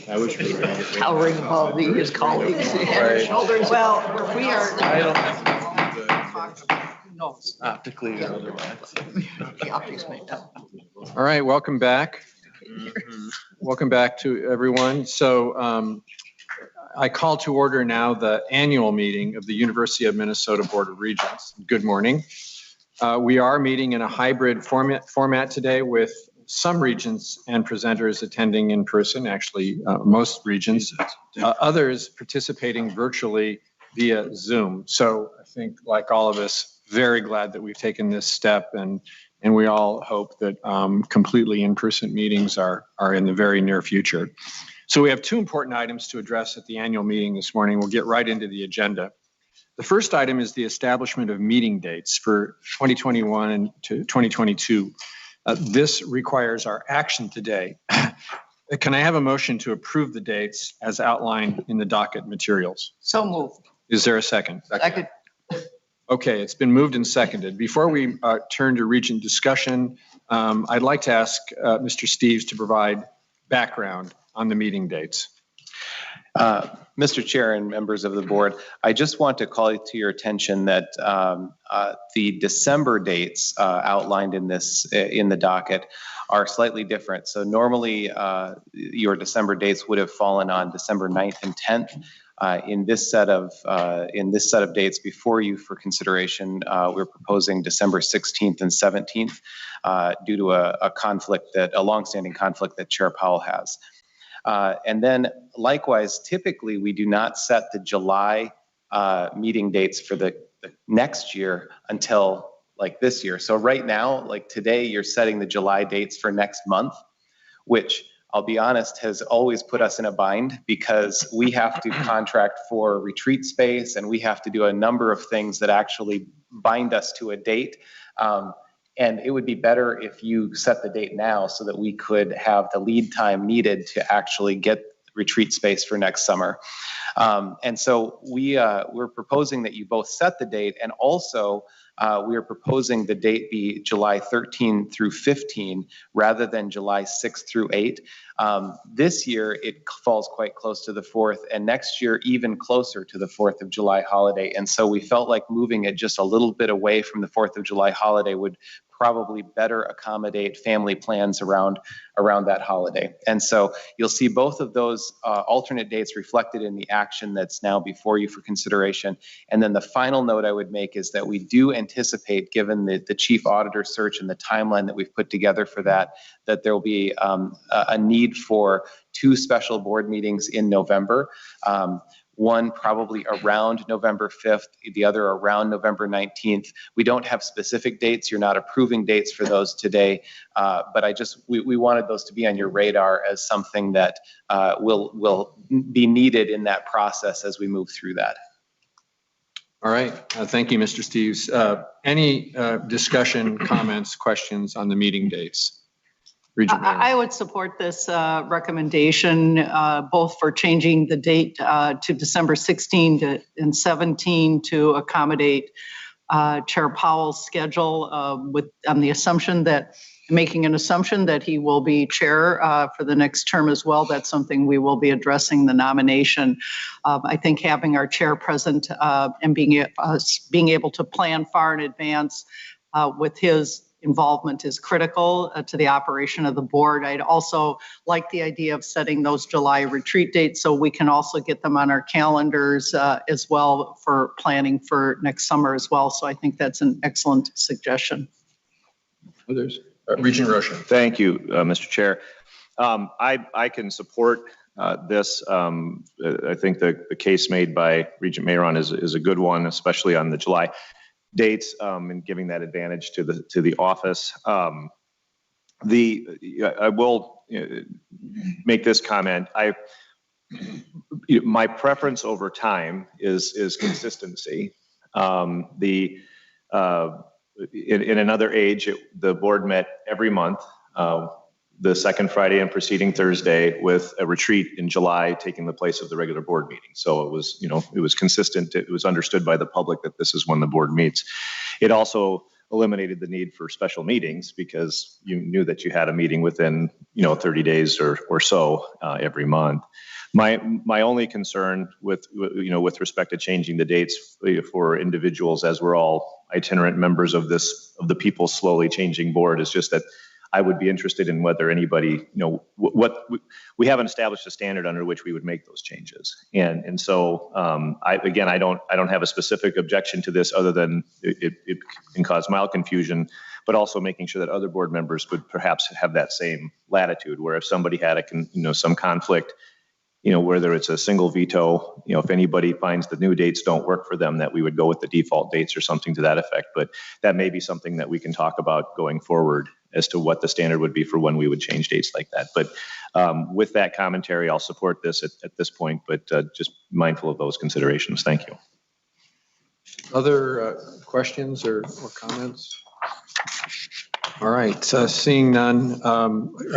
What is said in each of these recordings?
I wish we were going to get Towering above his colleagues. Right. Shoulders. Well, we are. I don't have to Who knows? optically or otherwise. The optics may not. All right, welcome back. Welcome back to everyone. So I call to order now the annual meeting of the University of Minnesota Board of Regents. Good morning. We are meeting in a hybrid format today with some regents and presenters attending in person, actually most regents, others participating virtually via Zoom. So I think, like all of us, very glad that we've taken this step, and we all hope that completely in-person meetings are in the very near future. So we have two important items to address at the annual meeting this morning. We'll get right into the agenda. The first item is the establishment of meeting dates for 2021 to 2022. This requires our action today. Can I have a motion to approve the dates as outlined in the docket materials? So moved. Is there a second? Second. Okay, it's been moved and seconded. Before we turn to regent discussion, I'd like to ask Mr. Steeves to provide background on the meeting dates. Mr. Chair and members of the board, I just want to call to your attention that the December dates outlined in the docket are slightly different. So normally your December dates would have fallen on December 9th and 10th. In this set of dates before you for consideration, we're proposing December 16th and 17th due to a longstanding conflict that Chair Powell has. And then likewise, typically we do not set the July meeting dates for the next year until like this year. So right now, like today, you're setting the July dates for next month, which I'll be honest, has always put us in a bind because we have to contract for retreat space and we have to do a number of things that actually bind us to a date. And it would be better if you set the date now so that we could have the lead time needed to actually get retreat space for next summer. And so we're proposing that you both set the date, and also we are proposing the date be July 13 through 15 rather than July 6 through 8. This year it falls quite close to the 4th, and next year even closer to the 4th of July holiday. And so we felt like moving it just a little bit away from the 4th of July holiday would probably better accommodate family plans around that holiday. And so you'll see both of those alternate dates reflected in the action that's now before you for consideration. And then the final note I would make is that we do anticipate, given the chief auditor search and the timeline that we've put together for that there will be a need for 2 special board meetings in November. One probably around November 5th, the other around November 19th. We don't have specific dates. You're not approving dates for those today, but we wanted those to be on your radar as something that will be needed in that process as we move through that. All right, thank you, Mr. Steeves. Any discussion, comments, questions on the meeting dates? I would support this recommendation, both for changing the date to December 16 and 17 to accommodate Chair Powell's schedule on the assumption that, making an assumption that he will be chair for the next term as well. That's something we will be addressing the nomination. I think having our chair present and being able to plan far in advance with his involvement is critical to the operation of the board. I'd also like the idea of setting those July retreat dates so we can also get them on our calendars as well for planning for next summer as well. So I think that's an excellent suggestion. Others? Regent Rosha. Thank you, Mr. Chair. I can support this. I think the case made by Regent Mayron is a good one, especially on the July dates and giving that advantage to the office. I will make this comment. My preference over time is consistency. In another age, the board met every month, the second Friday and preceding Thursday, with a retreat in July taking the place of the regular board meeting. So it was consistent. It was understood by the public that this is when the board meets. It also eliminated the need for special meetings because you knew that you had a meeting within, 30 days or so every month. My only concern with respect to changing the dates for individuals, as we're all itinerant members of the people slowly changing board, is just that I would be interested in whether anybody, what we haven't established a standard under which we would make those changes. And so I don't have a specific objection to this other than it can cause mild confusion, but also making sure that other board members would perhaps have that same latitude, where if somebody had some conflict, whether it's a single veto, if anybody finds the new dates don't work for them, that we would go with the default dates or something to that effect. But that may be something that we can talk about going forward as to what the standard would be for when we would change dates like that. But with that commentary, I'll support this at this point, but just mindful of those considerations. Thank you. Other questions or comments? All right, seeing none,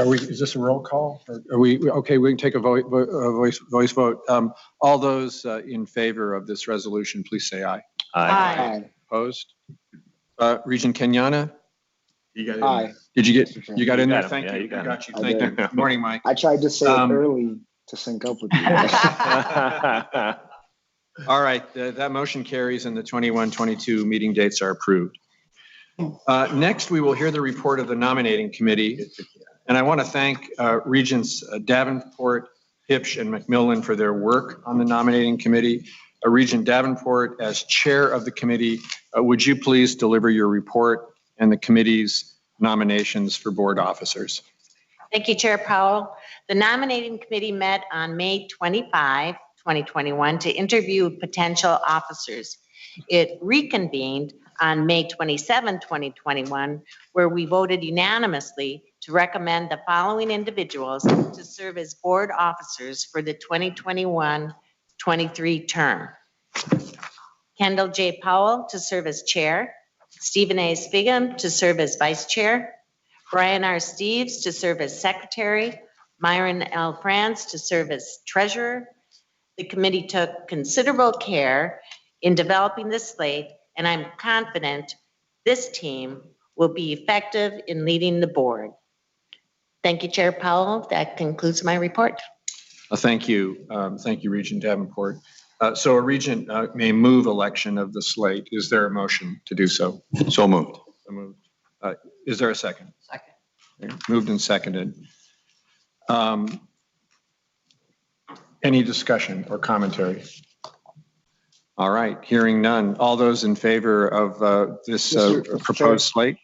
is this a roll call? Are we, okay, we can take a voice vote. All those in favor of this resolution, please say aye. Aye. Opposed? Regent Kenyana? You got it. Aye. Did you got in there? got him. Thank Yeah, you. you got I got you. I Thank did. you. Morning, Mike. I tried to say it early to sync up with you. All right, that motion carries and the 21-22 meeting dates are approved. Next, we will hear the report of the nominating committee. And I want to thank Regents Davenport, Hipsch, and McMillan for their work on the nominating committee. Regent Davenport, as chair of the committee, would you please deliver your report and the committee's nominations for board officers? Thank you, Chair Powell. The nominating committee met on May 25, 2021 to interview potential officers. It reconvened on May 27, 2021, where we voted unanimously to recommend the following individuals to serve as board officers for the 2021-23 term. Kendall J. Powell to serve as chair, Stephen A. Spigum to serve as vice chair, Brian R. Steves to serve as secretary, Myron L. France to serve as treasurer. The committee took considerable care in developing this slate, and I'm confident this team will be effective in leading the board. Thank you, Chair Powell. That concludes my report. Thank you. Thank you, Regent Davenport. So a regent may move election of the slate. Is there a motion to do so? So moved. So moved. Is there a second? Second. Moved and seconded. Any discussion or commentary? All right, hearing none. All those in favor of this proposed slate?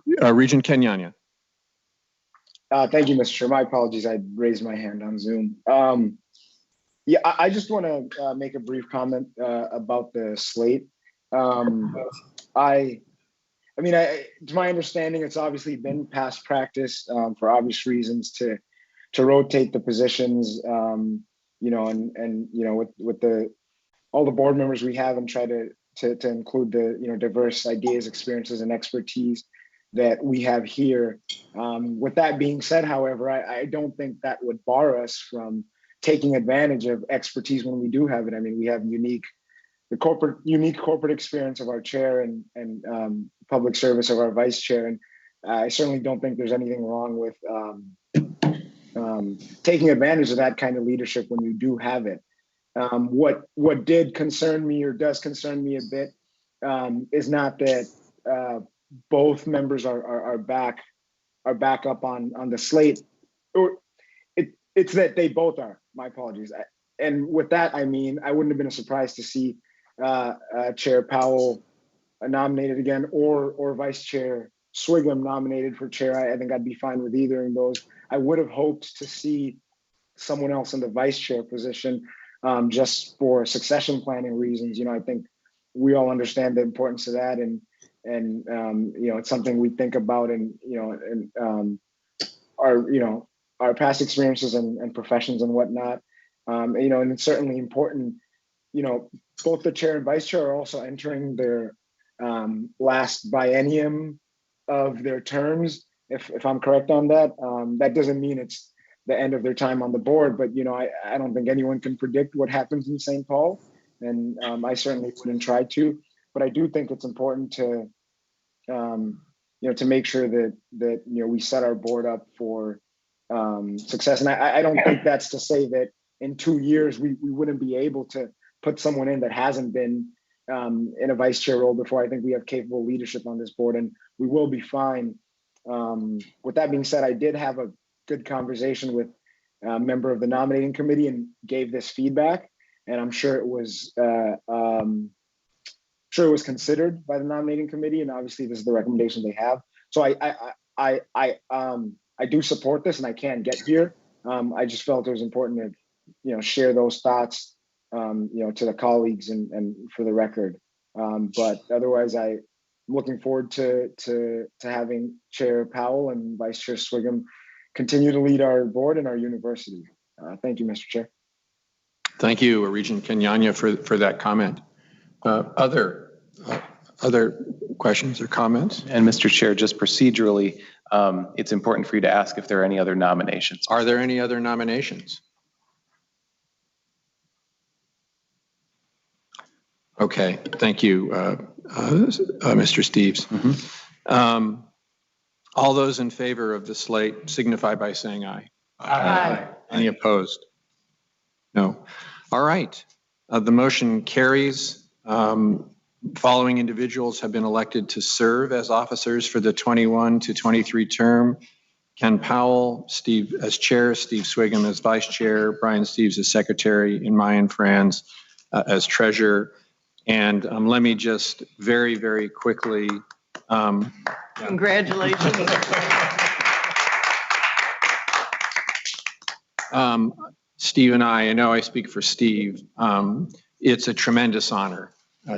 Regent Kenyana. Thank you, Mr. Chair. My apologies. I raised my hand on Zoom. Yeah, I just want to make a brief comment about the slate. To my understanding, it's obviously been past practice for obvious reasons to rotate the positions, with all the board members we have and try to include the diverse ideas, experiences, and expertise that we have here. With that being said, however, I don't think that would bar us from taking advantage of expertise when we do have it. I mean, we have unique corporate experience of our chair and public service of our vice chair. And I certainly don't think there's anything wrong with taking advantage of that kind of leadership when you do have it. What did concern me or does concern me a bit is not that both members are back up on the slate, or it's that they both are. My apologies. And with that, I mean, I wouldn't have been surprised to see Chair Powell nominated again, or Vice Chair Swigum nominated for chair. I think I'd be fine with either of those. I would have hoped to see someone else in the vice chair position, just for succession planning reasons. I think we all understand the importance of that, and it's something we think about, and our past experiences and professions and whatnot. And it's certainly important. Both the chair and vice chair are also entering their last biennium of their terms, if I'm correct on that. That doesn't mean it's the end of their time on the board, but I don't think anyone can predict what happens in St. Paul, and I certainly wouldn't try to. But I do think it's important to to make sure that we set our board up for success. And I don't think that's to say that in 2 years we wouldn't be able to put someone in that hasn't been in a vice chair role before. I think we have capable leadership on this board, and we will be fine. With that being said, I did have a good conversation with a member of the nominating committee and gave this feedback, and I'm sure it was considered by the nominating committee, and obviously this is the recommendation they have. So I do support this, and I can get here. I just felt it was important to share those thoughts to the colleagues and for the record. But otherwise, I'm looking forward to having Chair Powell and Vice Chair Swigum continue to lead our board and our university. Thank you, Mr. Chair. Thank you, Regent Kenyanya, for that comment. Other questions or comments? And Mr. Chair, just procedurally, it's important for you to ask if there are any other nominations. Are there any other nominations? Okay, thank you, Mr. Steves. All those in favor of the slate signify by saying aye. Aye. Any opposed? No. All right. The motion carries. Following individuals have been elected to serve as officers for the 21 to 23 term. Ken Powell, Steve as chair, Steve Swigum as vice chair, Brian Steves as secretary, and Mayan Franz as treasurer. And let me just very, very quickly. Congratulations. Steve and I know I speak for Steve. It's a tremendous honor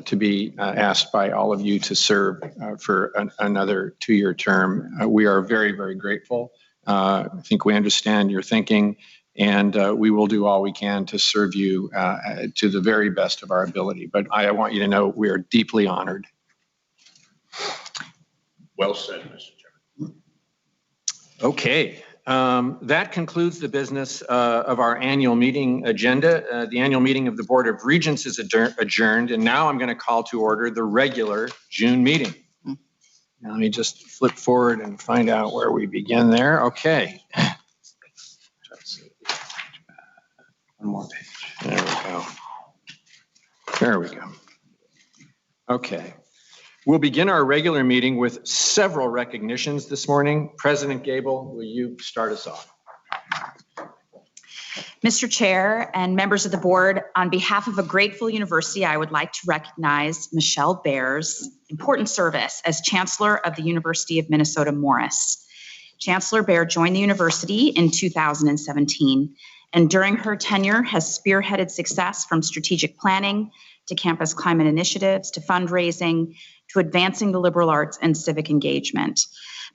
to be asked by all of you to serve for another 2-year term. We are very, very grateful. I think we understand your thinking, and we will do all we can to serve you to the very best of our ability. But I want you to know we are deeply honored. Well said, Mr. Chairman. Okay. That concludes the business of our annual meeting agenda. The annual meeting of the Board of Regents is adjourned, and now I'm going to call to order the regular June meeting. Now, let me just flip forward and find out where we begin there. Okay. One more page. There we go. There we go. Okay. We'll begin our regular meeting with several recognitions this morning. President Gabel, will you start us off? Mr. Chair and members of the board, on behalf of a grateful university, I would like to recognize Michelle Baer's important service as Chancellor of the University of Minnesota Morris. Chancellor Baer joined the university in 2017, and during her tenure has spearheaded success from strategic planning to campus climate initiatives to fundraising to advancing the liberal arts and civic engagement.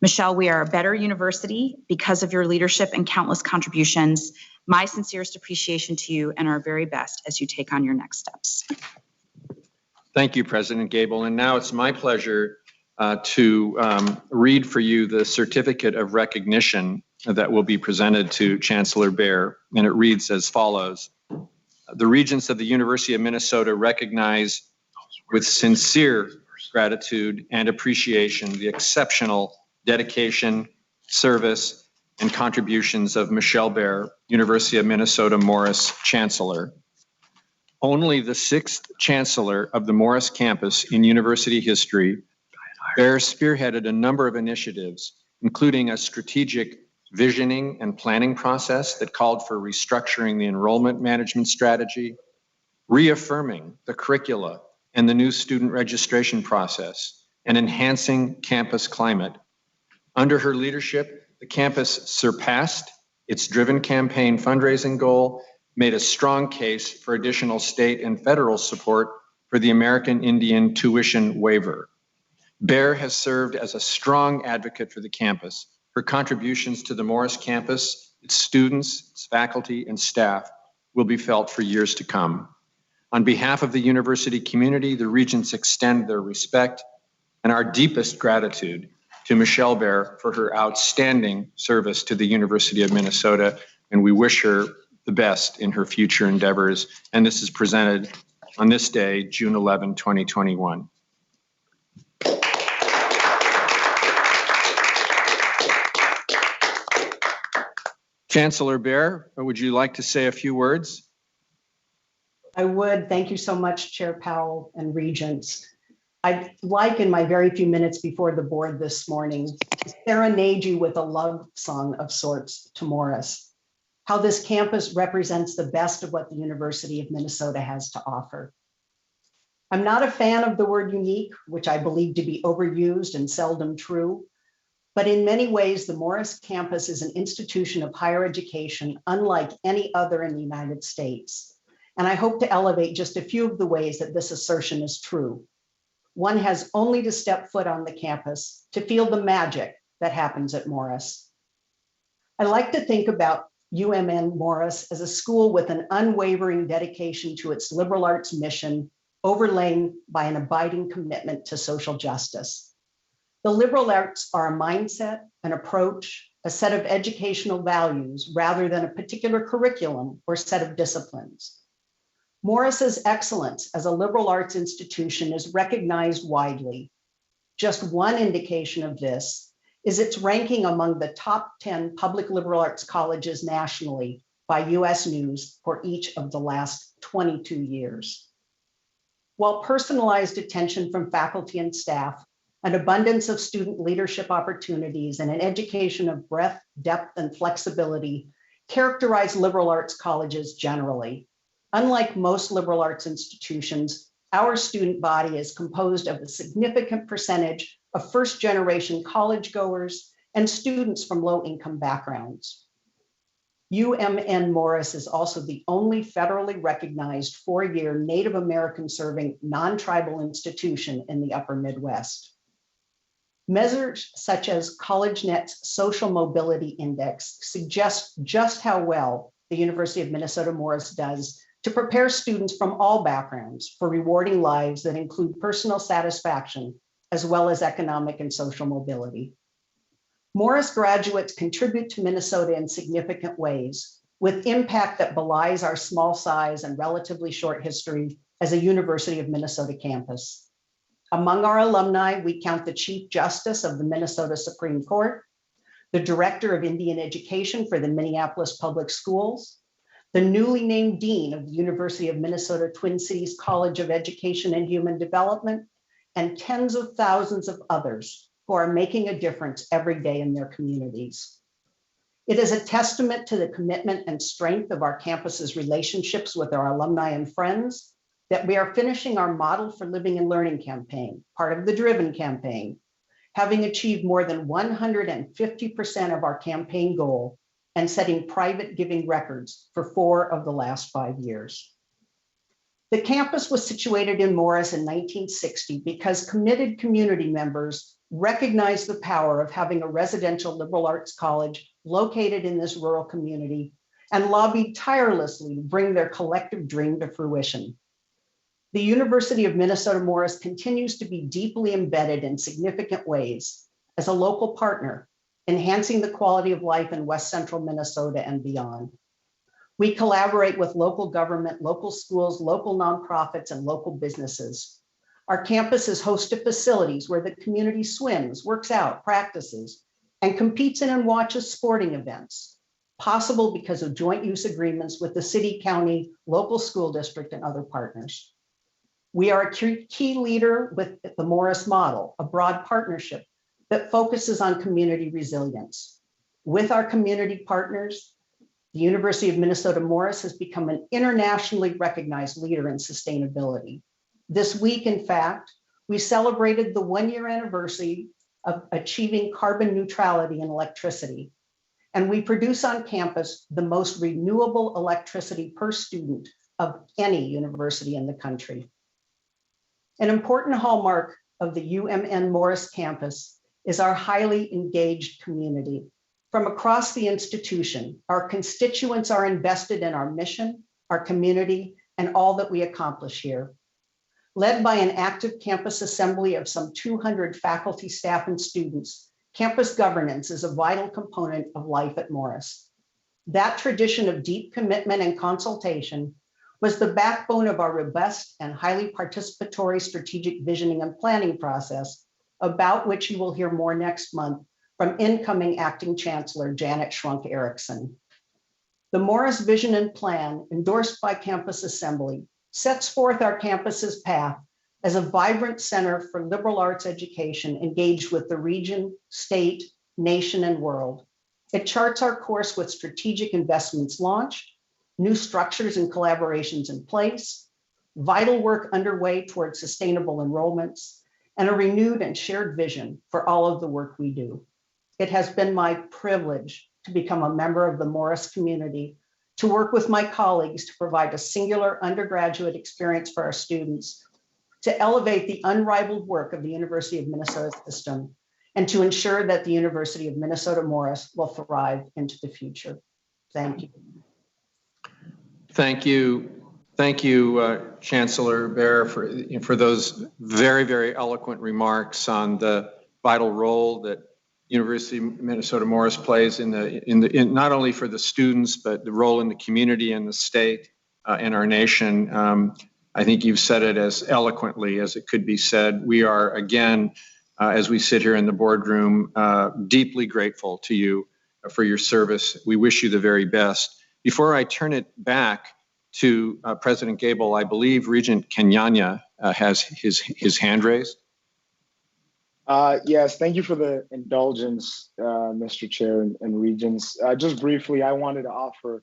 Michelle, we are a better university because of your leadership and countless contributions. My sincerest appreciation to you and our very best as you take on your next steps. Thank you, President Gabel. And now it's my pleasure to read for you the certificate of recognition that will be presented to Chancellor Baer. And it reads as follows. The Regents of the University of Minnesota recognize with sincere gratitude and appreciation the exceptional dedication, service, and contributions of Michelle Baer, University of Minnesota Morris Chancellor. Only the 6th Chancellor of the Morris campus in university history, Baer spearheaded a number of initiatives, including a strategic visioning and planning process that called for restructuring the enrollment management strategy, reaffirming the curricula and the new student registration process, and enhancing campus climate. Under her leadership, the campus surpassed its Driven campaign fundraising goal, made a strong case for additional state and federal support for the American Indian tuition waiver. Baer has served as a strong advocate for the campus. Her contributions to the Morris campus, its students, its faculty, and staff will be felt for years to come. On behalf of the university community, the Regents extend their respect and our deepest gratitude to Michelle Baer for her outstanding service to the University of Minnesota, and we wish her the best in her future endeavors. And this is presented on this day, June 11, 2021. Chancellor Bear, would you like to say a few words? I would. Thank you so much, Chair Powell and Regents. I'd like, in my very few minutes before the board this morning, to serenade you with a love song of sorts to Morris, how this campus represents the best of what the University of Minnesota has to offer. I'm not a fan of the word unique, which I believe to be overused and seldom true, but in many ways, the Morris campus is an institution of higher education unlike any other in the United States. And I hope to elevate just a few of the ways that this assertion is true. One has only to step foot on the campus to feel the magic that happens at Morris. I like to think about UMN Morris as a school with an unwavering dedication to its liberal arts mission, overlain by an abiding commitment to social justice. The liberal arts are a mindset, an approach, a set of educational values rather than a particular curriculum or set of disciplines. Morris's excellence as a liberal arts institution is recognized widely. Just one indication of this is its ranking among the top 10 public liberal arts colleges nationally by US News for each of the last 22 years. While personalized attention from faculty and staff, an abundance of student leadership opportunities, and an education of breadth, depth, and flexibility characterize liberal arts colleges generally. Unlike most liberal arts institutions, our student body is composed of a significant percentage of first-generation college goers and students from low-income backgrounds. UMN Morris is also the only federally recognized four-year Native American serving non-tribal institution in the upper Midwest. Measures such as CollegeNet's Social Mobility Index suggest just how well the University of Minnesota Morris does to prepare students from all backgrounds for rewarding lives that include personal satisfaction, as well as economic and social mobility. Morris graduates contribute to Minnesota in significant ways, with impact that belies our small size and relatively short history as a University of Minnesota campus. Among our alumni, we count the Chief Justice of the Minnesota Supreme Court, the Director of Indian Education for the Minneapolis Public Schools, the newly named Dean of the University of Minnesota Twin Cities College of Education and Human Development, and tens of thousands of others who are making a difference every day in their communities. It is a testament to the commitment and strength of our campus's relationships with our alumni and friends that we are finishing our Model for Living and Learning campaign, part of the Driven campaign, having achieved more than 150% of our campaign goal and setting private giving records for 4 of the last 5 years. The campus was situated in Morris in 1960 because committed community members recognized the power of having a residential liberal arts college located in this rural community and lobbied tirelessly to bring their collective dream to fruition. The University of Minnesota Morris continues to be deeply embedded in significant ways as a local partner, enhancing the quality of life in West Central Minnesota and beyond. We collaborate with local government, local schools, local nonprofits, and local businesses. Our campus is host to facilities where the community swims, works out, practices, and competes in and watches sporting events, possible because of joint use agreements with the city, county, local school district, and other partners. We are a key leader with the Morris Model, a broad partnership that focuses on community resilience. With our community partners, the University of Minnesota Morris has become an internationally recognized leader in sustainability. This week, in fact, we celebrated the 1-year anniversary of achieving carbon neutrality in electricity. And we produce on campus the most renewable electricity per student of any university in the country. An important hallmark of the UMN Morris campus is our highly engaged community. From across the institution, our constituents are invested in our mission, our community, and all that we accomplish here. Led by an active campus assembly of some 200 faculty, staff, and students, campus governance is a vital component of life at Morris. That tradition of deep commitment and consultation was the backbone of our robust and highly participatory strategic visioning and planning process, about which you will hear more next month from incoming acting chancellor Janet Schrunk Erickson. The Morris Vision and Plan, endorsed by Campus Assembly, sets forth our campus's path as a vibrant center for liberal arts education engaged with the region, state, nation, and world. It charts our course with strategic investments launched, new structures and collaborations in place, vital work underway towards sustainable enrollments, and a renewed and shared vision for all of the work we do. It has been my privilege to become a member of the Morris community, to work with my colleagues to provide a singular undergraduate experience for our students, to elevate the unrivaled work of the University of Minnesota system, and to ensure that the University of Minnesota Morris will thrive into the future. Thank you. Thank you. Thank you, Chancellor Behr, for those very, very eloquent remarks on the vital role that University of Minnesota Morris plays in not only for the students, but the role in the community and the state and our nation. I think you've said it as eloquently as it could be said. We are, again, as we sit here in the boardroom, deeply grateful to you for your service. We wish you the very best. Before I turn it back to President Gabel, I believe Regent Kenyanya has his hand raised. Yes, thank you for the indulgence, Mr. Chair and Regents. Just briefly, I wanted to offer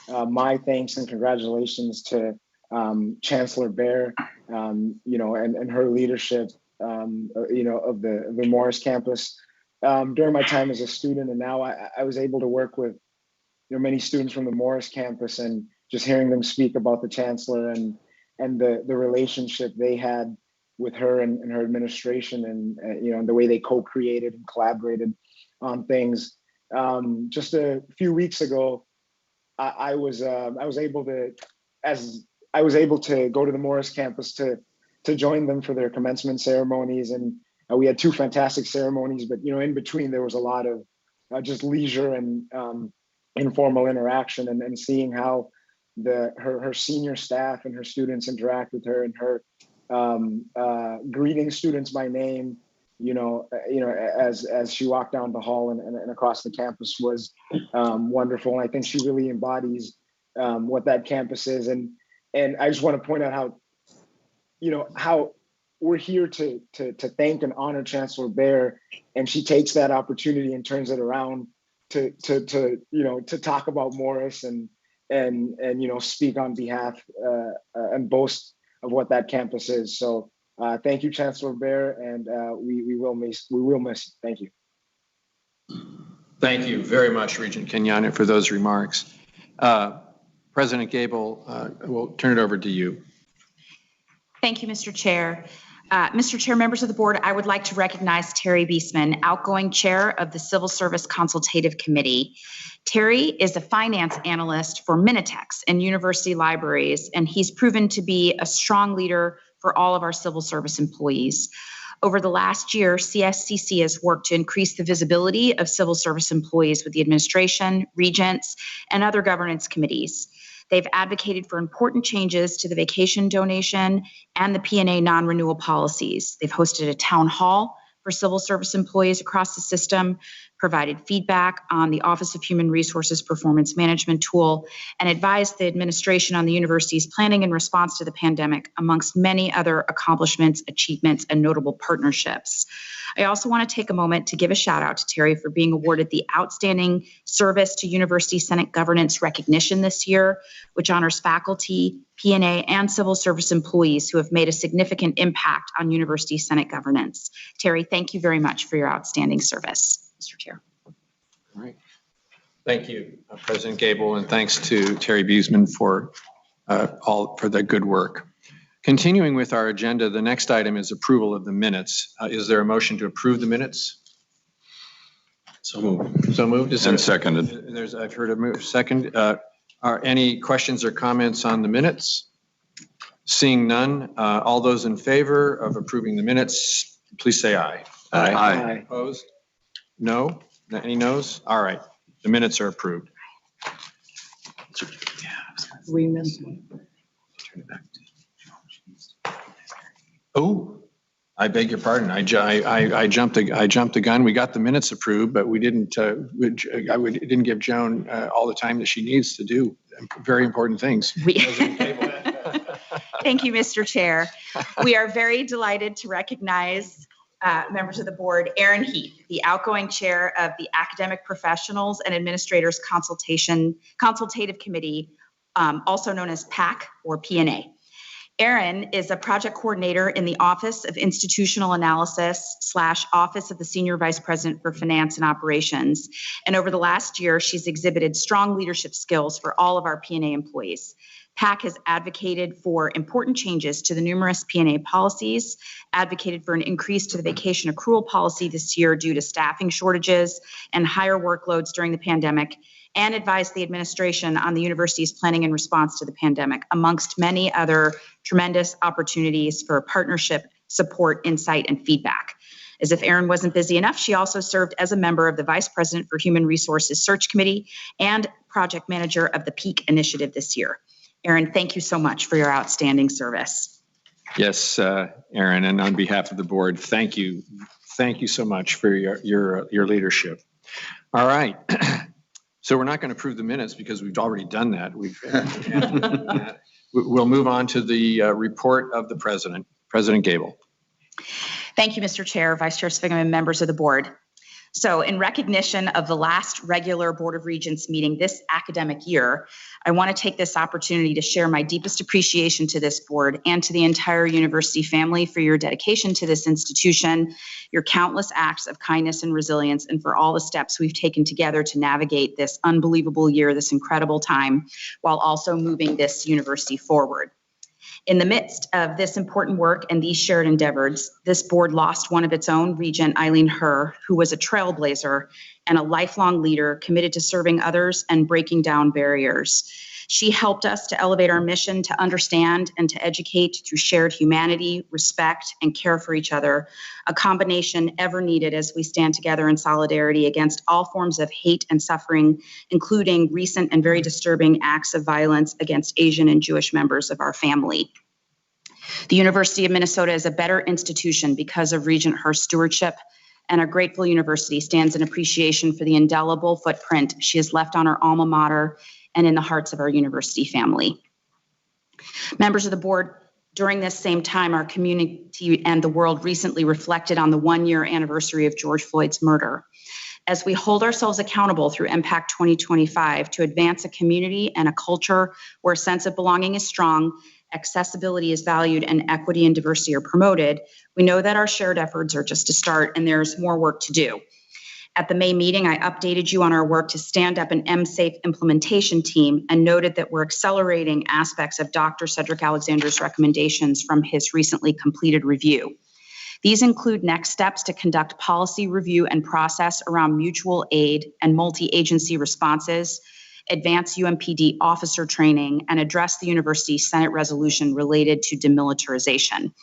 my thanks and congratulations to Chancellor Behr, and her leadership, of the Morris campus during my time as a student, and now I was able to work with many students from the Morris campus, and just hearing them speak about the Chancellor and the relationship they had with her and her administration, and the way they co-created and collaborated on things. Just a few weeks ago, I was able to go to the Morris campus to join them for their commencement ceremonies, and we had two fantastic ceremonies. But in between, there was a lot of just leisure and informal interaction, and seeing how her senior staff and her students interact with her, and her greeting students by name, as she walked down the hall and across the campus was wonderful. And I think she really embodies what that campus is. And I just want to point out how we're here to thank and honor Chancellor Behr, and she takes that opportunity and turns it around to talk about Morris and speak on behalf and boast of what that campus is. So thank you, Chancellor Behr, and we will miss you. Thank you. Thank you very much, Regent Kenyanya, for those remarks. President Gabel, we'll turn it over to you. Thank you, Mr. Chair. Mr. Chair, members of the board, I would like to recognize Terry Beesman, outgoing chair of the Civil Service Consultative Committee. Terry is a finance analyst for Minitex and university libraries, and he's proven to be a strong leader for all of our civil service employees. Over the last year, CSCC has worked to increase the visibility of civil service employees with the administration, regents, and other governance committees. They've advocated for important changes to the vacation donation and the P&A non-renewal policies. They've hosted a town hall for civil service employees across the system, provided feedback on the Office of Human Resources Performance Management tool, and advised the administration on the university's planning in response to the pandemic, amongst many other accomplishments, achievements, and notable partnerships. I also want to take a moment to give a shout out to Terry for being awarded the Outstanding Service to University Senate Governance recognition this year, which honors faculty, P&A, and civil service employees who have made a significant impact on university Senate governance. Terry, thank you very much for your outstanding service, Mr. Chair. All right. Thank you, President Gabel, and thanks to Terry Beesman for the good work. Continuing with our agenda, the next item is approval of the minutes. Is there a motion to approve the minutes? So moved. So moved. Is there, And seconded. I've heard a move. Second. Are any questions or comments on the minutes? Seeing none, all those in favor of approving the minutes, please say aye. Aye. Aye. Opposed? No? Any noes? All right. The minutes are approved. We missed one. Oh, I beg your pardon. I jumped the gun. We got the minutes approved, but we didn't didn't give Joan all the time that she needs to do very important things. Thank you, Mr. Chair. We are very delighted to recognize members of the board, Aaron Heath, the outgoing chair of the Academic Professionals and Administrators Consultative Committee, also known as PAC or PNA. Aaron is a project coordinator in the Office of Institutional Analysis / Office of the Senior Vice President for Finance and Operations. And over the last year, she's exhibited strong leadership skills for all of our PNA employees. PAC has advocated for important changes to the numerous PNA policies, advocated for an increase to the vacation accrual policy this year due to staffing shortages and higher workloads during the pandemic, and advised the administration on the university's planning in response to the pandemic, amongst many other tremendous opportunities for partnership, support, insight, and feedback. As if Aaron wasn't busy enough, she also served as a member of the Vice President for Human Resources Search Committee and project manager of the PEAK initiative this year. Aaron, thank you so much for your outstanding service. Yes, Aaron, and on behalf of the board, thank you. Thank you so much for your leadership. All right. So we're not going to approve the minutes because we've already done that. We'll move on to the report of the president. President Gabel. Thank you, Mr. Chair, Vice Chair Sviggum, and members of the board. So in recognition of the last regular Board of Regents meeting this academic year, I want to take this opportunity to share my deepest appreciation to this board and to the entire university family for your dedication to this institution, your countless acts of kindness and resilience, and for all the steps we've taken together to navigate this unbelievable year, this incredible time, while also moving this university forward. In the midst of this important work and these shared endeavors, this board lost one of its own, Regent Eileen Herr, who was a trailblazer and a lifelong leader committed to serving others and breaking down barriers. She helped us to elevate our mission to understand and to educate through shared humanity, respect, and care for each other, a combination ever needed as we stand together in solidarity against all forms of hate and suffering, including recent and very disturbing acts of violence against Asian and Jewish members of our family. The University of Minnesota is a better institution because of Regent Herr's stewardship, and our grateful university stands in appreciation for the indelible footprint she has left on our alma mater and in the hearts of our university family. Members of the board, during this same time, our community and the world recently reflected on the one-year anniversary of George Floyd's murder. As we hold ourselves accountable through Impact 2025 to advance a community and a culture where a sense of belonging is strong, accessibility is valued, and equity and diversity are promoted, we know that our shared efforts are just a start and there's more work to do. At the May meeting, I updated you on our work to stand up an MSAFE implementation team and noted that we're accelerating aspects of Dr. Cedric Alexander's recommendations from his recently completed review. These include next steps to conduct policy review and process around mutual aid and multi-agency responses, advance UMPD officer training, and address the university Senate resolution related to demilitarization.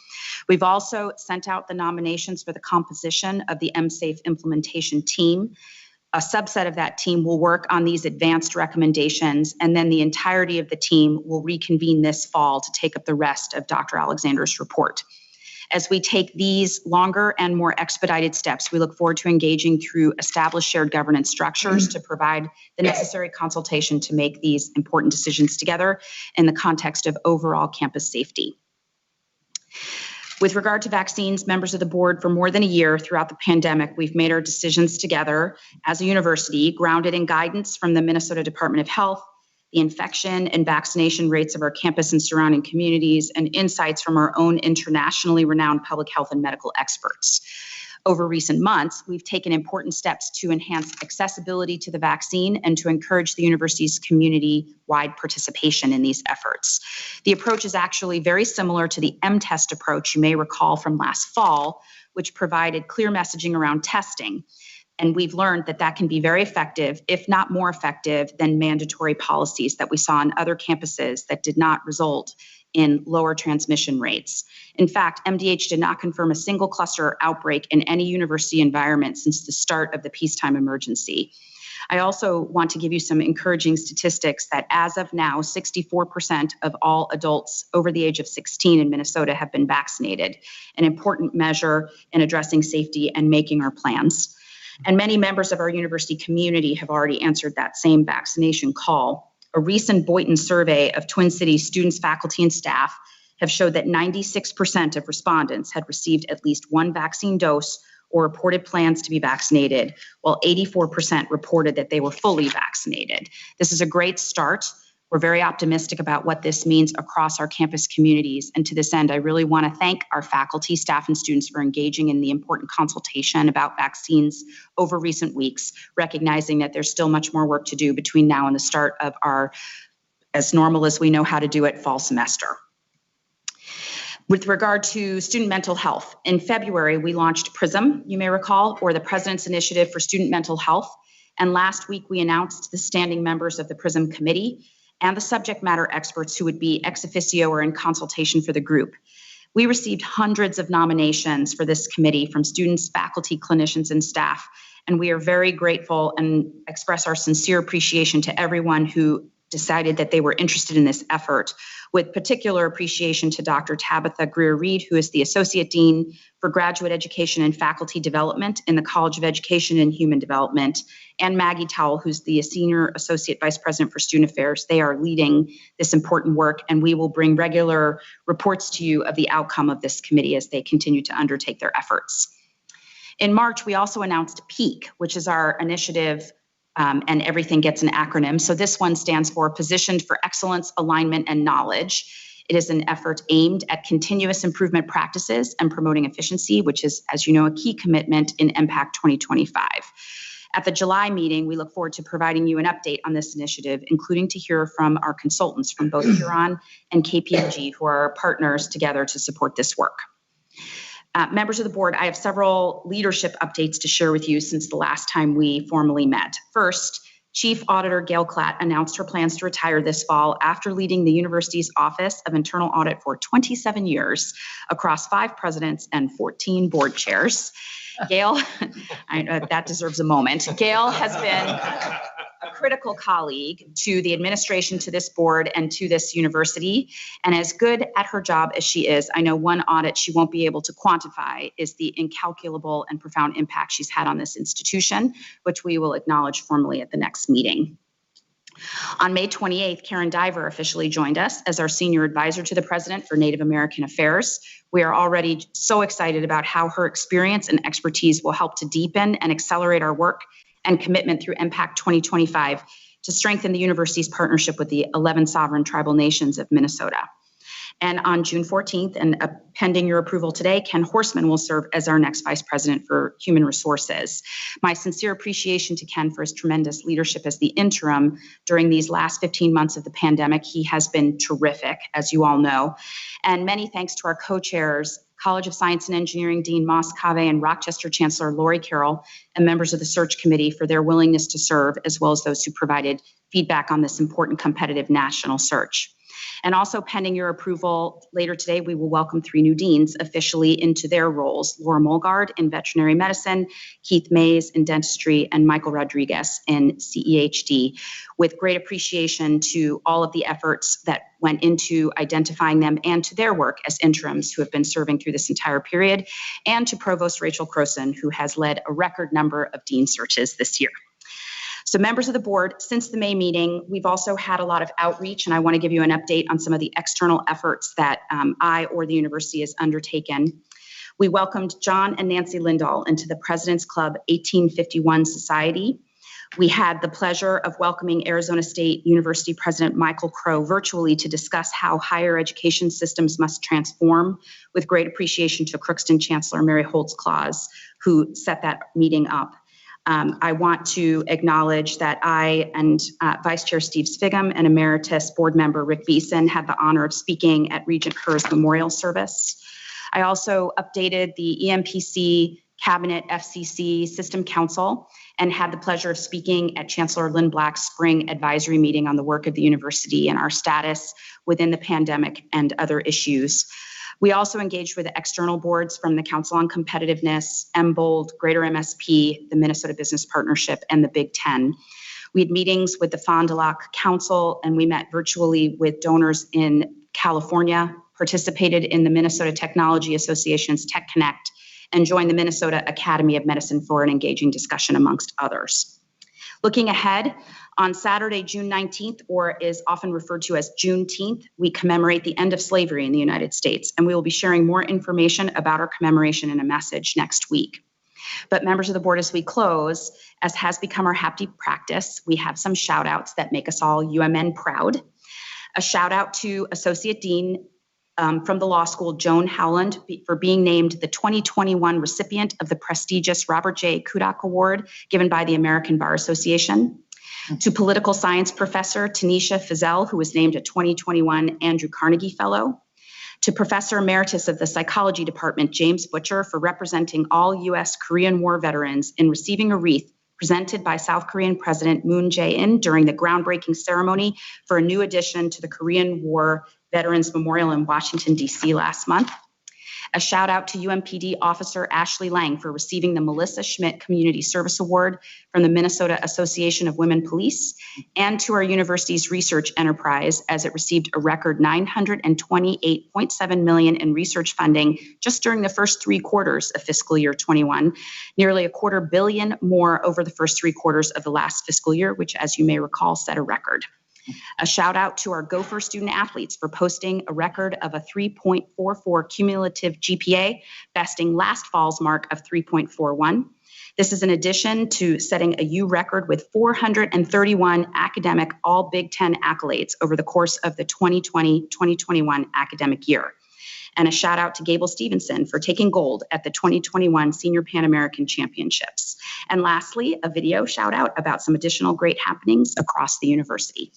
We've also sent out the nominations for the composition of the MSAFE implementation team. A subset of that team will work on these advanced recommendations, and then the entirety of the team will reconvene this fall to take up the rest of Dr. Alexander's report. As we take these longer and more expedited steps, we look forward to engaging through established shared governance structures to provide the necessary consultation to make these important decisions together in the context of overall campus safety. With regard to vaccines, members of the board, for more than a year throughout the pandemic, we've made our decisions together as a university, grounded in guidance from the Minnesota Department of Health, the infection and vaccination rates of our campus and surrounding communities, and insights from our own internationally renowned public health and medical experts. Over recent months, we've taken important steps to enhance accessibility to the vaccine and to encourage the university's community-wide participation in these efforts. The approach is actually very similar to the M-Test approach you may recall from last fall, which provided clear messaging around testing. And we've learned that that can be very effective, if not more effective, than mandatory policies that we saw on other campuses that did not result in lower transmission rates. In fact, MDH did not confirm a single cluster outbreak in any university environment since the start of the peacetime emergency. I also want to give you some encouraging statistics that as of now, 64% of all adults over the age of 16 in Minnesota have been vaccinated, an important measure in addressing safety and making our plans. And many members of our university community have already answered that same vaccination call. A recent Boynton survey of Twin Cities students, faculty, and staff have showed that 96% of respondents had received at least one vaccine dose or reported plans to be vaccinated, while 84% reported that they were fully vaccinated. This is a great start. We're very optimistic about what this means across our campus communities. And to this end, I really want to thank our faculty, staff, and students for engaging in the important consultation about vaccines over recent weeks, recognizing that there's still much more work to do between now and the start of our, as normal as we know how to do it, fall semester. With regard to student mental health, in February, we launched PRISM, you may recall, or the President's Initiative for Student Mental Health. And last week, we announced the standing members of the PRISM committee and the subject matter experts who would be ex officio or in consultation for the group. We received hundreds of nominations for this committee from students, faculty, clinicians, and staff, and we are very grateful and express our sincere appreciation to everyone who decided that they were interested in this effort, with particular appreciation to Dr. Tabitha Greer-Reed, who is the Associate Dean for Graduate Education and Faculty Development in the College of Education and Human Development, and Maggie Towell, who's the Senior Associate Vice President for Student Affairs. They are leading this important work, and we will bring regular reports to you of the outcome of this committee as they continue to undertake their efforts. In March, we also announced PEAK, which is our initiative, and everything gets an acronym. So this one stands for Positioned for Excellence, Alignment, and Knowledge. It is an effort aimed at continuous improvement practices and promoting efficiency, which is, as you know, a key commitment in MPAC 2025. At the July meeting, we look forward to providing you an update on this initiative, including to hear from our consultants from both Huron and KPMG, who are our partners together to support this work. Members of the board, I have several leadership updates to share with you since the last time we formally met. First, Chief Auditor Gail Klatt announced her plans to retire this fall after leading the university's Office of Internal Audit for 27 years across 5 presidents and 14 board chairs. Gail, I know that deserves a moment. Gail has been a critical colleague to the administration, to this board, and to this university. And as good at her job as she is, I know one audit she won't be able to quantify is the incalculable and profound impact she's had on this institution, which we will acknowledge formally at the next meeting. On May 28th, Karen Diver officially joined us as our Senior Advisor to the President for Native American Affairs. We are already so excited about how her experience and expertise will help to deepen and accelerate our work and commitment through MPAC 2025 to strengthen the university's partnership with the 11 sovereign tribal nations of Minnesota. And on June 14th, and pending your approval today, Ken Horstman will serve as our next Vice President for Human Resources. My sincere appreciation to Ken for his tremendous leadership as the interim during these last 15 months of the pandemic. He has been terrific, as you all know. And many thanks to our co-chairs, College of Science and Engineering Dean Moss Cave and Rochester Chancellor Lori Carroll, and members of the search committee for their willingness to serve, as well as those who provided feedback on this important competitive national search. And also pending your approval later today, we will welcome 3 new deans officially into their roles: Laura Molgard in veterinary medicine, Keith Mays in dentistry, and Michael Rodriguez in CEHD, with great appreciation to all of the efforts that went into identifying them and to their work as interims who have been serving through this entire period, and to Provost Rachel Croson, who has led a record number of dean searches this year. So members of the board, since the May meeting, we've also had a lot of outreach, and I want to give you an update on some of the external efforts that I or the university has undertaken. We welcomed John and Nancy Lindahl into the President's Club 1851 Society. We had the pleasure of welcoming Arizona State University President Michael Crow virtually to discuss how higher education systems must transform, with great appreciation to Crookston Chancellor Mary Holtz-Claus, who set that meeting up. I want to acknowledge that I and Vice Chair Steve Sviggum and Emeritus Board Member Rick Beeson had the honor of speaking at Regent Kerr's memorial service. I also updated the EMPC Cabinet FCC System Council and had the pleasure of speaking at Chancellor Lynn Black's spring advisory meeting on the work of the university and our status within the pandemic and other issues. We also engaged with external boards from the Council on Competitiveness, MBOLD, Greater MSP, the Minnesota Business Partnership, and the Big Ten. We had meetings with the Fond du Lac Council, and we met virtually with donors in California, participated in the Minnesota Technology Association's Tech Connect, and joined the Minnesota Academy of Medicine for an engaging discussion, amongst others. Looking ahead, on Saturday, June 19th, or is often referred to as Juneteenth, we commemorate the end of slavery in the United States, and we will be sharing more information about our commemoration in a message next week. But members of the board, as we close, as has become our happy practice, we have some shout outs that make us all UMN proud. A shout out to Associate Dean from the law school, Joan Howland, for being named the 2021 recipient of the prestigious Robert J. Kudak Award given by the American Bar Association. To political science professor Tanisha Fizel, who was named a 2021 Andrew Carnegie Fellow. To Professor Emeritus of the Psychology Department, James Butcher, for representing all U.S. Korean War veterans in receiving a wreath presented by South Korean President Moon Jae-in during the groundbreaking ceremony for a new addition to the Korean War Veterans Memorial in Washington, D.C. last month. A shout out to UMPD Officer Ashley Lang for receiving the Melissa Schmidt Community Service Award from the Minnesota Association of Women Police, and to our university's research enterprise as it received a record $928.7 million in research funding just during the first 3 quarters of fiscal year 21, nearly $250 million more over the first 3 quarters of the last fiscal year, which, as you may recall, set a record. A shout out to our Gopher student athletes for posting a record of a 3.44 cumulative GPA, besting last fall's mark of 3.41. This is in addition to setting a U record with 431 academic all Big Ten accolades over the course of the 2020-2021 academic year. And a shout out to Gable Stevenson for taking gold at the 2021 Senior Pan American Championships. And lastly, a video shout out about some additional great happenings across the university.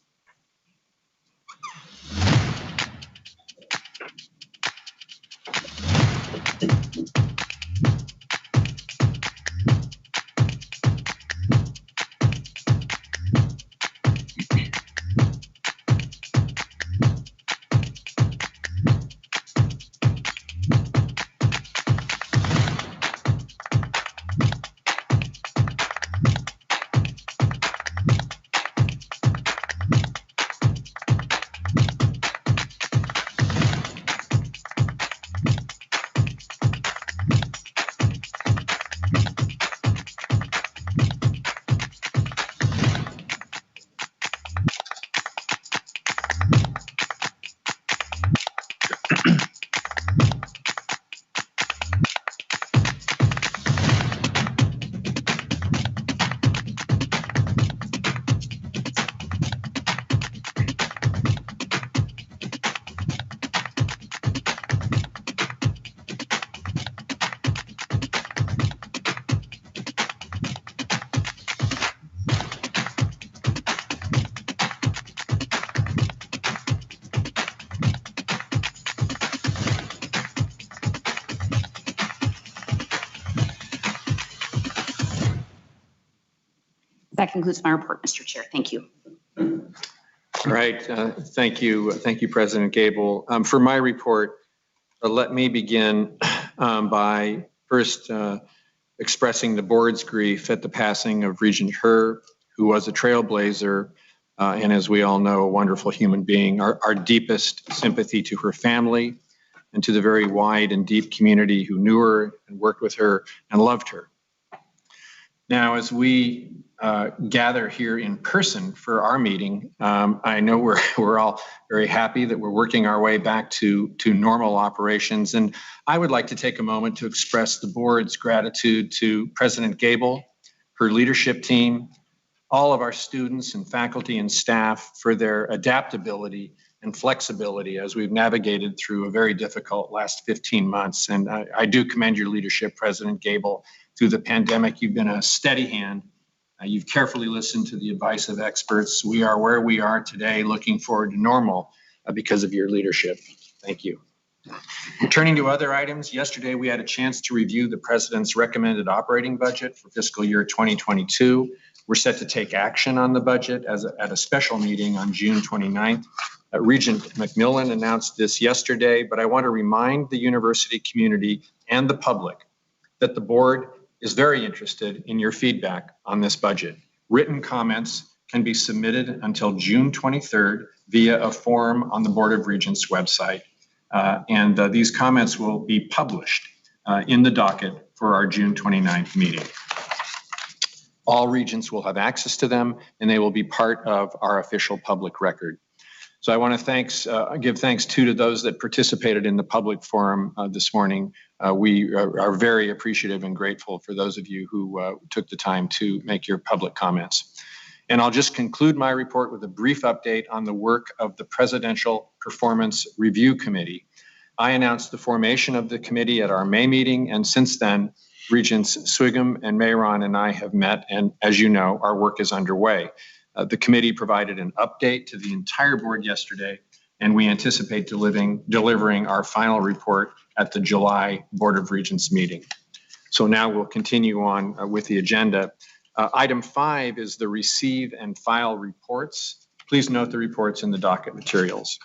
That concludes my report, Mr. Chair. Thank you. All right. Thank you. Thank you, President Gable. For my report, let me begin by first expressing the board's grief at the passing of Regent Her, who was a trailblazer and, as we all know, a wonderful human being. Our deepest sympathy to her family and to the very wide and deep community who knew her and worked with her and loved her. Now, as we gather here in person for our meeting, I know we're all very happy that we're working our way back to normal operations. And I would like to take a moment to express the board's gratitude to President Gable, her leadership team, all of our students and faculty and staff for their adaptability and flexibility as we've navigated through a very difficult last 15 months. And I do commend your leadership, President Gable. Through the pandemic, you've been a steady hand. You've carefully listened to the advice of experts. We are where we are today, looking forward to normal because of your leadership. Thank you. Turning to other items, yesterday we had a chance to review the President's recommended operating budget for fiscal year 2022. We're set to take action on the budget at a special meeting on June 29th. Regent McMillan announced this yesterday, but I want to remind the university community and the public that the board is very interested in your feedback on this budget. Written comments can be submitted until June 23rd via a form on the Board of Regents website. These comments will be published in the docket for our June 29th meeting. All regents will have access to them, and they will be part of our official public record. So I want to give thanks to those that participated in the public forum this morning. We are very appreciative and grateful for those of you who took the time to make your public comments. And I'll just conclude my report with a brief update on the work of the Presidential Performance Review Committee. I announced the formation of the committee at our May meeting, and since then, Regents Swigum and Mayron and I have met, and as you know, our work is underway. The committee provided an update to the entire board yesterday, and we anticipate delivering our final report at the July Board of Regents meeting. So now we'll continue on with the agenda. Item 5 is the receive and file reports. Please note the reports in the docket materials.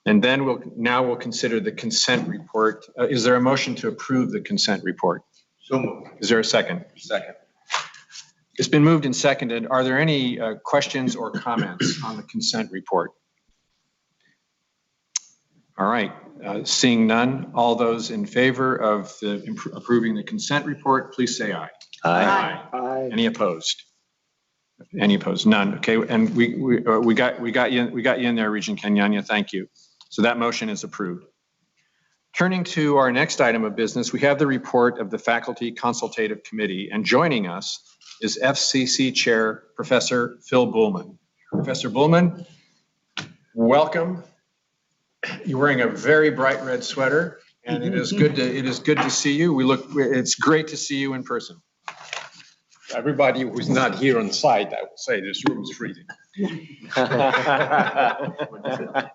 And then we'll consider the consent report. Is there a motion to approve the consent report? So moved. Is there a second? Second. It's been moved and seconded. Are there any questions or comments on the consent report? All right, seeing none, all those in favor of approving the consent report, please say aye. Aye. Aye. Any opposed? Any opposed? None. Okay, and we got you in there, Regent Kenyanya. Thank you. So that motion is approved. Turning to our next item of business, we have the report of the Faculty Consultative Committee, and joining us is FCC Chair Professor Phil Buhlman. Professor Buhlman, welcome. You're wearing a very bright red sweater, and it is good to see you. It's great to see you in person. Everybody who's not here on site, I would say this room is freezing. The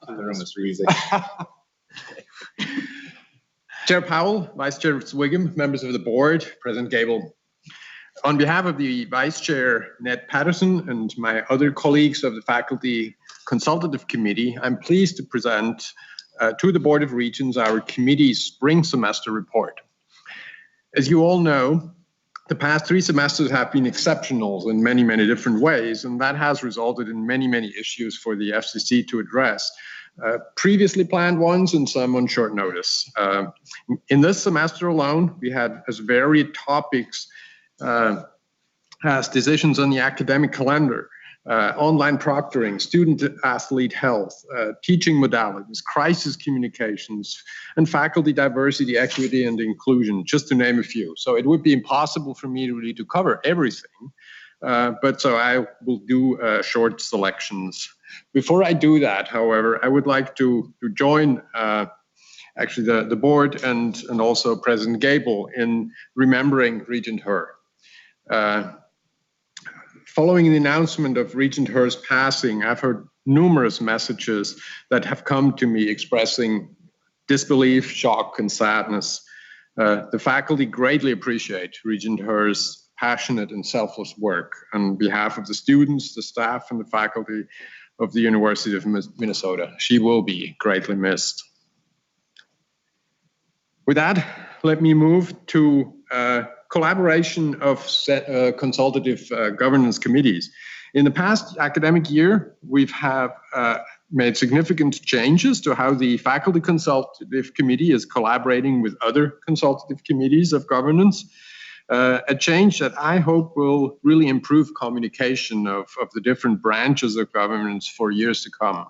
room is freezing. Chair Powell, Vice Chair Swigum, members of the board, President Gable. On behalf of the Vice Chair, Ned Patterson, and my other colleagues of the Faculty Consultative Committee, I'm pleased to present to the Board of Regents our committee's spring semester report. As you all know, the past 3 semesters have been exceptional in many, many different ways, and that has resulted in many, many issues for the FCC to address. Previously planned ones and some on short notice. In this semester alone, we had as varied topics as decisions on the academic calendar, online proctoring, student-athlete health, teaching modalities, crisis communications, and faculty diversity, equity, and inclusion, just to name a few. So it would be impossible for me really to cover everything, but so I will do short selections. Before I do that, however, I would like to join actually the board and also President Gable in remembering Regent Her. Following the announcement of Regent Her's passing, I've heard numerous messages that have come to me expressing disbelief, shock, and sadness. The faculty greatly appreciate Regent Her's passionate and selfless work on behalf of the students, the staff, and the faculty of the University of Minnesota. She will be greatly missed. With that, let me move to collaboration of consultative governance committees. In the past academic year, we've made significant changes to how the Faculty Consultative Committee is collaborating with other consultative committees of governance. A change that I hope will really improve communication of the different branches of governance for years to come.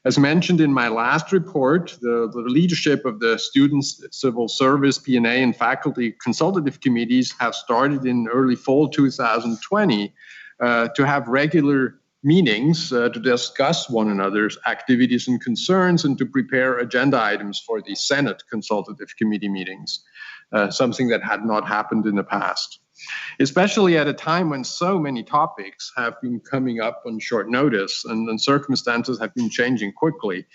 As mentioned in my last report, the leadership of the Students' Civil Service, P&A, and Faculty Consultative Committees have started in early fall 2020 to have regular meetings to discuss one another's activities and concerns and to prepare agenda items for the Senate Consultative Committee meetings, something that had not happened in the past. Especially at a time when so many topics have been coming up on short notice and circumstances have been changing quickly.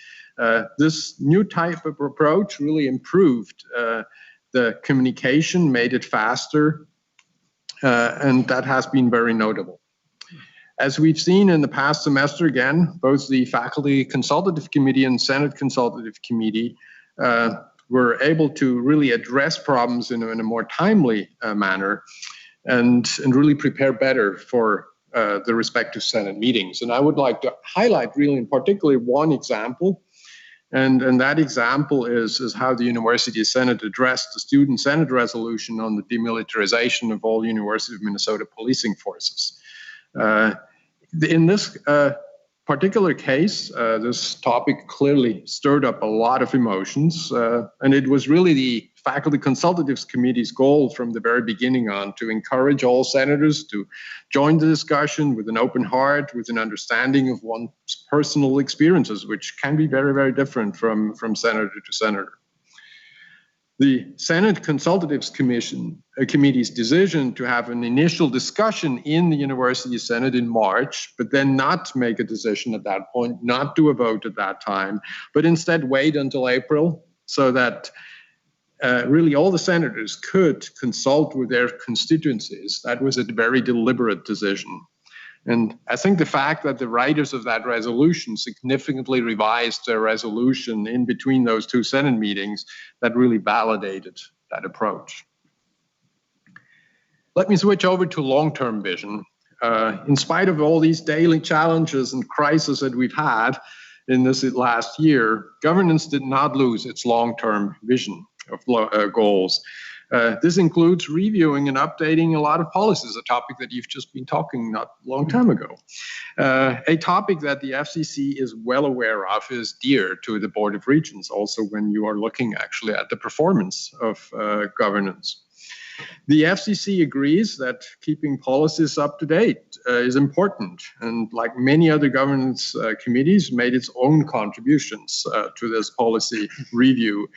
This new type of approach really improved the communication, made it faster, and that has been very notable. As we've seen in the past semester, again, both the Faculty Consultative Committee and Senate Consultative Committee were able to really address problems in a more timely manner and really prepare better for the respective Senate meetings. And I would like to highlight really in particular one example, and that example is how the University Senate addressed the Student Senate resolution on the demilitarization of all University of Minnesota policing forces. In this particular case, this topic clearly stirred up a lot of emotions, and it was really the Faculty Consultative Committee's goal from the very beginning on to encourage all senators to join the discussion with an open heart, with an understanding of one's personal experiences, which can be very, very different from senator to senator. The Senate Consultative Committee's decision to have an initial discussion in the University Senate in March, but then not make a decision at that point, not do a vote at that time, but instead wait until April so that really all the senators could consult with their constituencies. That was a very deliberate decision. And I think the fact that the writers of that resolution significantly revised their resolution in between those two Senate meetings, that really validated that approach. Let me switch over to long-term vision. In spite of all these daily challenges and crises that we've had in this last year, governance did not lose its long-term vision of goals. This includes reviewing and updating a lot of policies, a topic that you've just been talking not a long time ago. A topic that the FCC is well aware of is dear to the Board of Regents, also when you are looking actually at the performance of governance. The FCC agrees that keeping policies up to date is important, and like many other governance committees, made its own contributions to this policy review,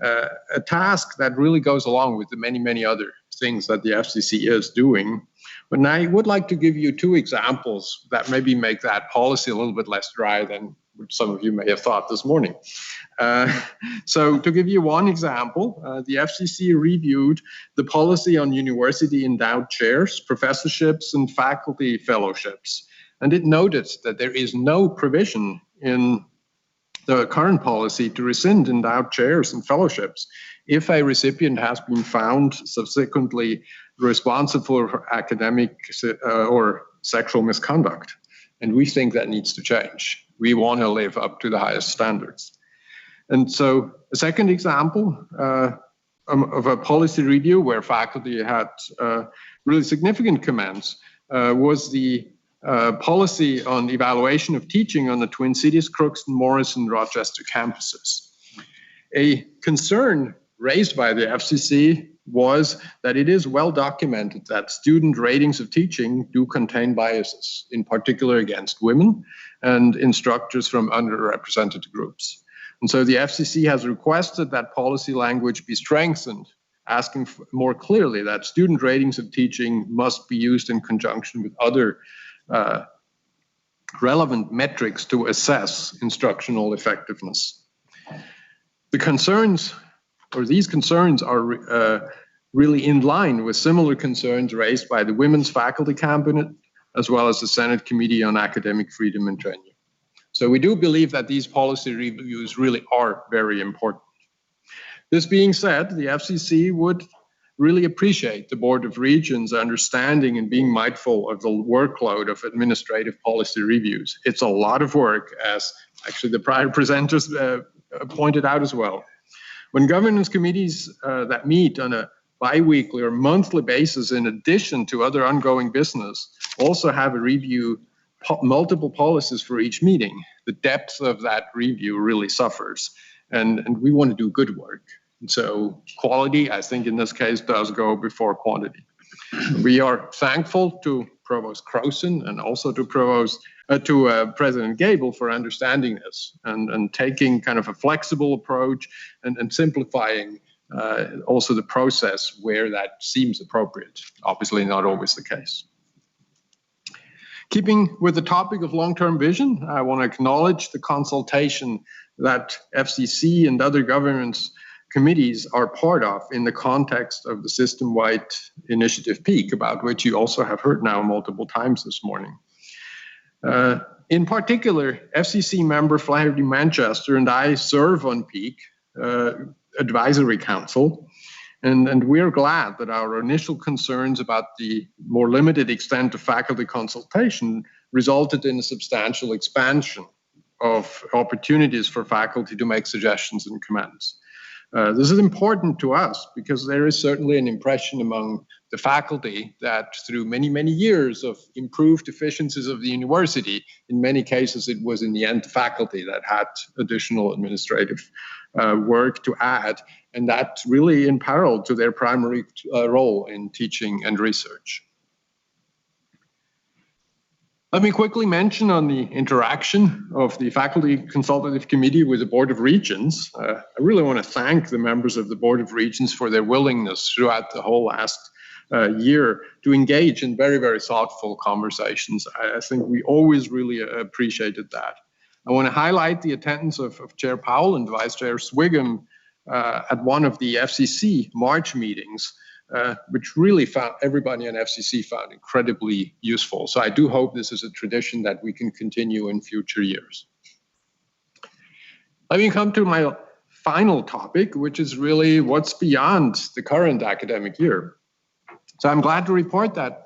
a task that really goes along with the many, many other things that the FCC is doing. But I would like to give you two examples that maybe make that policy a little bit less dry than some of you may have thought this morning. So to give you one example, the FCC reviewed the policy on university endowed chairs, professorships, and faculty fellowships. And it noted that there is no provision in the current policy to rescind endowed chairs and fellowships if a recipient has been found subsequently responsible for academic or sexual misconduct. And we think that needs to change. We want to live up to the highest standards. And so a second example of a policy review where faculty had really significant comments was the policy on evaluation of teaching on the Twin Cities, Crookston, Morris, and Rochester campuses. A concern raised by the FCC was that it is well documented that student ratings of teaching do contain biases, in particular against women and instructors from underrepresented groups. And so the FCC has requested that policy language be strengthened, asking more clearly that student ratings of teaching must be used in conjunction with other relevant metrics to assess instructional effectiveness. The concerns, or these concerns, are really in line with similar concerns raised by the Women's Faculty Cabinet, as well as the Senate Committee on Academic Freedom and Tenure. So we do believe that these policy reviews really are very important. This being said, the FCC would really appreciate the Board of Regents' understanding and being mindful of the workload of administrative policy reviews. It's a lot of work, as actually the prior presenters pointed out as well. When governance committees that meet on a bi-weekly or monthly basis, in addition to other ongoing business, also have a review multiple policies for each meeting, the depth of that review really suffers. And we want to do good work. And so quality, I think in this case, does go before quantity. We are thankful to Provost Croson and also to President Gabel for understanding this and taking kind of a flexible approach and simplifying also the process where that seems appropriate. Obviously not always the case. Keeping with the topic of long-term vision, I want to acknowledge the consultation that FCC and other governance committees are part of in the context of the system-wide initiative PEAK, about which you also have heard now multiple times this morning. In particular, FCC member Flaherty Manchester and I serve on PEAK Advisory Council, and we're glad that our initial concerns about the more limited extent of faculty consultation resulted in a substantial expansion of opportunities for faculty to make suggestions and comments. This is important to us because there is certainly an impression among the faculty that through many, many years of improved efficiencies of the university, in many cases it was in the end the faculty that had additional administrative work to add, and that really in parallel to their primary role in teaching and research. Let me quickly mention on the interaction of the Faculty Consultative Committee with the Board of Regents. I really want to thank the members of the Board of Regents for their willingness throughout the whole last year to engage in very, very thoughtful conversations. I think we always really appreciated that. I want to highlight the attendance of Chair Powell and Vice Chair Swigum at one of the FCC March meetings, which really found everybody in FCC found incredibly useful. So I do hope this is a tradition that we can continue in future years. Let me come to my final topic, which is really what's beyond the current academic year. So I'm glad to report that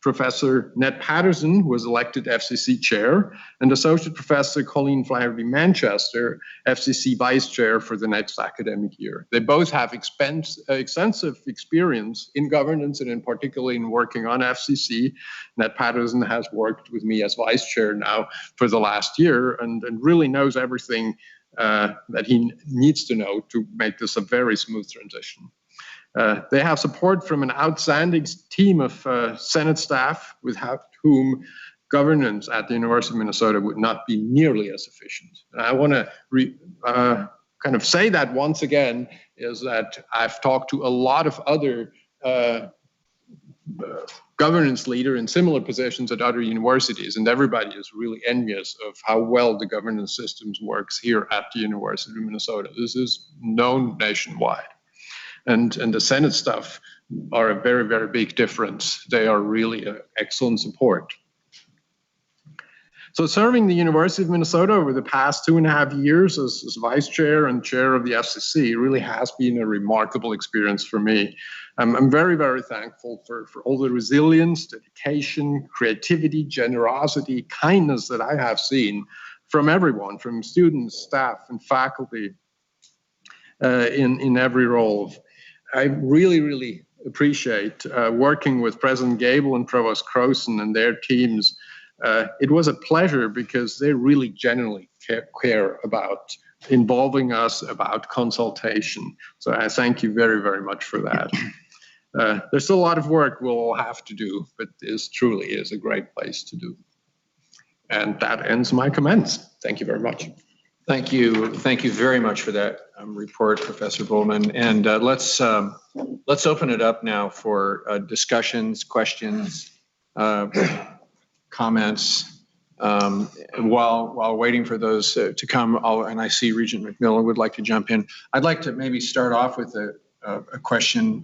Professor Ned Patterson was elected FCC chair and Associate Professor Colleen Flaherty Manchester, FCC vice chair for the next academic year. They both have extensive experience in governance and in particular in working on FCC. Ned Patterson has worked with me as vice chair now for the last year and really knows everything that he needs to know to make this a very smooth transition. They have support from an outstanding team of Senate staff without whom governance at the University of Minnesota would not be nearly as efficient. And I want to kind of say that once again, is that I've talked to a lot of other governance leaders in similar positions at other universities, and everybody is really envious of how well the governance systems works here at the University of Minnesota. This is known nationwide. And the Senate staff are a very, very big difference. They are really an excellent support. So serving the University of Minnesota over the past 2.5 years as vice chair and chair of the FCC really has been a remarkable experience for me. I'm very, very thankful for all the resilience, dedication, creativity, generosity, kindness that I have seen from everyone, from students, staff, and faculty in every role. I really, really appreciate working with President Gable and Provost Croson and their teams. It was a pleasure because they really genuinely care about involving us, about consultation. So I thank you very, very much for that. There's still a lot of work we'll all have to do, but this truly is a great place to do. And that ends my comments. Thank you very much. Thank you very much for that report, Professor Bullman. And let's open it up now for discussions, questions, comments. While waiting for those to come, and I see Regent McMillan would like to jump in. I'd like to maybe start off with a question.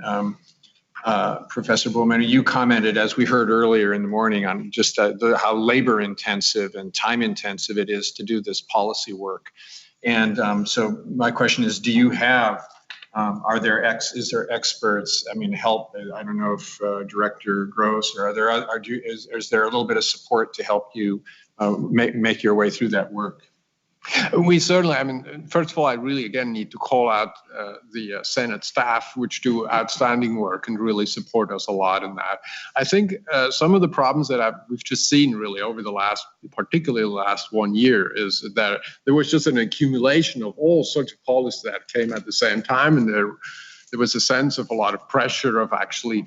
Professor Bullman, you commented, as we heard earlier in the morning, on just how labor intensive and time intensive it is to do this policy work. And so my question is, do you have, is there experts, help? I don't know if Director Gross, or is there a little bit of support to help you make your way through that work? We certainly, first of all, I really, again, need to call out the Senate staff, which do outstanding work and really support us a lot in that. I think some of the problems that we've just seen really over particularly the last 1 year, is that there was just an accumulation of all sorts of policies that came at the same time. And there was a sense of a lot of pressure of actually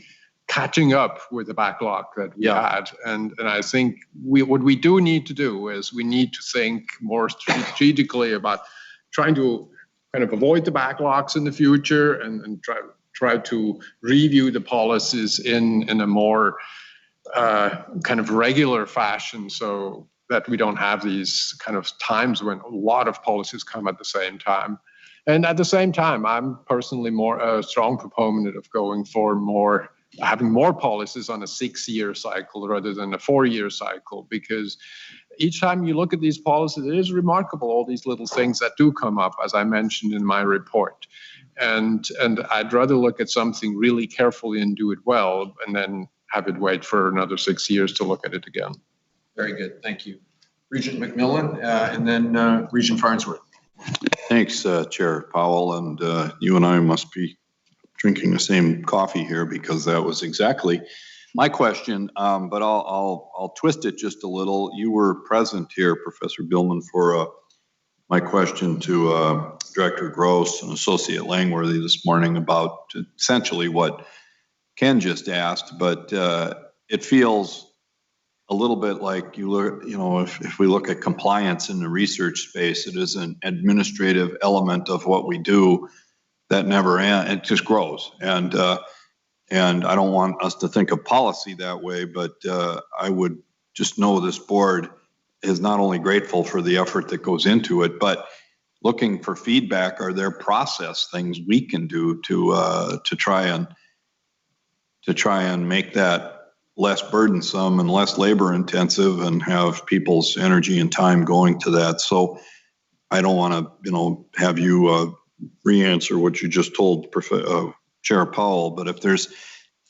catching up with the backlog that we had. And I think what we do need to do is we need to think more strategically about trying to kind of avoid the backlogs in the future and try to review the policies in a more kind of regular fashion, so that we don't have these kind of times when a lot of policies come at the same time. And at the same time, I'm personally more a strong proponent of going for having more policies on a 6-year cycle rather than a 4-year cycle, because each time you look at these policies, it is remarkable, all these little things that do come up, as I mentioned in my report. And I'd rather look at something really carefully and do it well, and then have it wait for another 6 years to look at it again. Very good, thank you. Regent McMillan, and then Regent Farnsworth. Thanks, Chair Powell, and you and I must be drinking the same coffee here, because that was exactly my question, but I'll twist it just a little. You were present here, Professor Billman, for my question to Director Gross and Associate Langworthy this morning about essentially what Ken just asked, but it feels a little bit like if we look at compliance in the research space, it is an administrative element of what we do that never ends. It just grows, and I don't want us to think of policy that way, but I would just know this board is not only grateful for the effort that goes into it, but looking for feedback. Are there process things we can do to try and make that less burdensome and less labor intensive, and have people's energy and time going to that? So I don't want to, have you re-answer what you just told Chair Powell, but if there's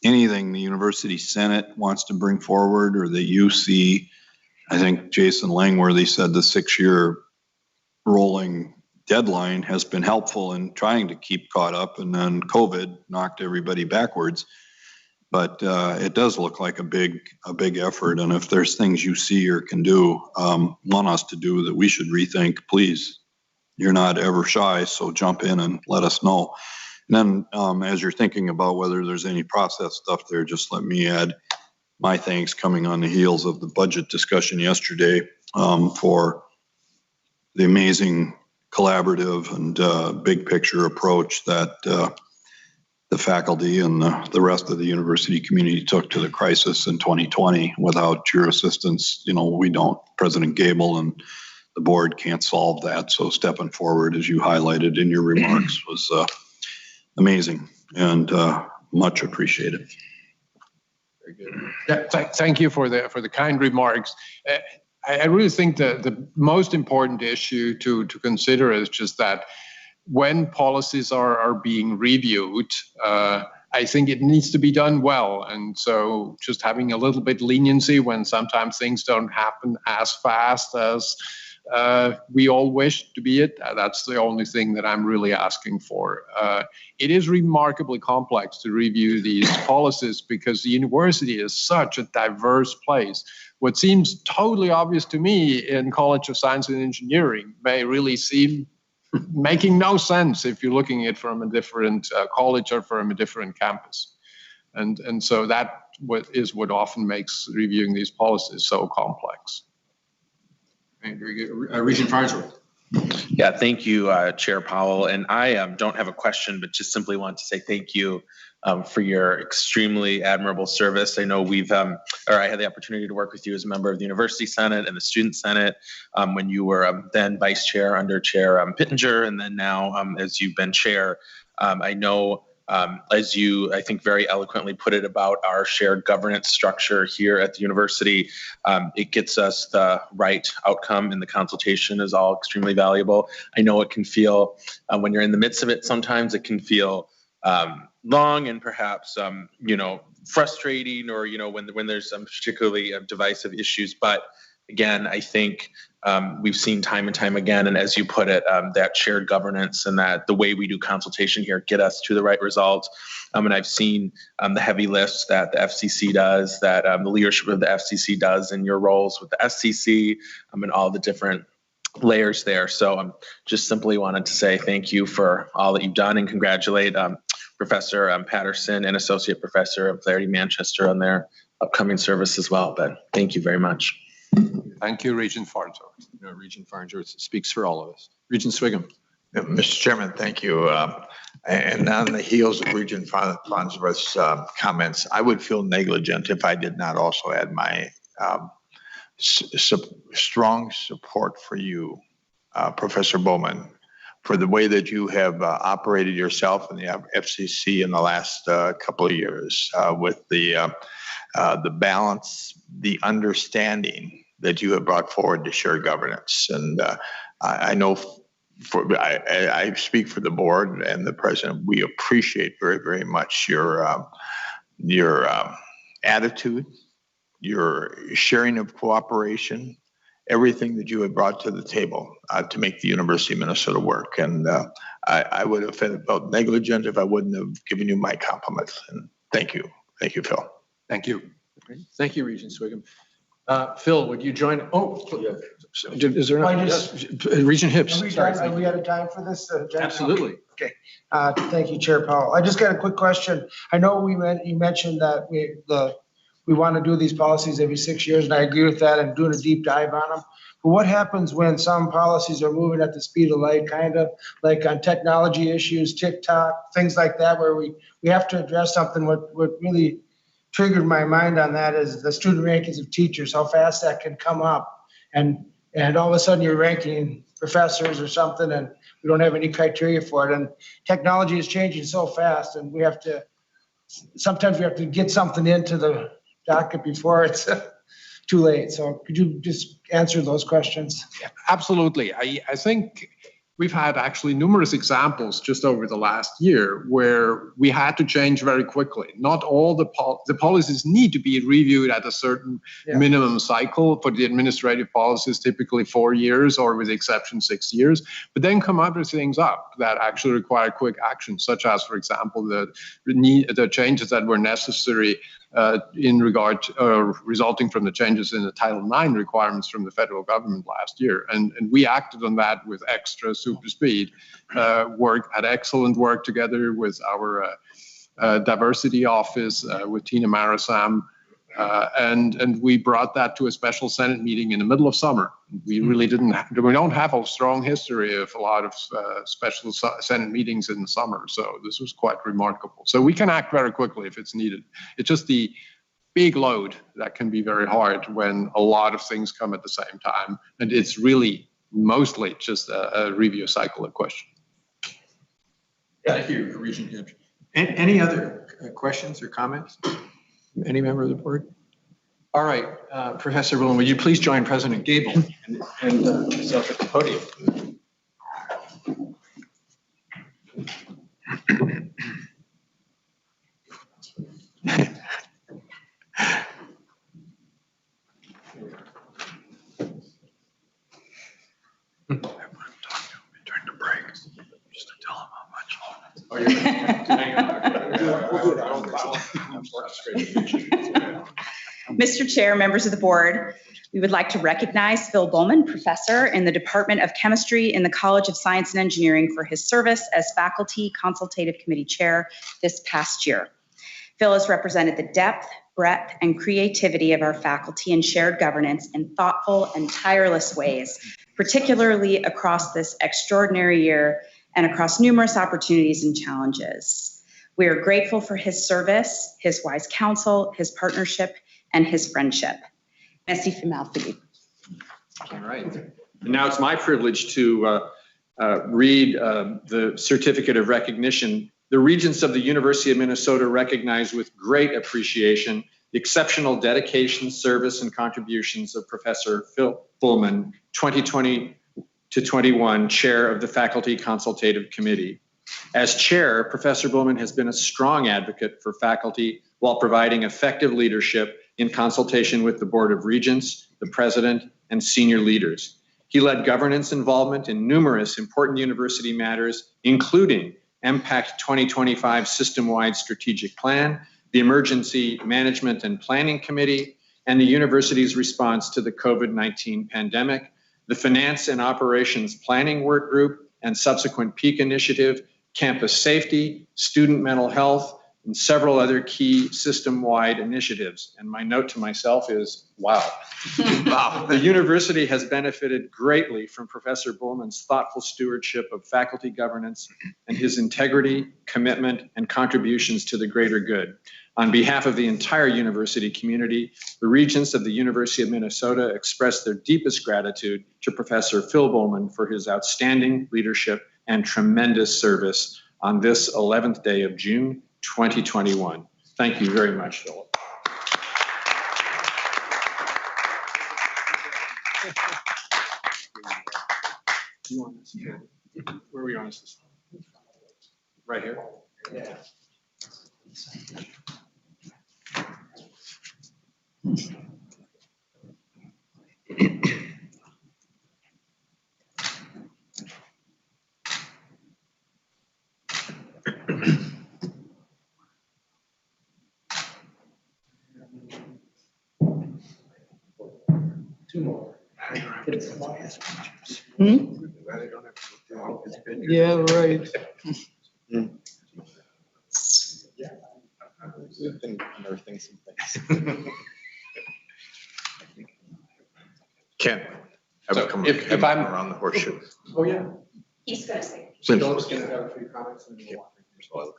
anything the University Senate wants to bring forward, or that you see, I think Jason Langworthy said the 6-year rolling deadline has been helpful in trying to keep caught up, and then COVID knocked everybody backwards. But it does look like a big effort, and if there's things you see or can do, want us to do that we should rethink, please. You're not ever shy, so jump in and let us know. And then as you're thinking about whether there's any process stuff there, just let me add my thanks, coming on the heels of the budget discussion yesterday, for the amazing collaborative and big picture approach that the faculty and the rest of the university community took to the crisis in 2020. Without your assistance, we don't. President Gable and the board can't solve that. So stepping forward, as you highlighted in your remarks, was amazing and much appreciated. Very good. Yeah, thank you for the kind remarks. I really think that the most important issue to consider is just that when policies are being reviewed, I think it needs to be done well. And so just having a little bit leniency when sometimes things don't happen as fast as we all wish to be it, that's the only thing that I'm really asking for. It is remarkably complex to review these policies, because the university is such a diverse place. What seems totally obvious to me in College of Science and Engineering may really seem making no sense if you're looking at it from a different college or from a different campus. And so that is what often makes reviewing these policies so complex. Very good. Regent Farnsworth. Yeah, thank you, Chair Powell. And I don't have a question, but just simply want to say thank you for your extremely admirable service. I know I had the opportunity to work with you as a member of the University Senate and the Student Senate when you were then Vice Chair under Chair Pittenger, and then now as you've been Chair. I know, as you, I think, very eloquently put it about our shared governance structure here at the university, it gets us the right outcome, and the consultation is all extremely valuable. I know it can feel, when you're in the midst of it, sometimes it can feel long and perhaps, frustrating, or, when there's some particularly divisive issues. But again, I think we've seen time and time again, and as you put it, that shared governance and that the way we do consultation here get us to the right results. And I've seen the heavy lifts that the FCC does, that the leadership of the FCC does in your roles with the SCC, and all the different layers there. So just simply wanted to say thank you for all that you've done, and congratulate Professor Patterson and Associate Professor Flaherty Manchester on their upcoming service as well. But thank you very much. Thank you, Regent Farnsworth. Regent Farnsworth speaks for all of us. Regent Swigum. Mr. Chairman, thank you. And on the heels of Regent Farnsworth's comments, I would feel negligent if I did not also add my strong support for you, Professor Bowman, for the way that you have operated yourself and the FCC in the last couple of years with the balance, the understanding that you have brought forward to shared governance. And I know I speak for the board and the president. We appreciate very, very much your attitude, your sharing of cooperation, everything that you have brought to the table to make the University of Minnesota work. And I would have felt negligent if I wouldn't have given you my compliments. And thank you. Thank you, Phil. Thank you. Thank you, Regent Swigum. Phil, would you join? Oh, is there? Regent Hibbs. Are we out of time for this? Absolutely. Okay. Thank you, Chair Powell. I just got a quick question. I know you mentioned that we want to do these policies every 6 years, and I agree with that, and doing a deep dive on them. But what happens when some policies are moving at the speed of light, kind of like on technology issues, TikTok, things like that, where we have to address something? What really triggered my mind on that is the student rankings of teachers, how fast that can come up. And all of a sudden you're ranking professors or something, and we don't have any criteria for it. And technology is changing so fast, and sometimes we have to get something into the docket before it's too late. So could you just answer those questions? Yeah, absolutely. I think we've had actually numerous examples just over the last year where we had to change very quickly. Not all the policies need to be reviewed at a certain minimum cycle. For the administrative policies, typically 4 years, or with the exception 6 years. But then come other things up that actually require quick action, such as, for example, the changes that were necessary in regard resulting from the changes in the Title IX requirements from the federal government last year. And we acted on that with extra super speed. Had excellent work together with our diversity office, with Tina Marasam. And we brought that to a special Senate meeting in the middle of summer. We really we don't have a strong history of a lot of special Senate meetings in the summer. So this was quite remarkable. So we can act very quickly if it's needed. It's just the big load that can be very hard when a lot of things come at the same time. And it's really mostly just a review cycle of question. Thank you, Regent Hibbs. Any other questions or comments? Any member of the board? All right, Professor Willen, would you please join President Gable and myself at the podium? During the break, just to tell him how much. Mr. Chair, members of the board, we would like to recognize Phil Bowman, professor in the Department of Chemistry in the College of Science and Engineering, for his service as faculty consultative committee chair this past year. Phil has represented the depth, breadth, and creativity of our faculty in shared governance in thoughtful and tireless ways, particularly across this extraordinary year and across numerous opportunities and challenges. We are grateful for his service, his wise counsel, his partnership, and his friendship. Merci vielmals, Philippe. All right. And now it's my privilege to read the certificate of recognition. The Regents of the University of Minnesota recognize with great appreciation the exceptional dedication, service, and contributions of Professor Phil Bowman, 2020 to 21 chair of the Faculty Consultative Committee. As chair, Professor Bowman has been a strong advocate for faculty while providing effective leadership in consultation with the Board of Regents, the President, and senior leaders. He led governance involvement in numerous important university matters, including MPACT 2025 System-Wide Strategic Plan, the Emergency Management and Planning Committee, and the university's response to the COVID-19 pandemic, the Finance and Operations Planning Work Group and subsequent peak initiative, campus safety, student mental health, and several other key system-wide initiatives. And my note to myself is, wow. The university has benefited greatly from Professor Bullman's thoughtful stewardship of faculty governance and his integrity, commitment, and contributions to the greater good. On behalf of the entire university community, the Regents of the University of Minnesota express their deepest gratitude to Professor Phil Bullman for his outstanding leadership and tremendous service on this 11th day of June, 2021. Thank you very much, Philip. Where we on this? Right here? Yeah. Two more. Yeah, right. Ken, if I'm around the horseshoe. Oh, yeah. He's going to say. Philip's going to have a few comments. And then we'll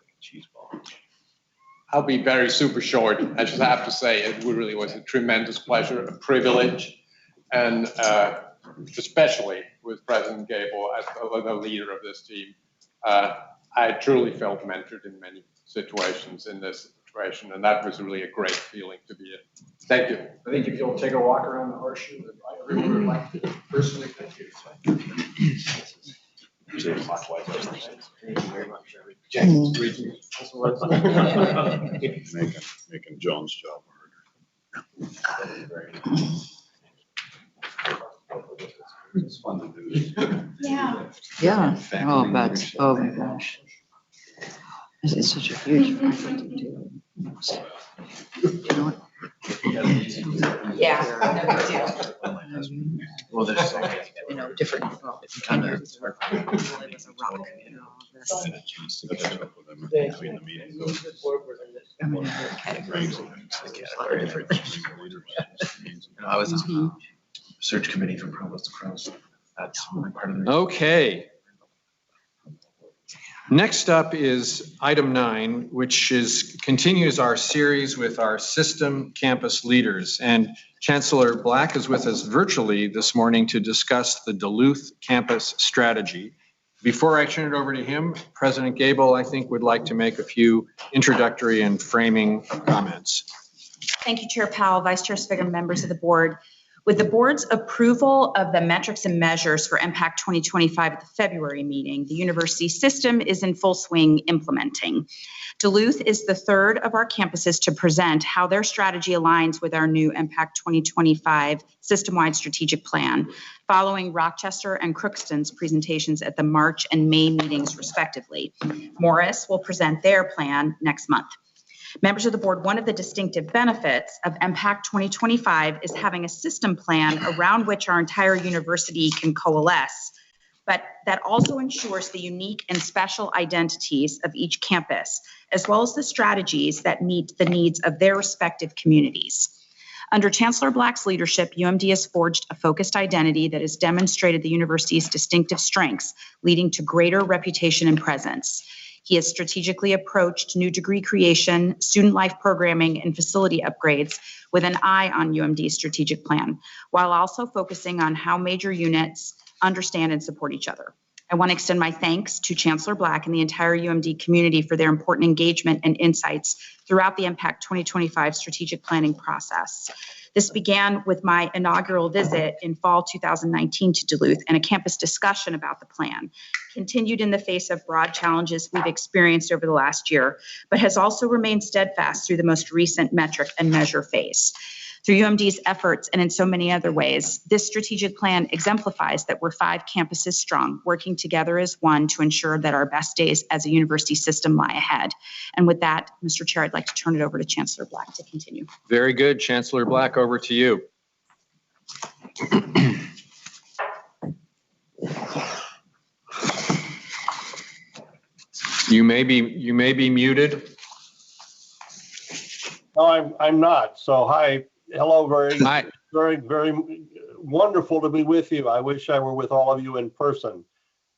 I'll be very super short. I just have to say it really was a tremendous pleasure, a privilege, and especially with President Gable as the leader of this team. I truly felt mentored in many situations in this situation, and that was really a great feeling to be in. Thank you. I think if you'll take a walk around the horseshoe, everyone would like to personally thank you. Thank you very much. James, Making John's job harder. It's fun to do this. Yeah. Yeah. Oh, that's, oh my gosh. This is such a huge effort to do. You know what? Yeah, no big deal. Well, there's, you know, different, well, it's kind of, it was a rock and all this. Between the meetings. I mean, there are categories. There's a lot of different things. I was on search committee from provost to provost. That's part of the. Okay. Next up is item 9, which continues our series with our system campus leaders. And Chancellor Black is with us virtually this morning to discuss the Duluth campus strategy. Before I turn it over to him, President Gable, I think, would like to make a few introductory and framing comments. Thank you, Chair Powell, Vice Chair Sviggum, members of the board. With the board's approval of the metrics and measures for Impact 2025 at the February meeting, the university system is in full swing implementing. Duluth is the third of our campuses to present how their strategy aligns with our new Impact 2025 system-wide strategic plan, following Rochester and Crookston's presentations at the March and May meetings respectively. Morris will present their plan next month. Members of the board, one of the distinctive benefits of Impact 2025 is having a system plan around which our entire university can coalesce, but that also ensures the unique and special identities of each campus, as well as the strategies that meet the needs of their respective communities. Under Chancellor Black's leadership, UMD has forged a focused identity that has demonstrated the university's distinctive strengths, leading to greater reputation and presence. He has strategically approached new degree creation, student life programming, and facility upgrades with an eye on UMD's strategic plan, while also focusing on how major units understand and support each other. I want to extend my thanks to Chancellor Black and the entire UMD community for their important engagement and insights throughout the Impact 2025 strategic planning process. This began with my inaugural visit in fall 2019 to Duluth and a campus discussion about the plan, continued in the face of broad challenges we've experienced over the last year, but has also remained steadfast through the most recent metric and measure phase. Through UMD's efforts and in so many other ways, this strategic plan exemplifies that we're 5 campuses strong, working together as one to ensure that our best days as a university system lie ahead. And with that, Mr. Chair, I'd like to turn it over to Chancellor Black to continue. Very good. Chancellor Black, over to you. You may be muted. No, I'm not. So hi, hello, Hi. very wonderful to be with you. I wish I were with all of you in person.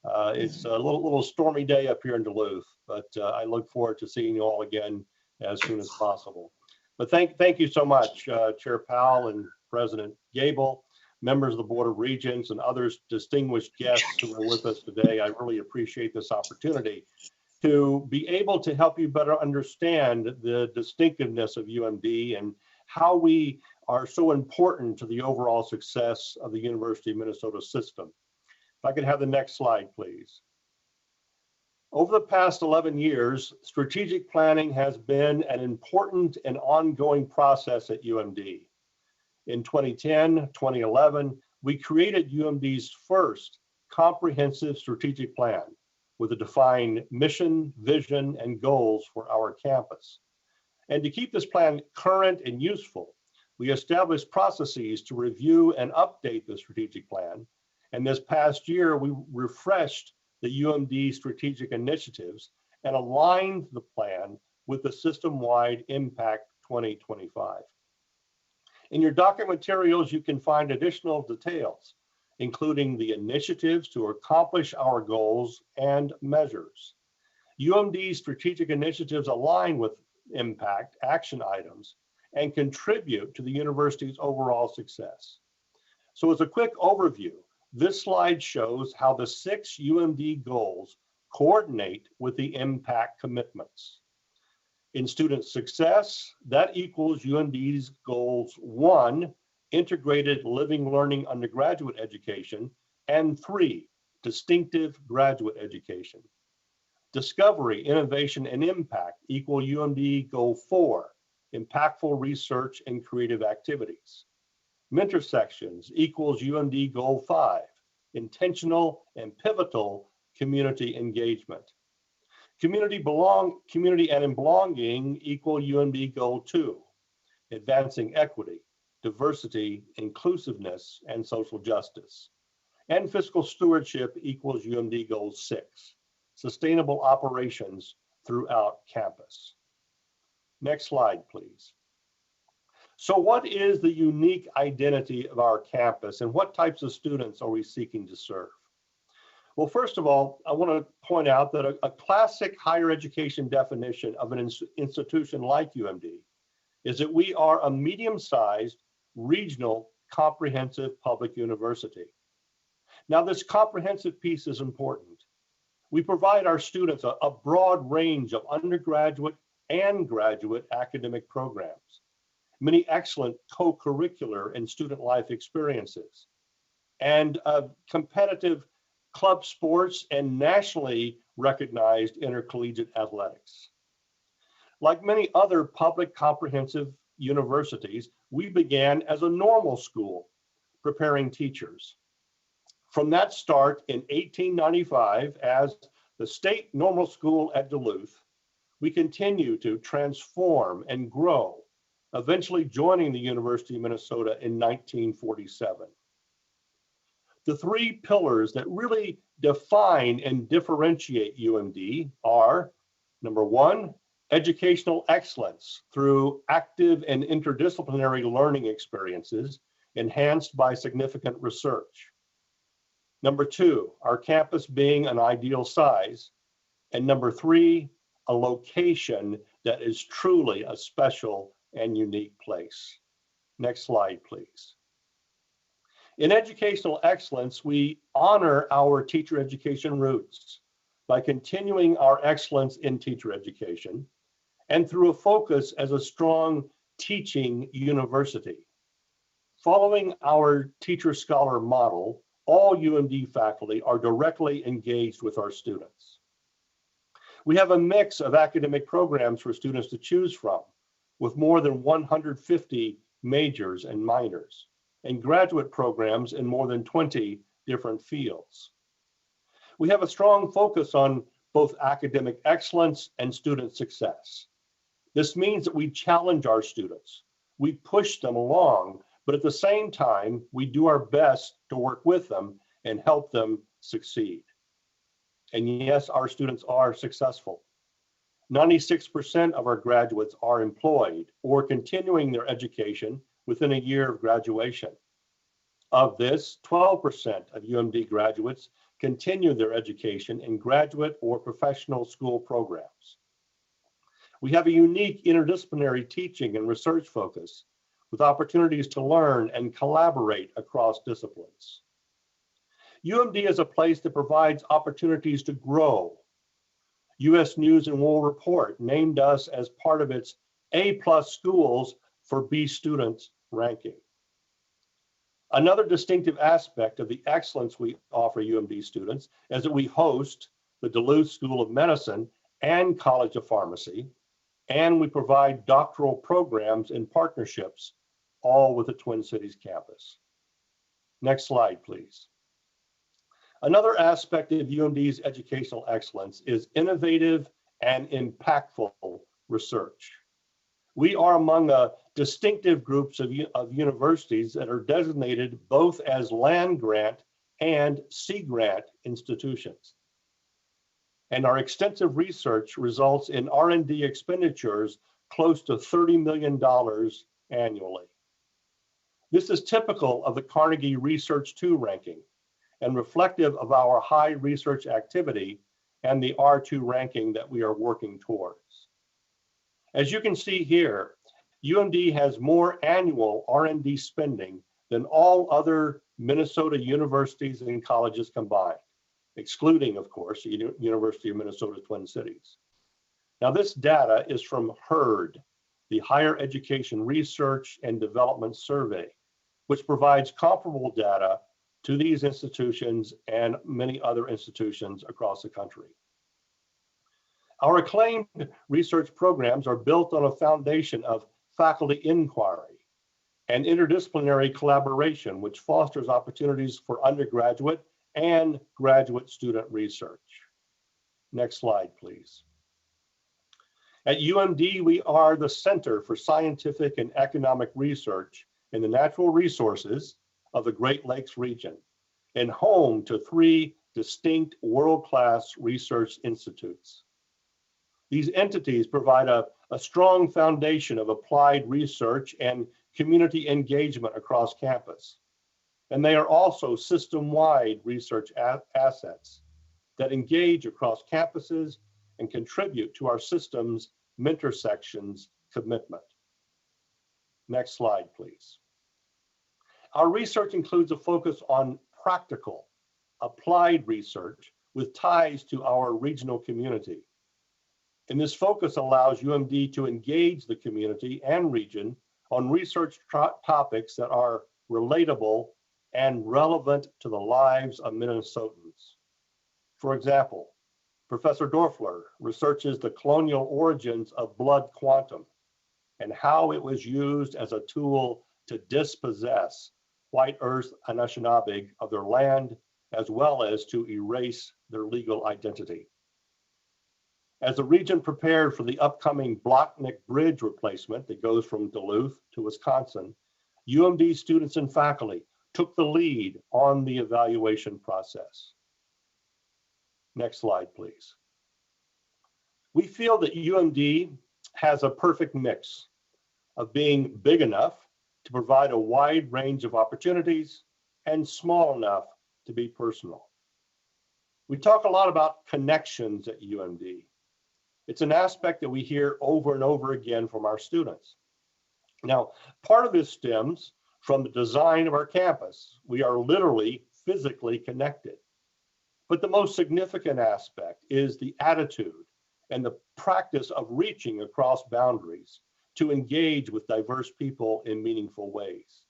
It's a little stormy day up here in Duluth, but I look forward to seeing you all again as soon as possible. But thank you so much, Chair Powell and President Gable, members of the Board of Regents and others distinguished guests who are with us today. I really appreciate this opportunity to be able to help you better understand the distinctiveness of UMD and how we are so important to the overall success of the University of Minnesota system. If I could have the next slide, please. Over the past 11 years, strategic planning has been an important and ongoing process at UMD. In 2010, 2011, we created UMD's first comprehensive strategic plan with a defined mission, vision, and goals for our campus. And to keep this plan current and useful, we established processes to review and update the strategic plan. And this past year, we refreshed the UMD strategic initiatives and aligned the plan with the system-wide Impact 2025. In your docket materials, you can find additional details, including the initiatives to accomplish our goals and measures. UMD's strategic initiatives align with Impact action items and contribute to the university's overall success. So as a quick overview, this slide shows how the 6 UMD goals coordinate with the Impact commitments. In student success, that equals UMD's goals 1, integrated living learning undergraduate education, and 3, distinctive graduate education. Discovery, innovation, and impact equal UMD goal 4, impactful research and creative activities. Intersections equals UMD goal 5, intentional and pivotal community engagement. Community and belonging equal UMD goal 2, advancing equity, diversity, inclusiveness, and social justice. And fiscal stewardship equals UMD goal 6, sustainable operations throughout campus. Next slide, please. So what is the unique identity of our campus and what types of students are we seeking to serve? Well, first of all, I want to point out that a classic higher education definition of an institution like UMD is that we are a medium-sized, regional, comprehensive public university. Now, this comprehensive piece is important. We provide our students a broad range of undergraduate and graduate academic programs, many excellent co-curricular and student life experiences, and competitive club sports and nationally recognized intercollegiate athletics. Like many other public comprehensive universities, we began as a normal school, preparing teachers. From that start in 1895 as the State Normal School at Duluth, we continue to transform and grow, eventually joining the University of Minnesota in 1947. The 3 pillars that really define and differentiate UMD are, number 1, educational excellence through active and interdisciplinary learning experiences enhanced by significant research. Number 2, our campus being an ideal size. And number 3, a location that is truly a special and unique place. Next slide, please. In educational excellence, we honor our teacher education roots by continuing our excellence in teacher education and through a focus as a strong teaching university. Following our teacher-scholar model, all UMD faculty are directly engaged with our students. We have a mix of academic programs for students to choose from, with more than 150 majors and minors, and graduate programs in more than 20 different fields. We have a strong focus on both academic excellence and student success. This means that we challenge our students, we push them along, but at the same time, we do our best to work with them and help them succeed. And yes, our students are successful. 96% of our graduates are employed or continuing their education within a year of graduation. Of this, 12% of UMD graduates continue their education in graduate or professional school programs. We have a unique interdisciplinary teaching and research focus with opportunities to learn and collaborate across disciplines. UMD is a place that provides opportunities to grow. U.S. News and World Report named us as part of its A+ schools for B students ranking. Another distinctive aspect of the excellence we offer UMD students is that we host the Duluth School of Medicine and College of Pharmacy, and we provide doctoral programs and partnerships, all with the Twin Cities campus. Next slide, please. Another aspect of UMD's educational excellence is innovative and impactful research. We are among a distinctive groups of universities that are designated both as land-grant and sea-grant institutions. And our extensive research results in R&D expenditures close to $30 million annually. This is typical of the Carnegie Research 2 ranking and reflective of our high research activity and the R2 ranking that we are working towards. As you can see here, UMD has more annual R&D spending than all other Minnesota universities and colleges combined, excluding, of course, the University of Minnesota Twin Cities. Now, this data is from HERD, the Higher Education Research and Development Survey, which provides comparable data to these institutions and many other institutions across the country. Our acclaimed research programs are built on a foundation of faculty inquiry and interdisciplinary collaboration, which fosters opportunities for undergraduate and graduate student research. Next slide, please. At UMD, we are the Center for Scientific and Economic Research in the natural resources of the Great Lakes region and home to 3 distinct world-class research institutes. These entities provide a strong foundation of applied research and community engagement across campus. And they are also system-wide research assets that engage across campuses and contribute to our system's mentor sections commitment. Next slide, please. Our research includes a focus on practical, applied research with ties to our regional community. And this focus allows UMD to engage the community and region on research topics that are relatable and relevant to the lives of Minnesotans. For example, Professor Dorfler researches the colonial origins of blood quantum and how it was used as a tool to dispossess White Earth Anishinaabe of their land, as well as to erase their legal identity. As the region prepared for the upcoming Blocknick Bridge replacement that goes from Duluth to Wisconsin, UMD students and faculty took the lead on the evaluation process. Next slide, please. We feel that UMD has a perfect mix of being big enough to provide a wide range of opportunities and small enough to be personal. We talk a lot about connections at UMD. It's an aspect that we hear over and over again from our students. Now, part of this stems from the design of our campus. We are literally physically connected. But the most significant aspect is the attitude and the practice of reaching across boundaries to engage with diverse people in meaningful ways.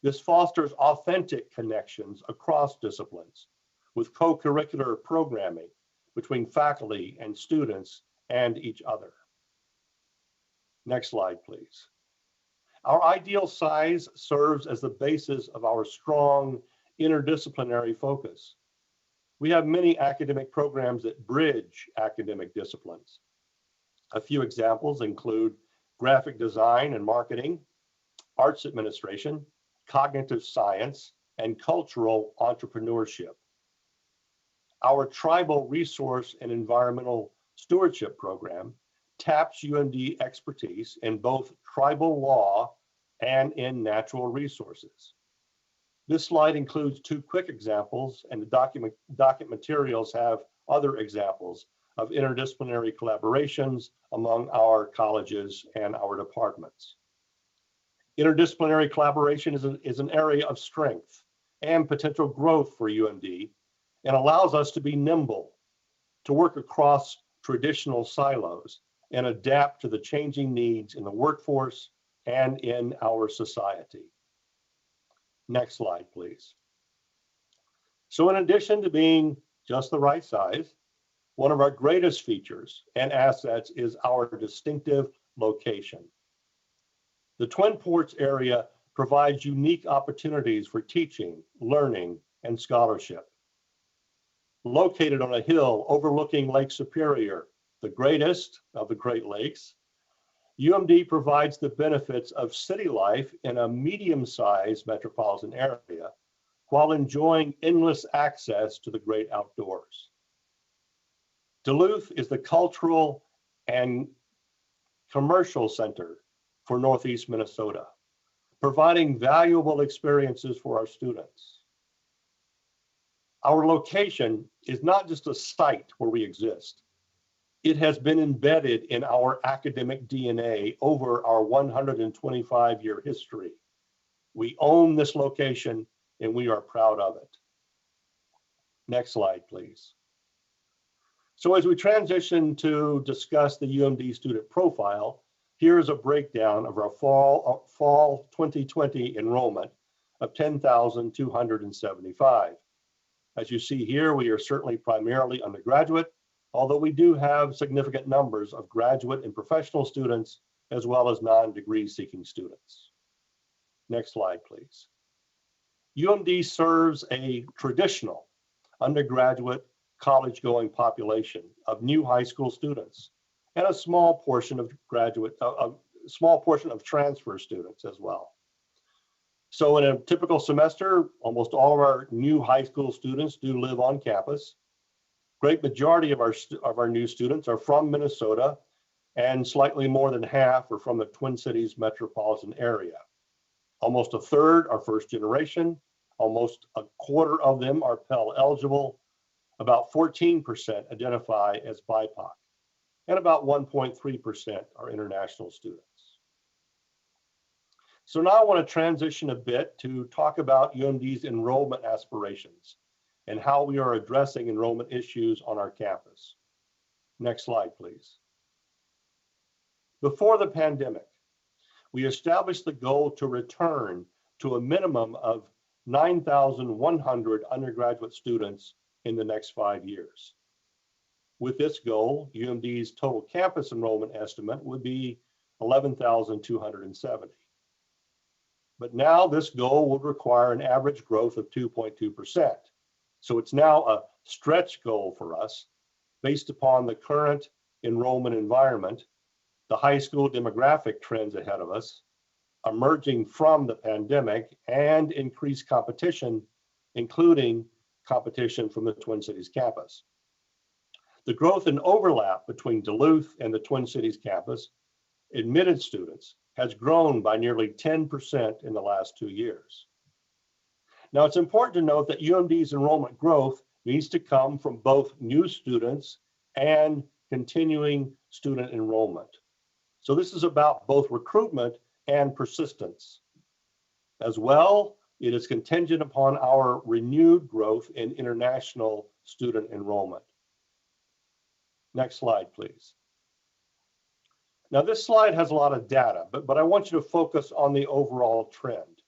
This fosters authentic connections across disciplines with co-curricular programming between faculty and students and each other. Next slide, please. Our ideal size serves as the basis of our strong interdisciplinary focus. We have many academic programs that bridge academic disciplines. A few examples include graphic design and marketing, arts administration, cognitive science, and cultural entrepreneurship. Our tribal resource and environmental Stewardship Program taps UMD expertise in both tribal law and in natural resources. This slide includes 2 quick examples, and the docket materials have other examples of interdisciplinary collaborations among our colleges and our departments. Interdisciplinary collaboration is an area of strength and potential growth for UMD and allows us to be nimble, to work across traditional silos and adapt to the changing needs in the workforce and in our society. Next slide, please. So in addition to being just the right size, one of our greatest features and assets is our distinctive location. The Twin Ports area provides unique opportunities for teaching, learning, and scholarship. Located on a hill overlooking Lake Superior, the greatest of the Great Lakes, UMD provides the benefits of city life in a medium-sized metropolitan area while enjoying endless access to the great outdoors. Duluth is the cultural and commercial center for Northeast Minnesota, providing valuable experiences for our students. Our location is not just a site where we exist. It has been embedded in our academic DNA over our 125-year history. We own this location and we are proud of it. Next slide, please. So as we transition to discuss the UMD student profile, here is a breakdown of our fall 2020 enrollment of 10,275. As you see here, we are certainly primarily undergraduate, although we do have significant numbers of graduate and professional students, as well as non-degree seeking students. Next slide, please. UMD serves a traditional undergraduate college-going population of new high school students and a small portion of transfer students as well. So in a typical semester, almost all of our new high school students do live on campus. Great majority of our new students are from Minnesota, and slightly more than half are from the Twin Cities metropolitan area. Almost a third are first generation, almost a quarter of them are Pell eligible, about 14% identify as BIPOC, and about 1.3% are international students. So now I want to transition a bit to talk about UMD's enrollment aspirations and how we are addressing enrollment issues on our campus. Next slide, please. Before the pandemic, we established the goal to return to a minimum of 9,100 undergraduate students in the next 5 years. With this goal, UMD's total campus enrollment estimate would be 11,270. But now this goal would require an average growth of 2.2%. So it's now a stretch goal for us based upon the current enrollment environment, the high school demographic trends ahead of us, emerging from the pandemic, and increased competition, including competition from the Twin Cities campus. The growth and overlap between Duluth and the Twin Cities campus admitted students has grown by nearly 10% in the last 2 years. Now, it's important to note that UMD's enrollment growth needs to come from both new students and continuing student enrollment. So this is about both recruitment and persistence. As well, it is contingent upon our renewed growth in international student enrollment. Next slide, please. Now, this slide has a lot of data, but I want you to focus on the overall trend.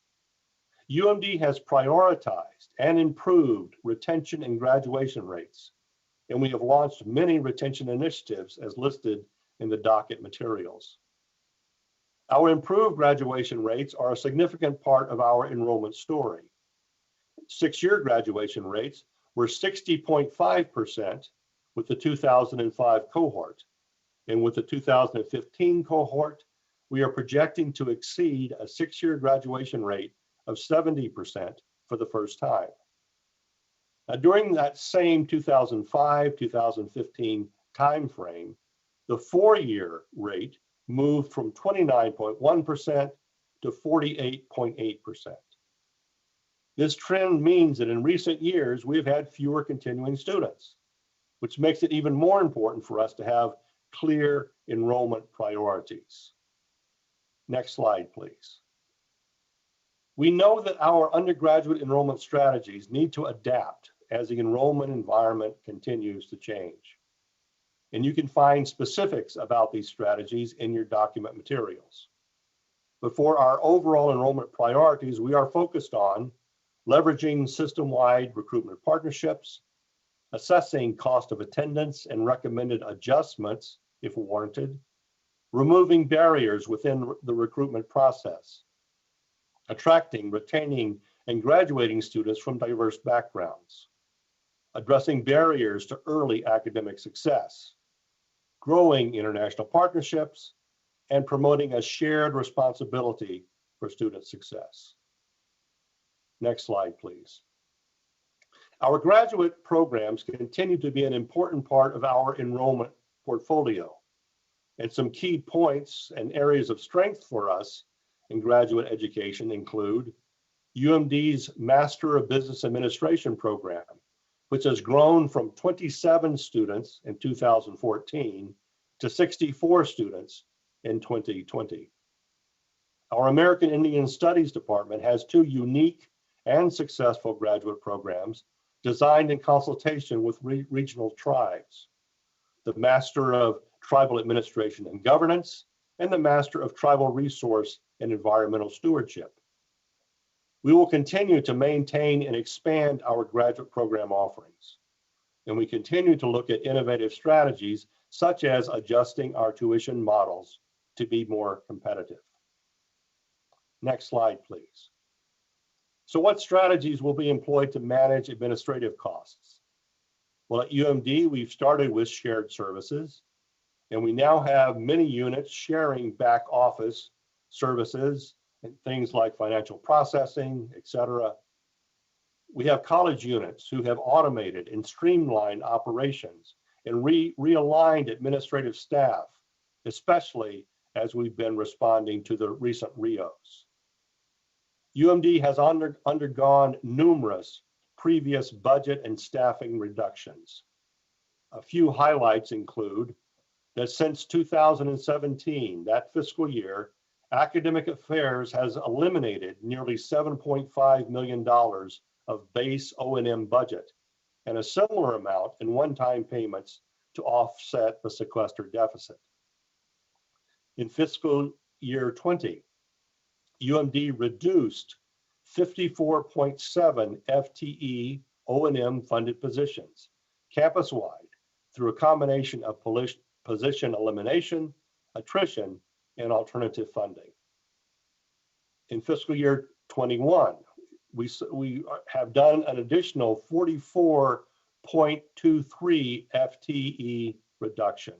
UMD has prioritized and improved retention and graduation rates, and we have launched many retention initiatives as listed in the docket materials. Our improved graduation rates are a significant part of our enrollment story. 6-year graduation rates were 60.5% with the 2005 cohort. And with the 2015 cohort, we are projecting to exceed a 6-year graduation rate of 70% for the first time. Now, during that same 2005-2015 timeframe, the 4-year rate moved from 29.1% to 48.8%. This trend means that in recent years, we've had fewer continuing students, which makes it even more important for us to have clear enrollment priorities. Next slide, please. We know that our undergraduate enrollment strategies need to adapt as the enrollment environment continues to change. And you can find specifics about these strategies in your document materials. But for our overall enrollment priorities, we are focused on leveraging system-wide recruitment partnerships, assessing cost of attendance and recommended adjustments if warranted, removing barriers within the recruitment process, attracting, retaining, and graduating students from diverse backgrounds, addressing barriers to early academic success, growing international partnerships, and promoting a shared responsibility for student success. Next slide, please. Our graduate programs continue to be an important part of our enrollment portfolio. And some key points and areas of strength for us in graduate education include UMD's Master of Business Administration program, which has grown from 27 students in 2014 to 64 students in 2020. Our American Indian Studies Department has 2 unique and successful graduate programs designed in consultation with regional tribes: the Master of Tribal Administration and Governance and the Master of Tribal Resource and Environmental Stewardship. We will continue to maintain and expand our graduate program offerings, and we continue to look at innovative strategies such as adjusting our tuition models to be more competitive. Next slide, please. So what strategies will be employed to manage administrative costs? Well, at UMD, we've started with shared services, and we now have many units sharing back office services and things like financial processing, et cetera. We have college units who have automated and streamlined operations and realigned administrative staff, especially as we've been responding to the recent RIOs. UMD has undergone numerous previous budget and staffing reductions. A few highlights include that since 2017, that fiscal year, Academic Affairs has eliminated nearly $7.5 million of base O&M budget and a similar amount in one-time payments to offset the sequester deficit. In fiscal year 20, UMD reduced 54.7 FTE O&M funded positions campus-wide through a combination of position elimination, attrition, and alternative funding. In fiscal year 21, we have done an additional 44.23 FTE reduction.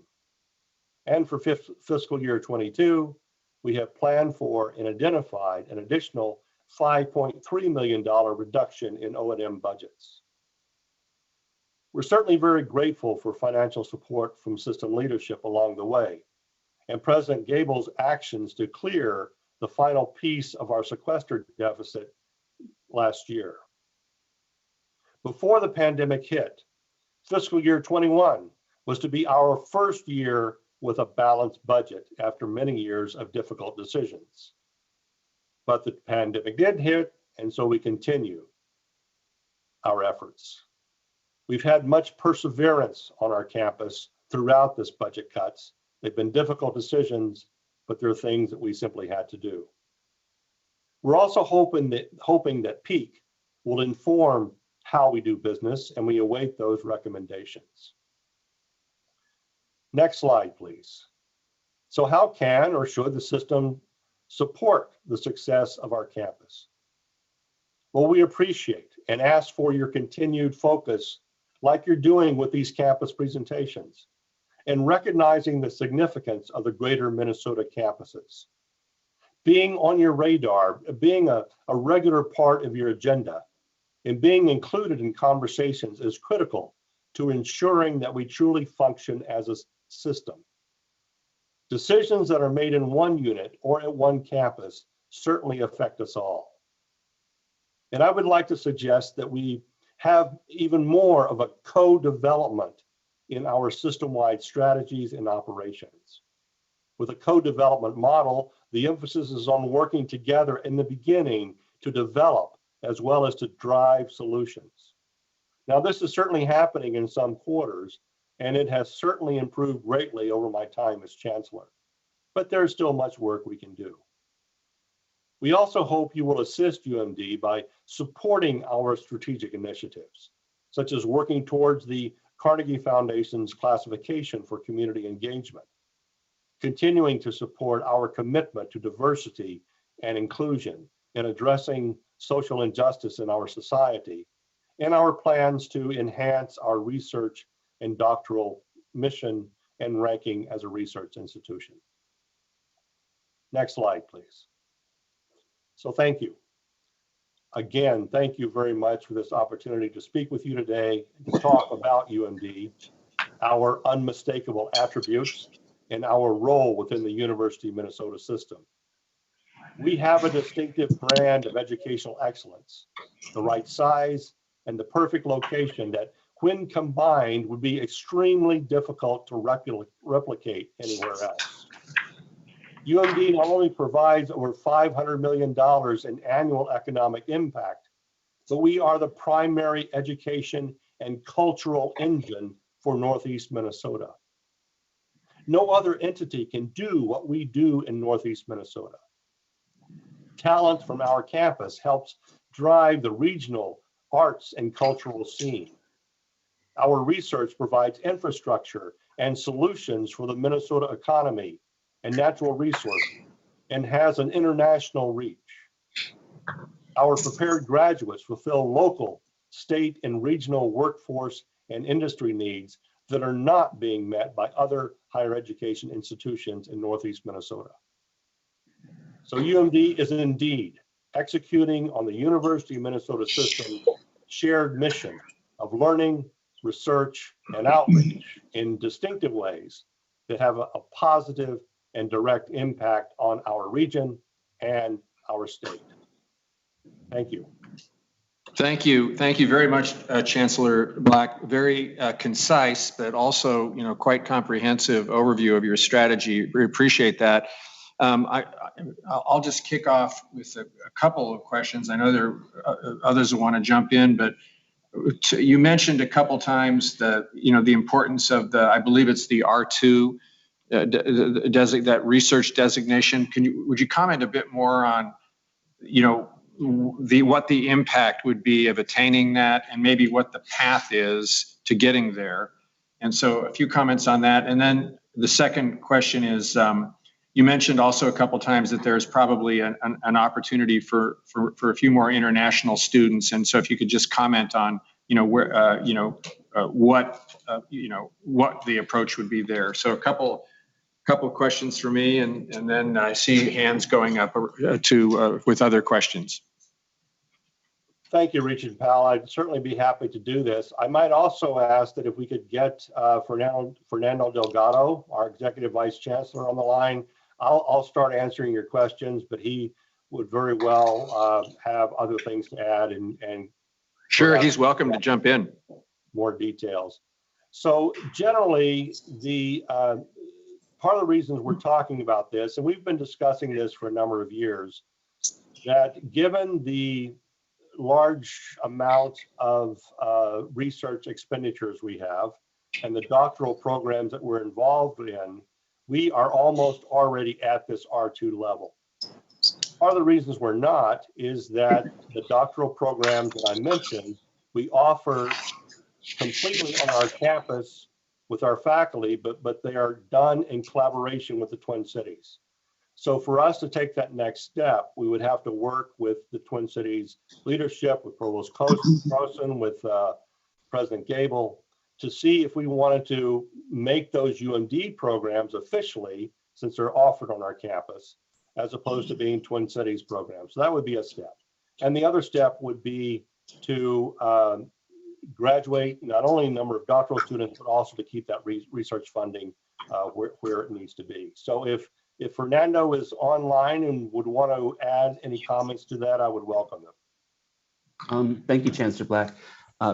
And for fiscal year 22, we have planned for and identified an additional $5.3 million reduction in O&M budgets. We're certainly very grateful for financial support from system leadership along the way, and President Gabel's actions to clear the final piece of our sequester deficit last year. Before the pandemic hit, fiscal year 21 was to be our first year with a balanced budget after many years of difficult decisions. But the pandemic did hit, and so we continue our efforts. We've had much perseverance on our campus throughout this budget cuts. They've been difficult decisions, but they're things that we simply had to do. We're also hoping that PEAK will inform how we do business, and we await those recommendations. Next slide, please. So how can or should the system support the success of our campus? Well, we appreciate and ask for your continued focus, like you're doing with these campus presentations, and recognizing the significance of the greater Minnesota campuses. Being on your radar, being a regular part of your agenda, and being included in conversations is critical to ensuring that we truly function as a system. Decisions that are made in one unit or at one campus certainly affect us all. And I would like to suggest that we have even more of a co-development in our system-wide strategies and operations. With a co-development model, the emphasis is on working together in the beginning to develop as well as to drive solutions. Now, this is certainly happening in some quarters, and it has certainly improved greatly over my time as chancellor, but there's still much work we can do. We also hope you will assist UMD by supporting our strategic initiatives, such as working towards the Carnegie Foundation's classification for community engagement, continuing to support our commitment to diversity and inclusion in addressing social injustice in our society, and our plans to enhance our research and doctoral mission and ranking as a research institution. Next slide, please. So thank you. Again, thank you very much for this opportunity to speak with you today, to talk about UMD, our unmistakable attributes, and our role within the University of Minnesota system. We have a distinctive brand of educational excellence, the right size, and the perfect location that, when combined, would be extremely difficult to replicate anywhere else. UMD not only provides over $500 million in annual economic impact, but we are the primary education and cultural engine for Northeast Minnesota. No other entity can do what we do in Northeast Minnesota. Talent from our campus helps drive the regional arts and cultural scene. Our research provides infrastructure and solutions for the Minnesota economy and natural resources, and has an international reach. Our prepared graduates fulfill local, state, and regional workforce and industry needs that are not being met by other higher education institutions in Northeast Minnesota. So UMD is indeed executing on the University of Minnesota system's shared mission of learning, research, and outreach in distinctive ways that have a positive and direct impact on our region and our state. Thank you. Thank you. Thank you very much, Chancellor Black. Very concise, but also, quite comprehensive overview of your strategy. We appreciate that. I'll just kick off with a couple of questions. I know there are others who want to jump in, but you mentioned a couple times the importance of I believe it's the R2 that research designation. Would you comment a bit more on, what the impact would be of attaining that, and maybe what the path is to getting there? And so a few comments on that. And then the second question is, you mentioned also a couple times that there's probably an opportunity for a few more international students. And so if you could just comment on, where, what the approach would be there. So a couple of questions for me, and then I see hands going up with other questions. Thank you, Regent Powell. I'd certainly be happy to do this. I might also ask that if we could get Fernando Delgado, our Executive Vice Chancellor, on the line. I'll start answering your questions, but he would very well have other things to add and sure, he's welcome to jump in. More details. So generally, the part of the reasons we're talking about this, and we've been discussing this for a number of years, that given the large amount of research expenditures we have and the doctoral programs that we're involved in, we are almost already at this R2 level. Part of the reasons we're not is that the doctoral programs that I mentioned, we offer completely on our campus with our faculty, but they are done in collaboration with the Twin Cities. So for us to take that next step, we would have to work with the Twin Cities leadership, with Provost Croson, with President Gable, to see if we wanted to make those UMD programs officially, since they're offered on our campus, as opposed to being Twin Cities programs. So that would be a step. And the other step would be to graduate not only a number of doctoral students, but also to keep that research funding where it needs to be. So if Fernando is online and would want to add any comments to that, I would welcome them. Thank you, Chancellor Black.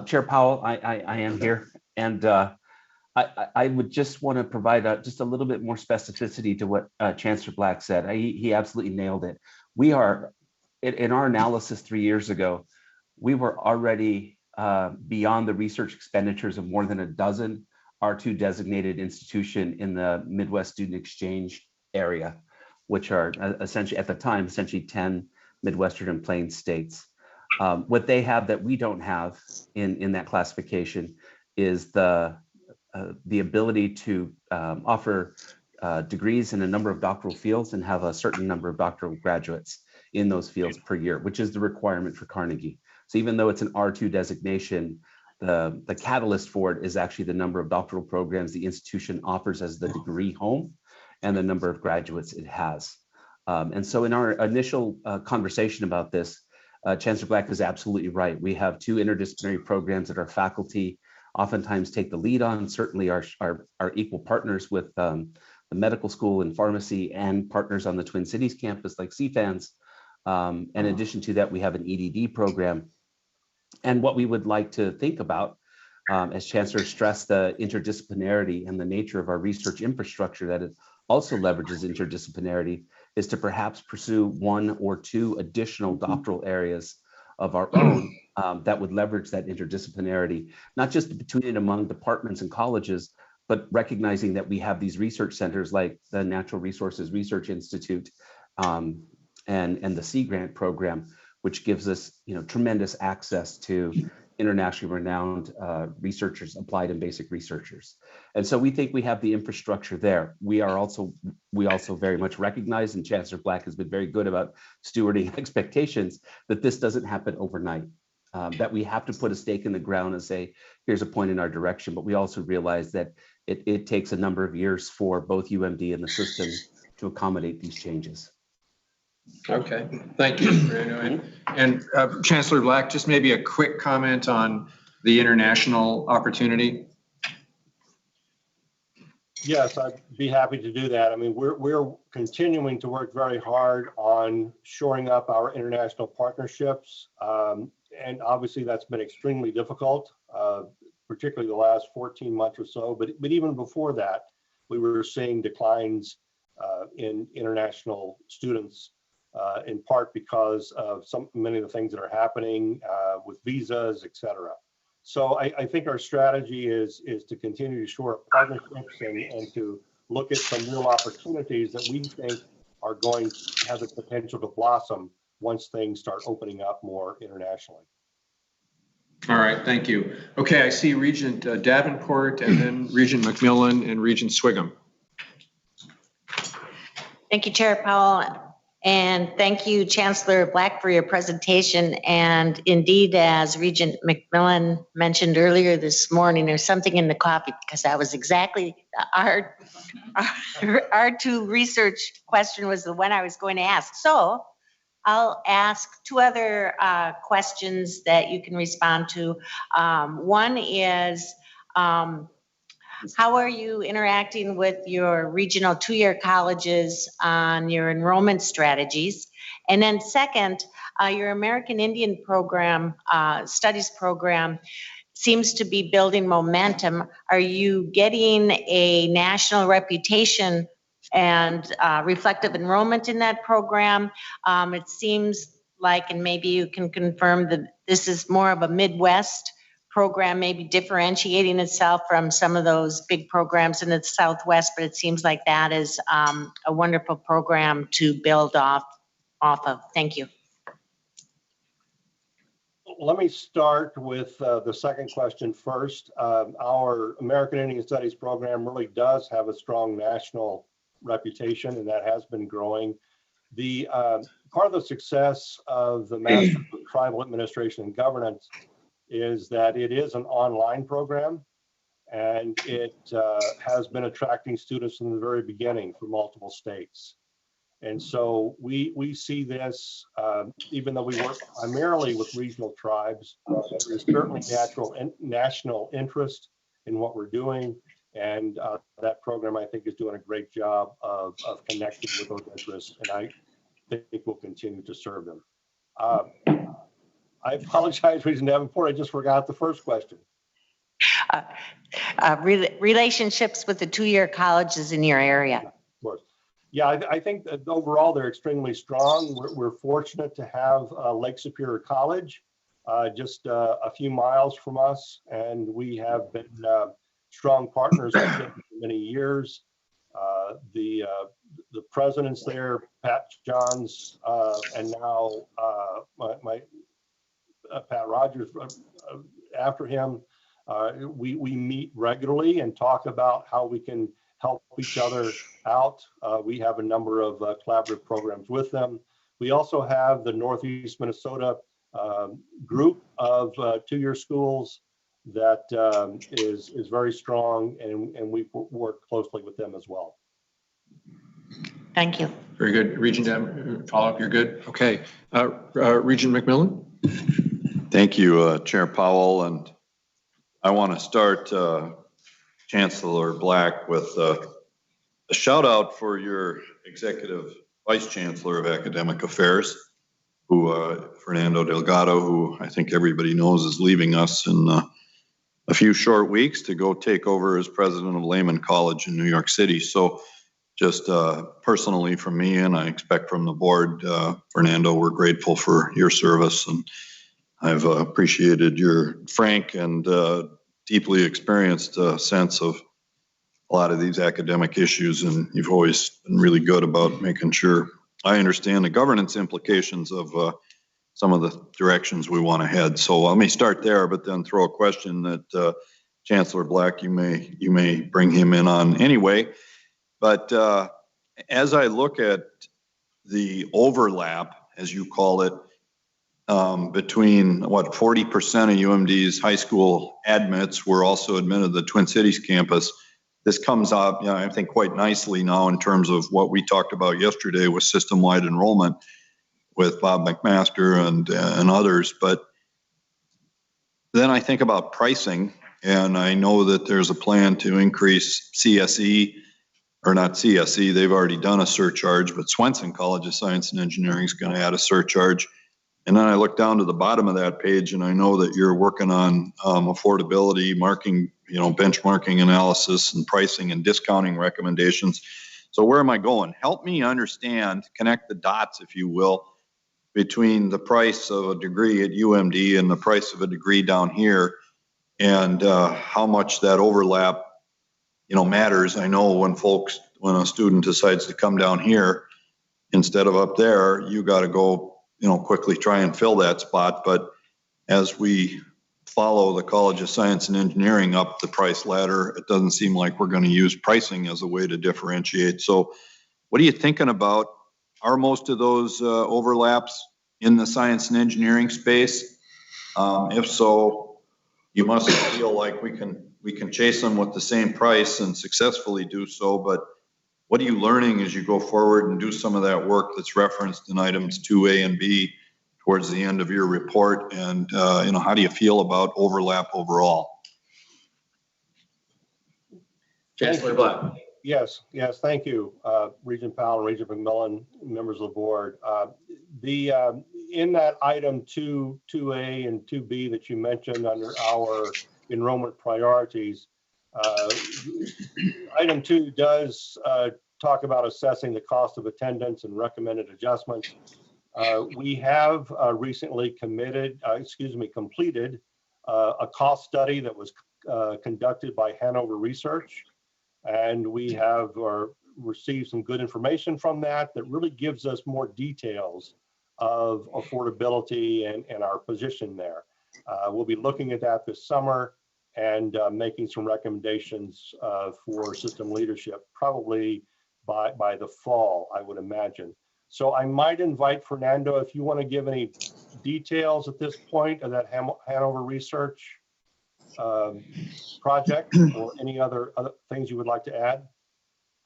Chair Powell, I am here, and I would just want to provide just a little bit more specificity to what Chancellor Black said. He absolutely nailed it. We are, in our analysis 3 years ago, we were already beyond the research expenditures of more than a dozen R2 designated institution in the Midwest Student Exchange area, which are essentially, at the time, essentially 10 Midwestern and Plains states. What they have that we don't have in that classification is the ability to offer degrees in a number of doctoral fields and have a certain number of doctoral graduates in those fields per year, which is the requirement for Carnegie. So even though it's an R2 designation, the catalyst for it is actually the number of doctoral programs the institution offers as the degree home and the number of graduates it has. And so in our initial conversation about this, Chancellor Black is absolutely right. We have 2 interdisciplinary programs that our faculty oftentimes take the lead on, certainly are equal partners with the medical school and pharmacy and partners on the Twin Cities campus like CFANS. In addition to that, we have an EDD program. And what we would like to think about, as Chancellor stressed, the interdisciplinarity and the nature of our research infrastructure that it also leverages interdisciplinarity, is to perhaps pursue 1 or 2 additional doctoral areas of our own that would leverage that interdisciplinarity, not just between and among departments and colleges, but recognizing that we have these research centers like the Natural Resources Research Institute and the Sea Grant program, which gives us tremendous access to internationally renowned researchers, applied and basic researchers. And so we think we have the infrastructure there. We also very much recognize, and Chancellor Black has been very good about stewarding expectations, that this doesn't happen overnight, that we have to put a stake in the ground and say, here's a point in our direction. But we also realize that it takes a number of years for both UMD and the system to accommodate these changes. Okay, thank you, Fernando. And Chancellor Black, just maybe a quick comment on the international opportunity. Yes, I'd be happy to do that. I mean, we're continuing to work very hard on shoring up our international partnerships. And obviously that's been extremely difficult, particularly the last 14 months or so. But even before that, we were seeing declines in international students, in part because of many of the things that are happening with visas, et cetera. So I think our strategy is to continue to shore up partnerships and to look at some real opportunities that we think are going to have the potential to blossom once things start opening up more internationally. All right, thank you. Okay, I see Regent Davenport and then Regent McMillan and Regent Swigum. Thank you, Chair Powell. And thank you, Chancellor Black, for your presentation. And indeed, as Regent McMillan mentioned earlier this morning, there's something in the coffee, because that was exactly our R2 research question was the one I was going to ask. So I'll ask 2 other questions that you can respond to. One is, how are you interacting with your regional 2-year colleges on your enrollment strategies? And then second, your American Indian program, studies program, seems to be building momentum. Are you getting a national reputation and reflective enrollment in that program? It seems like, and maybe you can confirm, that this is more of a Midwest program, maybe differentiating itself from some of those big programs in the Southwest, but it seems like that is a wonderful program to build off of. Thank you. Let me start with the second question first. Our American Indian Studies program really does have a strong national reputation, and that has been growing. The part of the success of the Master of Tribal Administration and Governance is that it is an online program, and it has been attracting students from the very beginning from multiple states. And so we see this, even though we work primarily with regional tribes, there's certainly national interest in what we're doing. And that program, I think, is doing a great job of connecting with those interests. And I think we'll continue to serve them. I apologize, Regent Davenport, I just forgot the first question. Relationships with the two-year colleges in your area. Of course. Yeah, I think that overall they're extremely strong. We're fortunate to have Lake Superior College just a few miles from us, and we have been strong partners with them for many years. The presidents there, Pat Johns, and now Pat Rogers after him, we meet regularly and talk about how we can help each other out. We have a number of collaborative programs with them. We also have the Northeast Minnesota group of two-year schools that is very strong, and we work closely with them as well. Thank you. Very good. Regent, follow-up, you're good? Okay. Regent McMillan? Thank you, Chair Powell. And I want to start, Chancellor Black, with a shout out for your Executive Vice Chancellor of Academic Affairs, who Fernando Delgado, who I think everybody knows is leaving us in a few short weeks to go take over as president of Lehman College in New York City. So just personally from me, and I expect from the board, Fernando, we're grateful for your service, and I've appreciated your frank and deeply experienced sense of a lot of these academic issues, and you've always been really good about making sure I understand the governance implications of some of the directions we want to head. So let me start there, but then throw a question that Chancellor Black, you may bring him in on anyway. But as I look at the overlap, as you call it, between what 40% of UMD's high school admits were also admitted to the Twin Cities campus, this comes up, I think, quite nicely now in terms of what we talked about yesterday with system-wide enrollment with Bob McMaster and others. But then I think about pricing, and I know that there's a plan to increase CSE, or not CSE, they've already done a surcharge, but Swenson College of Science and Engineering is going to add a surcharge. And then I look down to the bottom of that page, and I know that you're working on affordability, marking, benchmarking analysis and pricing and discounting recommendations. So where am I going? Help me understand, connect the dots, if you will, between the price of a degree at UMD and the price of a degree down here, and how much that overlap, matters. I know when a student decides to come down here instead of up there, you got to go, quickly try and fill that spot. But as we follow the College of Science and Engineering up the price ladder, it doesn't seem like we're going to use pricing as a way to differentiate. So what are you thinking about? Are most of those overlaps in the science and engineering space? If so, you must feel like we can chase them with the same price and successfully do so. But what are you learning as you go forward and do some of that work that's referenced in items 2A and B towards the end of your report? And how do you feel about overlap overall? Chancellor Black. Yes, thank you, Regent Powell and Regent McMillan, members of the board. In that item 2A and 2B that you mentioned under our enrollment priorities, item 2 does talk about assessing the cost of attendance and recommended adjustments. We have recently completed a cost study that was conducted by Hanover Research, and we have received some good information from that really gives us more details of affordability and our position there. We'll be looking at that this summer and making some recommendations for system leadership, probably by the fall, I would imagine. So I might invite Fernando, if you want to give any details at this point of that Hanover Research project, or any other things you would like to add.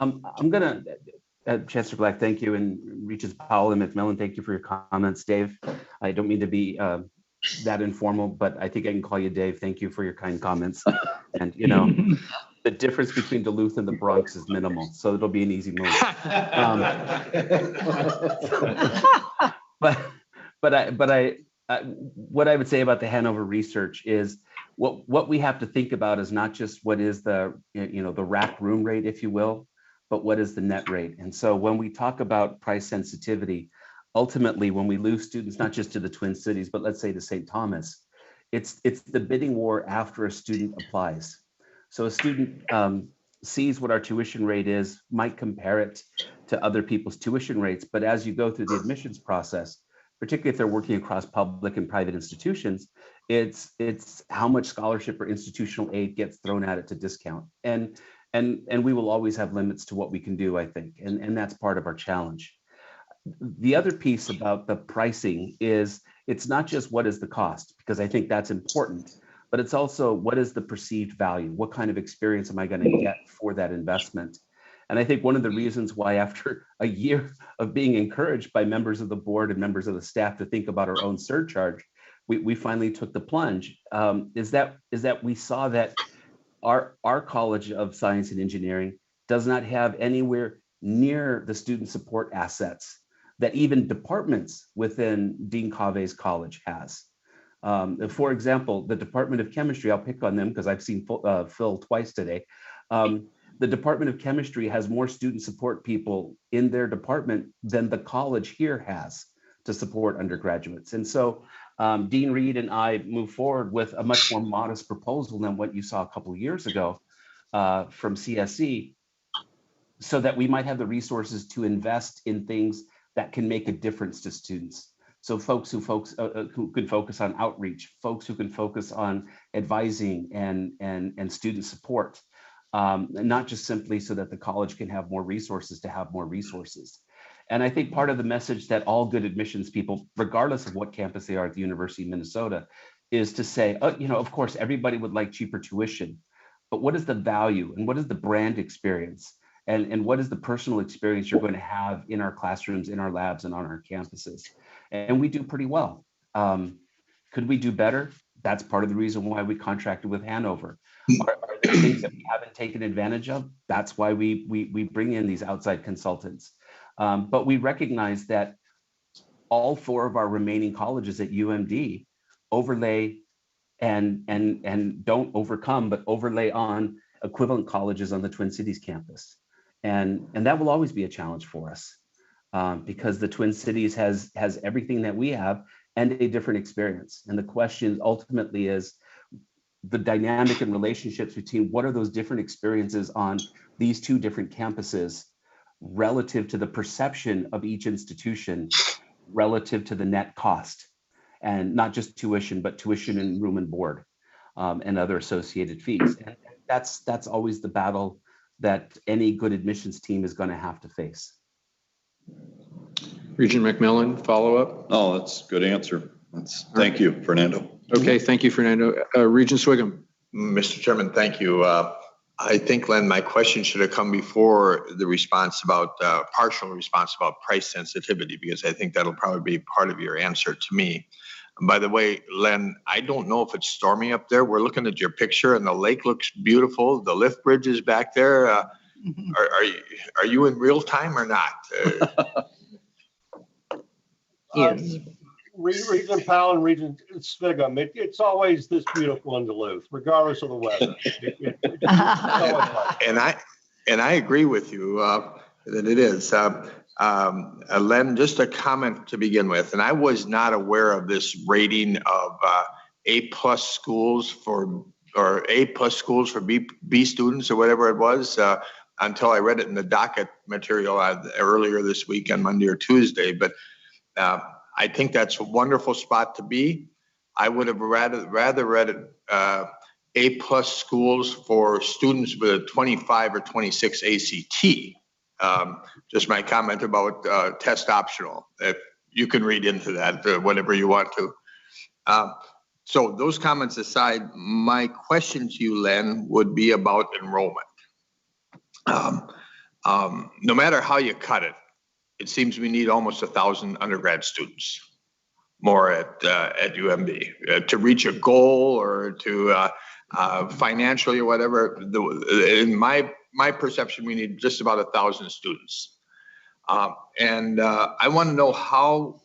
I'm gonna, Chancellor Black, thank you, and Regents Powell and McMillan, thank you for your comments. Dave, I don't mean to be that informal, but I think I can call you Dave. Thank you for your kind comments. And you know, the difference between Duluth and the Bronx is minimal, so it'll be an easy move. But what I would say about the Hanover research is what we have to think about is not just what is the the rack room rate, if you will, but what is the net rate. And so when we talk about price sensitivity, ultimately when we lose students, not just to the Twin Cities, but let's say to St. Thomas, it's the bidding war after a student applies. So a student sees what our tuition rate is, might compare it to other people's tuition rates, but as you go through the admissions process, particularly if they're working across public and private institutions, it's how much scholarship or institutional aid gets thrown at it to discount. And we will always have limits to what we can do, I think, and that's part of our challenge. The other piece about the pricing is it's not just what is the cost, because I think that's important, but it's also what is the perceived value? What kind of experience am I going to get for that investment? And I think one of the reasons why after a year of being encouraged by members of the board and members of the staff to think about our own surcharge, we finally took the plunge, is that we saw that our College of Science and Engineering does not have anywhere near the student support assets that even departments within Dean Cave's college has. For example, the Department of Chemistry, I'll pick on them because I've seen Phil twice today. The Department of Chemistry has more student support people in their department than the college here has to support undergraduates. And so Dean Reed and I moved forward with a much more modest proposal than what you saw a couple of years ago from CSE, so that we might have the resources to invest in things that can make a difference to students. So folks who can focus on outreach, folks who can focus on advising and student support, not just simply so that the college can have more resources to have more resources. And I think part of the message that all good admissions people, regardless of what campus they are at the University of Minnesota, is to say, of course, everybody would like cheaper tuition, but what is the value and what is the brand experience? And what is the personal experience you're going to have in our classrooms, in our labs, and on our campuses? And we do pretty well. Could we do better? That's part of the reason why we contracted with Hanover. Are there things that we haven't taken advantage of? That's why we bring in these outside consultants. But we recognize that all four of our remaining colleges at UMD overlay and don't overcome, but overlay on equivalent colleges on the Twin Cities campus. And that will always be a challenge for us because the Twin Cities has everything that we have and a different experience. And the question ultimately is the dynamic and relationships between what are those different experiences on these two different campuses relative to the perception of each institution, relative to the net cost, and not just tuition, but tuition and room and board and other associated fees. And that's always the battle that any good admissions team is going to have to face. Regent McMillan, follow up? Oh, that's a good answer. Thank you, Fernando. Okay, thank you, Fernando. Regent Swiggum. Mr. Chairman, thank you. I think, Len, my question should have come before the response about partial response about price sensitivity, because I think that'll probably be part of your answer to me. And by the way, Len, I don't know if it's stormy up there. We're looking at your picture and the lake looks beautiful. The lift bridge is back there. Are you in real time or not? Yes. Regent Powell and Regent Sviggum, it's always this beautiful in Duluth, regardless of the weather. And I agree with you that it is. Len, just a comment to begin with, and I was not aware of this rating of A+ schools for B students or whatever it was until I read it in the docket material earlier this week on Monday or Tuesday. But I think that's a wonderful spot to be. I would have rather read it A+ schools for students with a 25 or 26 ACT. Just my comment about test optional. If you can read into that whatever you want to. So those comments aside, my question to you, Len, would be about enrollment. no matter how you cut it, it seems we need almost 1,000 undergrad students more at UMD to reach a goal or to financially or whatever. In my perception, we need just about 1,000 students. And I want to know how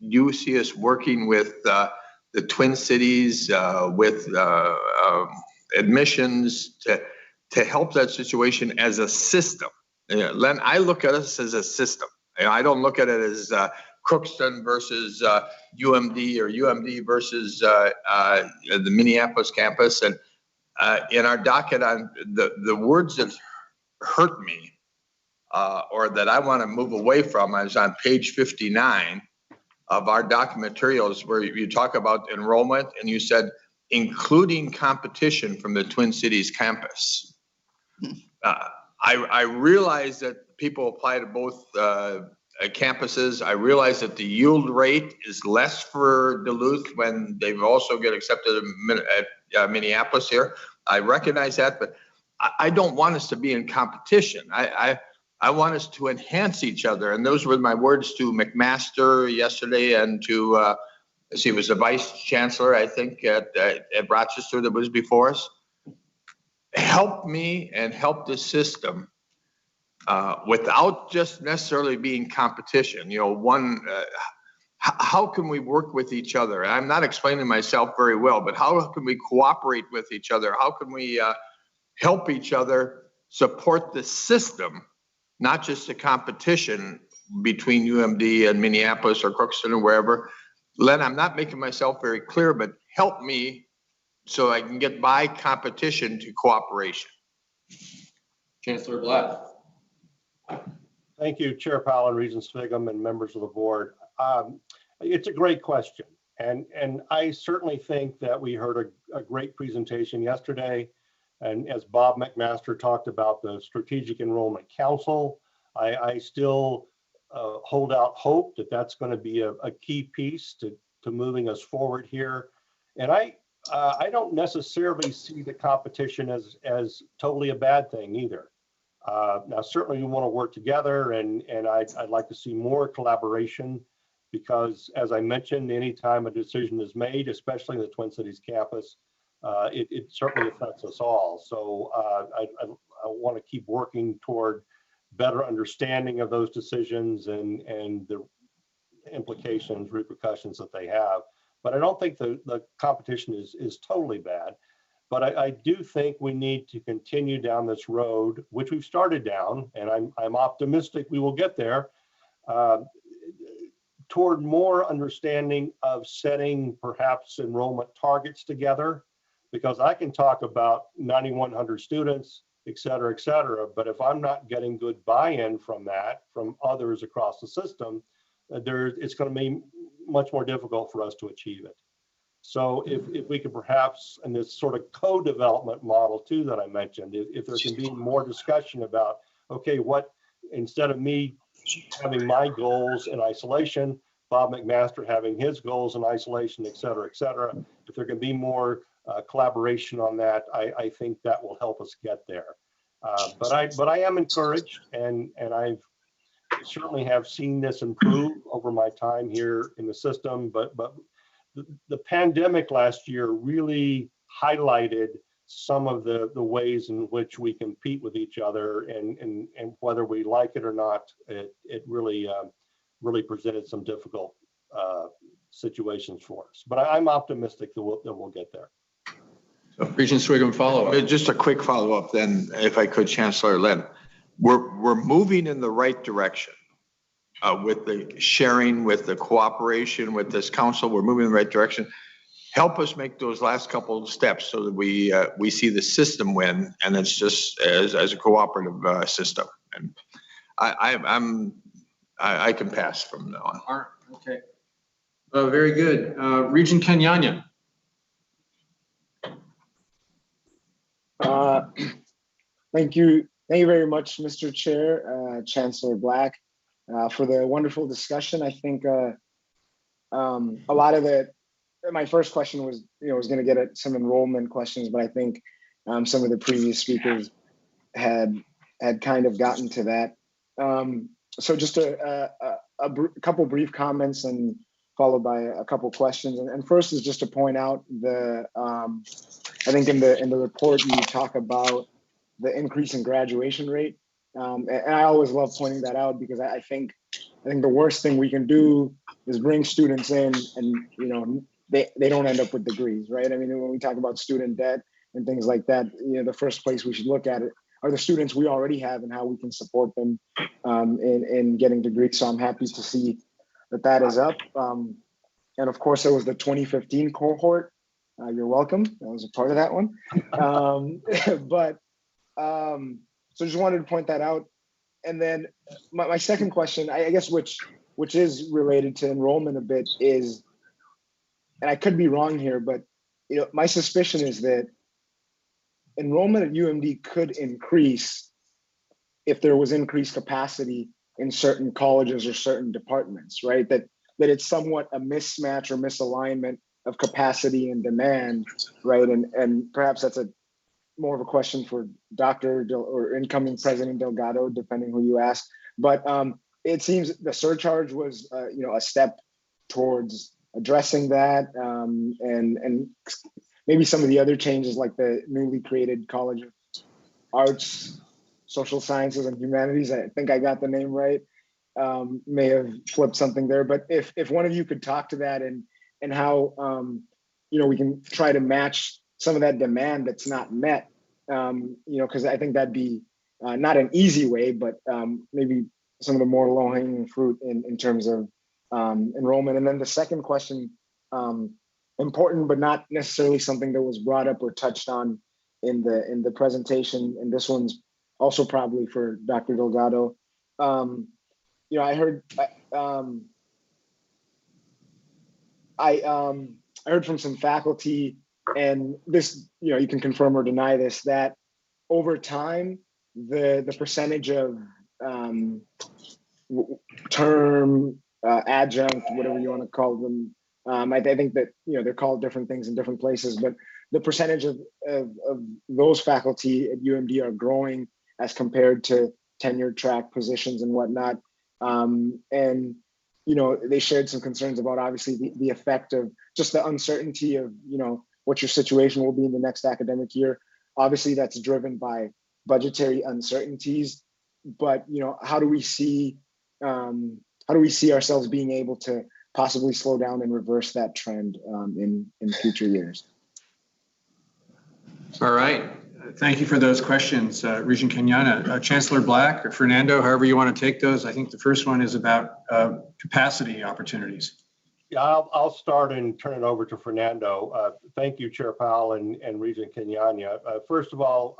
you see us working with the Twin Cities, with admissions to help that situation as a system. Len, I look at us as a system. I don't look at it as Crookston versus UMD or UMD versus the Minneapolis campus. And in our docket, on the words that hurt me or that I want to move away from is on page 59 of our document materials, where you talk about enrollment and you said, including competition from the Twin Cities campus. I realize that people apply to both campuses. I realize that the yield rate is less for Duluth when they also get accepted at Minneapolis here. I recognize that, but I don't want us to be in competition. I want us to enhance each other. And those were my words to McMaster yesterday and to, he was the vice chancellor, I think, at Rochester that was before us. Help me and help the system without just necessarily being competition. You know, how can we work with each other? I'm not explaining myself very well, but how can we cooperate with each other? How can we help each other support the system, not just the competition between UMD and Minneapolis or Crookston or wherever? Len, I'm not making myself very clear, but help me so I can get by competition to cooperation. Chancellor Black. Thank you, Chair Powell and Regent Sviggum and members of the board. It's a great question. And I certainly think that we heard a great presentation yesterday. And as Bob McMaster talked about the Strategic Enrollment Council, I still hold out hope that that's going to be a key piece to moving us forward here. And I don't necessarily see the competition as totally a bad thing either. Now, certainly we want to work together, and I'd like to see more collaboration, because as I mentioned, anytime a decision is made, especially in the Twin Cities campus, it certainly affects us all. So I want to keep working toward better understanding of those decisions and the implications, repercussions that they have. But I don't think the competition is totally bad. But I do think we need to continue down this road, which we've started down, and I'm optimistic we will get there, toward more understanding of setting perhaps enrollment targets together, because I can talk about 9,100 students, et cetera, but if I'm not getting good buy-in from that, from others across the system, it's going to be much more difficult for us to achieve it. So if we could perhaps, in this sort of co-development model too that I mentioned, if there can be more discussion about, okay, what, instead of me having my goals in isolation, Bob McMaster having his goals in isolation, et cetera, if there can be more collaboration on that, I think that will help us get there. But I am encouraged, and I certainly have seen this improve over my time here in the system, but the pandemic last year really highlighted some of the ways in which we compete with each other, and whether we like it or not, it really presented some difficult situations for us. But I'm optimistic that we'll get there. So, Regent Sviggum, follow up. Just a quick follow up then, if I could, Chancellor Len. We're moving in the right direction. With the sharing, with the cooperation, with this council, we're moving in the right direction. Help us make those last couple of steps so that we see the system win, and it's just as a cooperative system. And I can pass from now on. All right, okay. Very good. Regent Kenyanya. Thank you very much, Mr. Chair, Chancellor Black. For the wonderful discussion. I think a lot of my first question was going to get at some enrollment questions, but I think some of the previous speakers had had kind of gotten to that. So just a couple brief comments and followed by a couple questions. And first is just to point out I think in the report you talk about the increase in graduation rate. And I always love pointing that out because I think the worst thing we can do is bring students in and, they don't end up with degrees, right? I mean, when we talk about student debt and things like that, the first place we should look at it are the students we already have and how we can support them in getting degrees. So I'm happy to see that is up. And of course, it was the 2015 cohort. You're welcome. I was a part of that one. So just wanted to point that out. And then my second question, I guess, which is related to enrollment a bit is, and I could be wrong here, but my suspicion is that enrollment at UMD could increase if there was increased capacity in certain colleges or certain departments, right? That it's somewhat a mismatch or misalignment of capacity and demand, right? And perhaps that's more of a question for Dr. or incoming President Delgado, depending who you ask. But it seems the surcharge was, a step towards addressing that, and maybe some of the other changes, like the newly created College of Arts, Social Sciences, and Humanities. I think I got the name right. May have flipped something there, but if one of you could talk to that and how we can try to match some of that demand that's not met, because I think that'd be not an easy way, but maybe some of the more low-hanging fruit in terms of enrollment. And then the second question, important but not necessarily something that was brought up or touched on in the presentation, and this one's also probably for Dr. Delgado. I heard I heard from some faculty, and this, you can confirm or deny this, that over time, the percentage of term, adjunct, whatever you want to call them, I think that, they're called different things in different places, but the percentage of those faculty at UMD are growing as compared to tenure track positions and whatnot. And they shared some concerns about obviously the effect of just the uncertainty of, what your situation will be in the next academic year. Obviously that's driven by budgetary uncertainties, but, how do we see ourselves being able to possibly slow down and reverse that trend in future years? All right. Thank you for those questions, Regent Kenyana. Chancellor Black or Fernando, however you want to take those. I think the first one is about capacity opportunities. Yeah, I'll start and turn it over to Fernando. Thank you, Chair Powell and Regent Kenyana. First of all,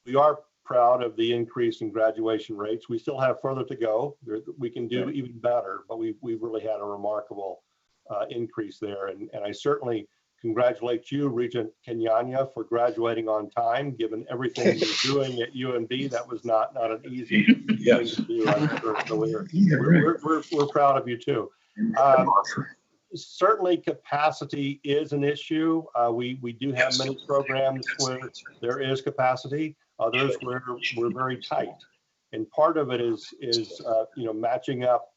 we are proud of the increase in graduation rates. We still have further to go. We can do even better, but we've really had a remarkable increase there. And I certainly congratulate you, Regent Kenyana, for graduating on time, given everything you're doing at UMD. That was not an easy thing to do. I'm sure. So we're proud of you too. Certainly capacity is an issue. We do have many programs where there is capacity, others where we're very tight. And part of it is matching up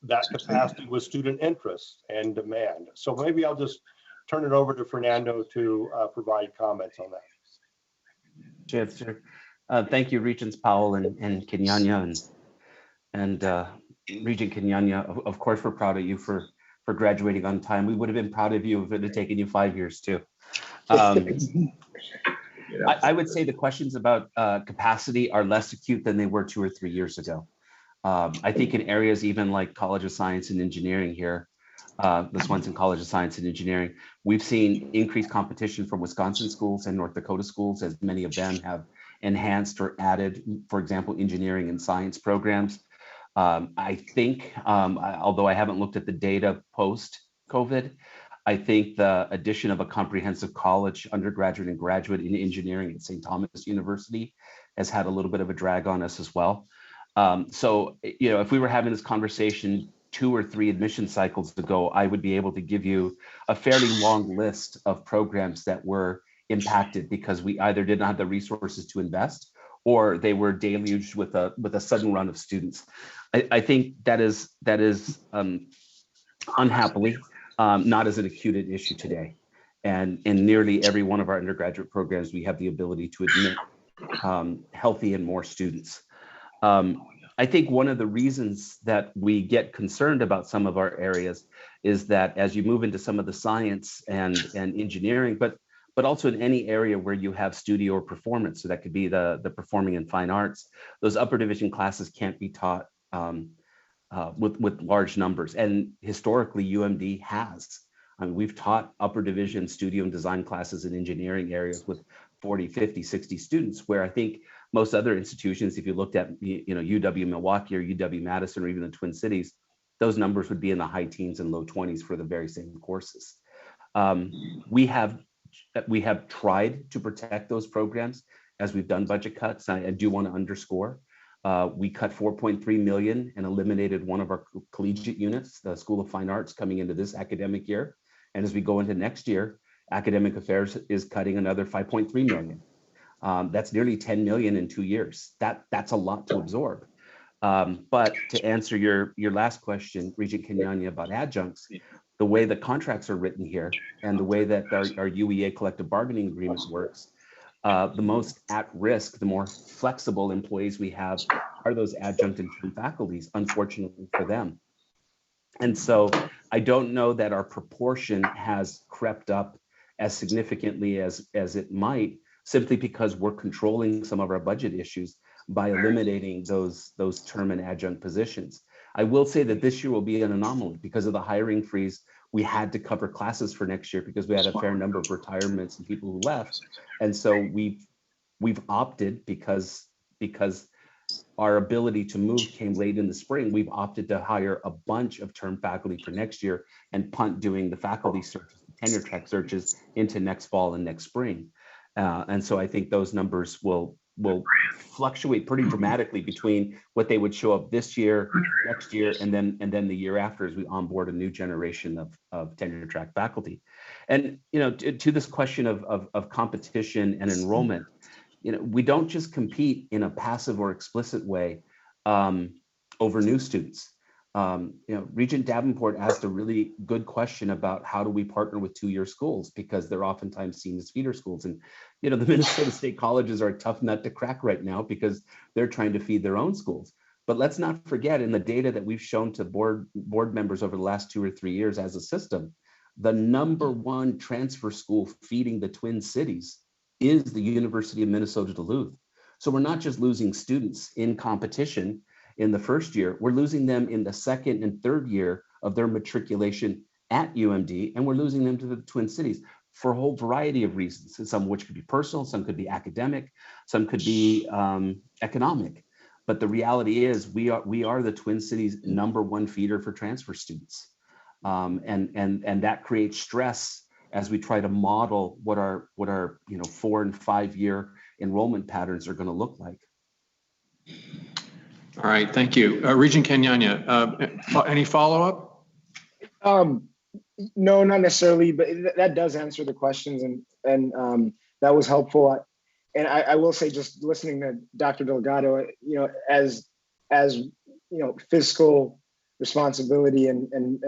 that capacity with student interest and demand. So maybe I'll just turn it over to Fernando to provide comments on that. Chancellor, thank you, Regents Powell and Kenyana, and Regent Kenyana. Of course, we're proud of you for graduating on time. We would have been proud of you if it had taken you 5 years too. I would say the questions about capacity are less acute than they were 2 or 3 years ago. I think in areas even like College of Science and Engineering here, the Swenson College of Science and Engineering, we've seen increased competition from Wisconsin schools and North Dakota schools, as many of them have enhanced or added, for example, engineering and science programs. I think, although I haven't looked at the data post-COVID, I think the addition of a comprehensive college, undergraduate and graduate in engineering at St. Thomas University has had a little bit of a drag on us as well. So, if we were having this conversation 2 or 3 admission cycles ago, I would be able to give you a fairly long list of programs that were impacted because we either did not have the resources to invest or they were deluged with a sudden run of students. I think that is unhappily not as an acute an issue today. And in nearly every one of our undergraduate programs, we have the ability to admit healthy and more students. I think one of the reasons that we get concerned about some of our areas is that as you move into some of the science and engineering, but also in any area where you have studio or performance, so that could be the performing and fine arts, those upper division classes can't be taught with large numbers. And historically, UMD has. I mean, we've taught upper division studio and design classes in engineering areas with 40, 50, 60 students, where I think most other institutions, if you looked at UW Milwaukee or UW Madison or even the Twin Cities, those numbers would be in the high teens and low 20s for the very same courses. We have tried to protect those programs as we've done budget cuts. I do want to underscore, we cut $4.3 million and eliminated one of our collegiate units, the School of Fine Arts, coming into this academic year. And as we go into next year, Academic Affairs is cutting another $5.3 million. That's nearly $10 million in 2 years. That's a lot to absorb. But to answer your last question, Regent Kenyanya, about adjuncts, the way the contracts are written here and the way that our UEA collective bargaining agreement works, the most at risk, the more flexible employees we have are those adjunct and term faculties, unfortunately for them. And so I don't know that our proportion has crept up as significantly as it might, simply because we're controlling some of our budget issues by eliminating those term and adjunct positions. I will say that this year will be an anomaly because of the hiring freeze. We had to cover classes for next year because we had a fair number of retirements and people who left. And so we've opted, because our ability to move came late in the spring, we've opted to hire a bunch of term faculty for next year and punt doing the faculty searches, tenure track searches into next fall and next spring. And so I think those numbers will fluctuate pretty dramatically between what they would show up this year, next year, and then the year after as we onboard a new generation of tenure track faculty. And to this question of competition and enrollment, we don't just compete in a passive or explicit way over new students. Regent Davenport asked a really good question about how do we partner with two-year schools, because they're oftentimes seen as feeder schools. And the Minnesota State colleges are a tough nut to crack right now because they're trying to feed their own schools. But let's not forget, in the data that we've shown to board members over the last 2 or 3 years as a system, the #1 transfer school feeding the Twin Cities is the University of Minnesota Duluth. So we're not just losing students in competition in the first year, we're losing them in the second and third year of their matriculation at UMD, and we're losing them to the Twin Cities for a whole variety of reasons, some of which could be personal, some could be academic, some could be economic. But the reality is we are the Twin Cities #1 feeder for transfer students. And that creates stress as we try to model what our 4 and 5 year enrollment patterns are going to look like. All right, thank you. Regent Kenyanya, any follow-up? No, not necessarily, but that does answer the questions, and that was helpful. And I will say, just listening to Dr. Delgado, as fiscal responsibility and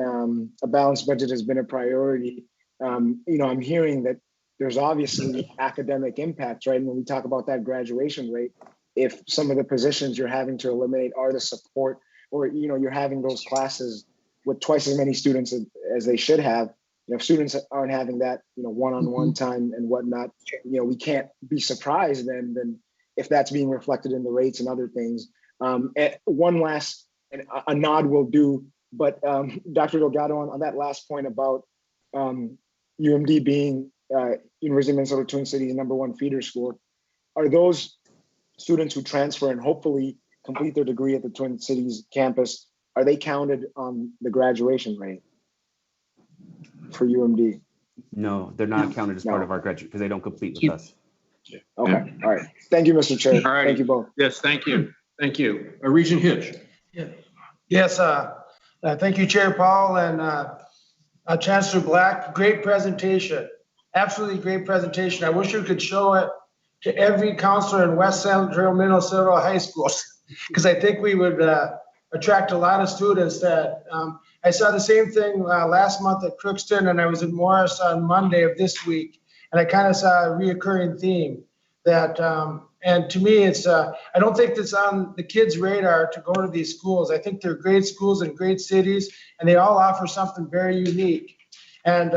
a balanced budget has been a priority. I'm hearing that there's obviously academic impacts, right? And when we talk about that graduation rate, if some of the positions you're having to eliminate are the support, or you're having those classes with twice as many students as they should have, if students aren't having that one-on-one time and whatnot, we can't be surprised then if that's being reflected in the rates and other things. One last, and a nod will do, but Dr. Delgado, on that last point about UMD being University of Minnesota Twin Cities #1 feeder school, are those students who transfer and hopefully complete their degree at the Twin Cities campus, are they counted on the graduation rate for UMD? No, they're not counted as part of our graduate because they don't complete with us. Okay, all right. Thank you, Mr. Chair. All right. Thank you both. Yes, thank you. Thank you. Regent Hitch. Yes, thank you, Chair Powell and Chancellor Black. Great presentation. Absolutely great presentation. I wish you could show it to every counselor in West Central Minnesota high schools, because I think we would attract a lot of students that, I saw the same thing last month at Crookston, and I was in Morris on Monday of this week, and I kind of saw a reoccurring theme that, and to me, it's, I don't think it's on the kids' radar to go to these schools. I think they're great schools in great cities, and they all offer something very unique. And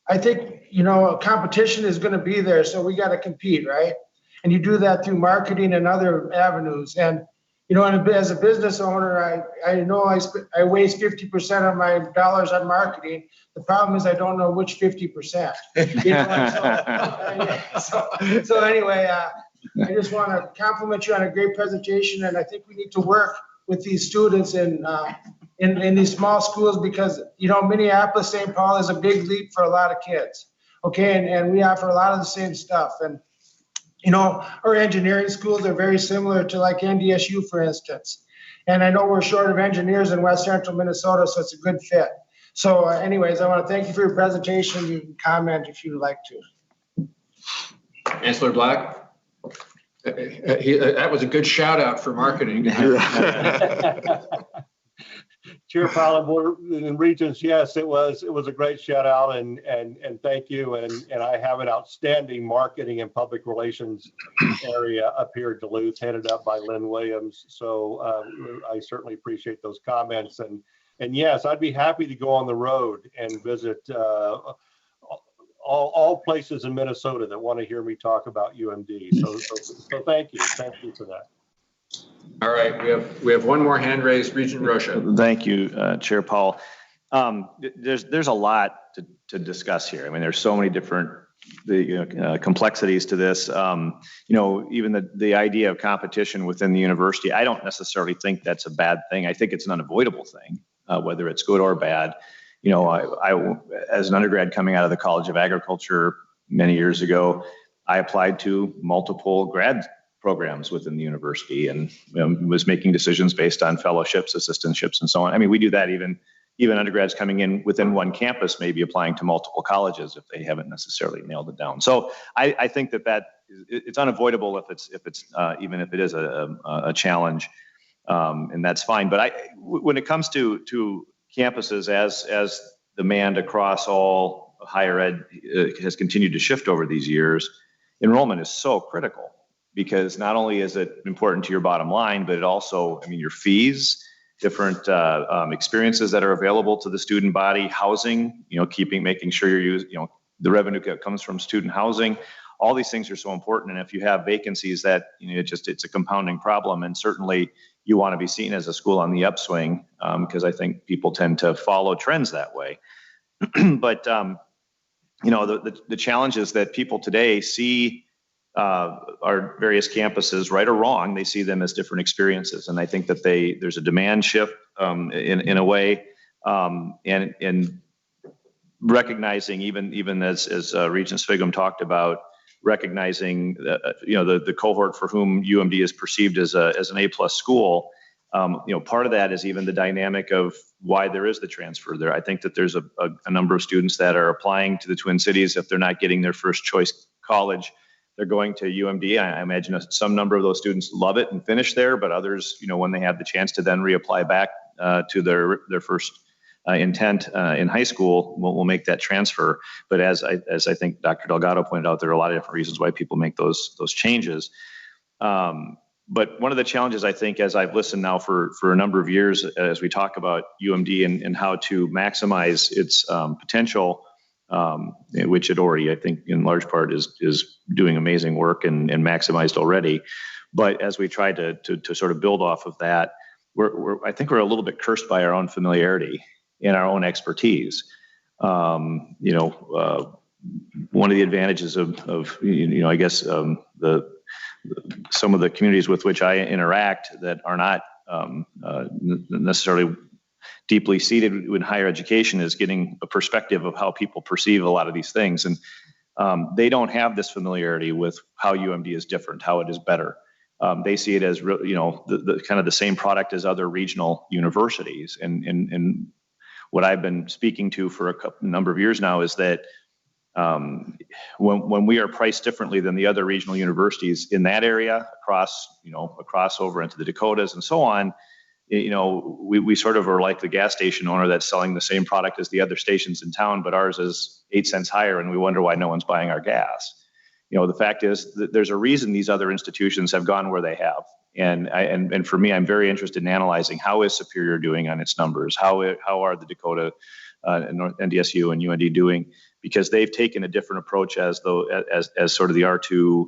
I think, you know, competition is going to be there, so we got to compete, right? And you do that through marketing and other avenues. And, you know, and as a business owner, I know I waste 50% of my dollars on marketing. The problem is I don't know which 50%. You know, so anyway, I just want to compliment you on a great presentation, and I think we need to work with these students in these small schools because, you know, Minneapolis, St. Paul is a big leap for a lot of kids. Okay, and we offer a lot of the same stuff. And, you know, our engineering schools are very similar to like NDSU, for instance. And I know we're short of engineers in West Central Minnesota, so it's a good fit. So anyways, I want to thank you for your presentation. You can comment if you'd like to. Chancellor Black? That was a good shout out for marketing. Chair Powell and Board and Regents, yes, it was a great shout out and thank you. And I have an outstanding marketing and public relations area up here in Duluth, headed up by Lynn Williams. So I certainly appreciate those comments. And yes, I'd be happy to go on the road and visit all places in Minnesota that want to hear me talk about UMD. So thank you for that. All right, we have one more hand raised, Regent Rosha. Thank you, Chair Powell. There's a lot to discuss here. I mean, there's so many different complexities to this. You know, even the idea of competition within the university, I don't necessarily think that's a bad thing. I think it's an unavoidable thing, whether it's good or bad. You know, I as an undergrad coming out of the College of Agriculture many years ago, I applied to multiple grad programs within the university and was making decisions based on fellowships, assistantships, and so on. I mean, we do that even undergrads coming in within one campus, maybe applying to multiple colleges if they haven't necessarily nailed it down. So I think that it's unavoidable if it's even if it is a challenge, and that's fine. But when it comes to campuses, as demand across all higher ed has continued to shift over these years, enrollment is so critical. Because not only is it important to your bottom line, but it also, I mean, your fees, different experiences that are available to the student body, housing, you know, making sure you're using, you know, the revenue that comes from student housing, all these things are so important. And if you have vacancies that, you know, it's a compounding problem. And certainly you want to be seen as a school on the upswing because I think people tend to follow trends that way. But, you know, the challenge is that people today see our various campuses, right or wrong, they see them as different experiences. And I think that there's a demand shift in a way, and recognizing even as Regent Sviggum talked about, recognizing you know, the cohort for whom UMD is perceived as an A+ school. You know, part of that is even the dynamic of why there is the transfer there. I think that there's a number of students that are applying to the Twin Cities. If they're not getting their first choice college, they're going to UMD. I imagine some number of those students love it and finish there, but others, you know, when they have the chance to then reapply back to their first intent in high school, will make that transfer. But as I think Dr. Delgado pointed out, there are a lot of different reasons why people make those changes. But one of the challenges, I think, as I've listened now for a number of years, as we talk about UMD and how to maximize its potential, which it already, I think, in large part is doing amazing work and maximized already. But as we try to sort of build off of that, I think we're a little bit cursed by our own familiarity and our own expertise. You know, one of the advantages of you know, I guess some of the communities with which I interact that are not necessarily deeply seated in higher education is getting a perspective of how people perceive a lot of these things. And they don't have this familiarity with how UMD is different, how it is better. They see it as, you know, the kind of the same product as other regional universities. And what I've been speaking to for a number of years now is that when we are priced differently than the other regional universities in that area, across over into the Dakotas and so on, we sort of are like the gas station owner that's selling the same product as the other stations in town, but ours is 8 cents higher, and we wonder why no one's buying our gas. The fact is that there's a reason these other institutions have gone where they have. And for me, I'm very interested in analyzing how is Superior doing on its numbers? How are the Dakota, NDSU and UND doing? Because they've taken a different approach as sort of the R2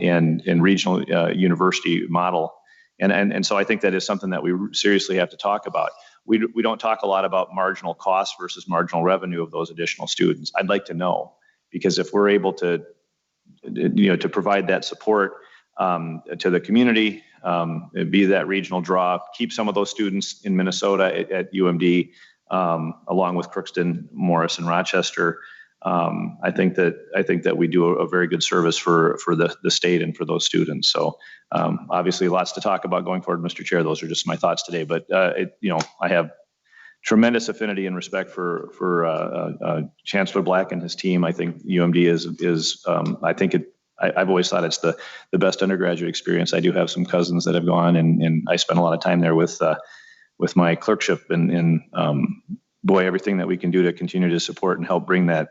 and regional university model. And so I think that is something that we seriously have to talk about. We don't talk a lot about marginal cost versus marginal revenue of those additional students. I'd like to know, because if we're able to provide that support to the community, be that regional draw, keep some of those students in Minnesota at UMD, along with Crookston, Morris, and Rochester. I think that we do a very good service for the state and for those students. So obviously lots to talk about going forward, Mr. Chair. Those are just my thoughts today. But I have tremendous affinity and respect for Chancellor Black and his team. I think UMD is I've always thought it's the best undergraduate experience. I do have some cousins that have gone, and I spent a lot of time there with my clerkship, and boy, everything that we can do to continue to support and help bring that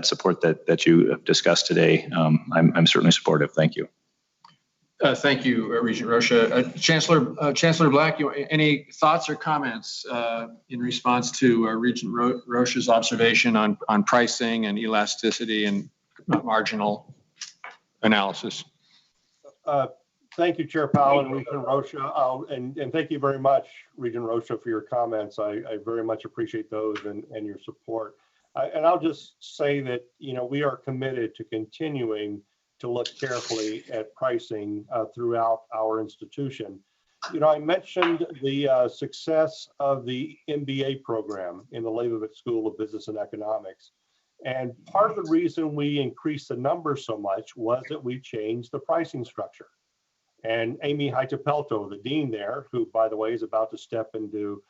support that you have discussed today, I'm certainly supportive. Thank you. Thank you, Regent Rocha. Chancellor Black, any thoughts or comments in response to Regent Rocha's observation on pricing and elasticity and marginal analysis? Thank you, Chair Powell and Regent Rocha. And thank you very much, Regent Rocha, for your comments. I very much appreciate those and your support. And I'll just say that, we are committed to continuing to look carefully at pricing throughout our institution. I mentioned the success of the MBA program in the Leibovitz School of Business and Economics. And part of the reason we increased the numbers so much was that we changed the pricing structure. And Amy Haitapelto, the dean there, who, by the way, is about to step into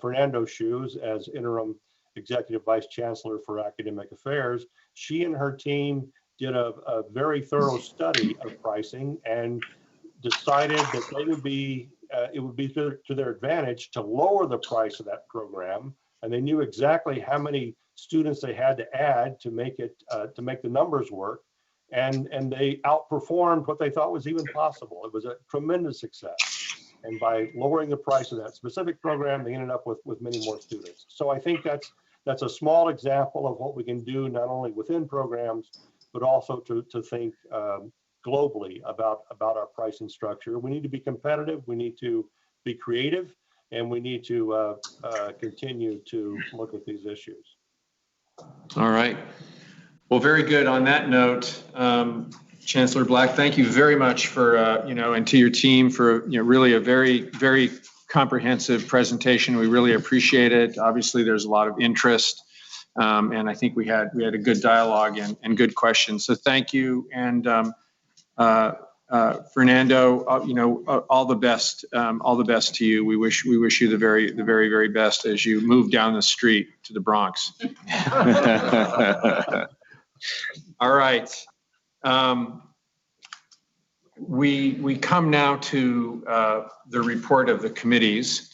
Fernando's shoes as interim executive vice chancellor for academic affairs, she and her team did a very thorough study of pricing and decided that it would be to their advantage to lower the price of that program. And they knew exactly how many students they had to add to make the numbers work. And they outperformed what they thought was even possible. It was a tremendous success. And by lowering the price of that specific program, they ended up with many more students. So I think that's a small example of what we can do, not only within programs, but also to think globally about our pricing structure. We need to be competitive, we need to be creative, and we need to continue to look at these issues. All right. Well, very good. On that note, Chancellor Black, thank you very much for, and to your team for, really a very, very comprehensive presentation. We really appreciate it. Obviously, there's a lot of interest, and I think we had a good dialogue and good questions. So thank you. And Fernando, all the best to you. We wish you the very, very best as you move down the street to the Bronx. All right. We come now to the report of the committees.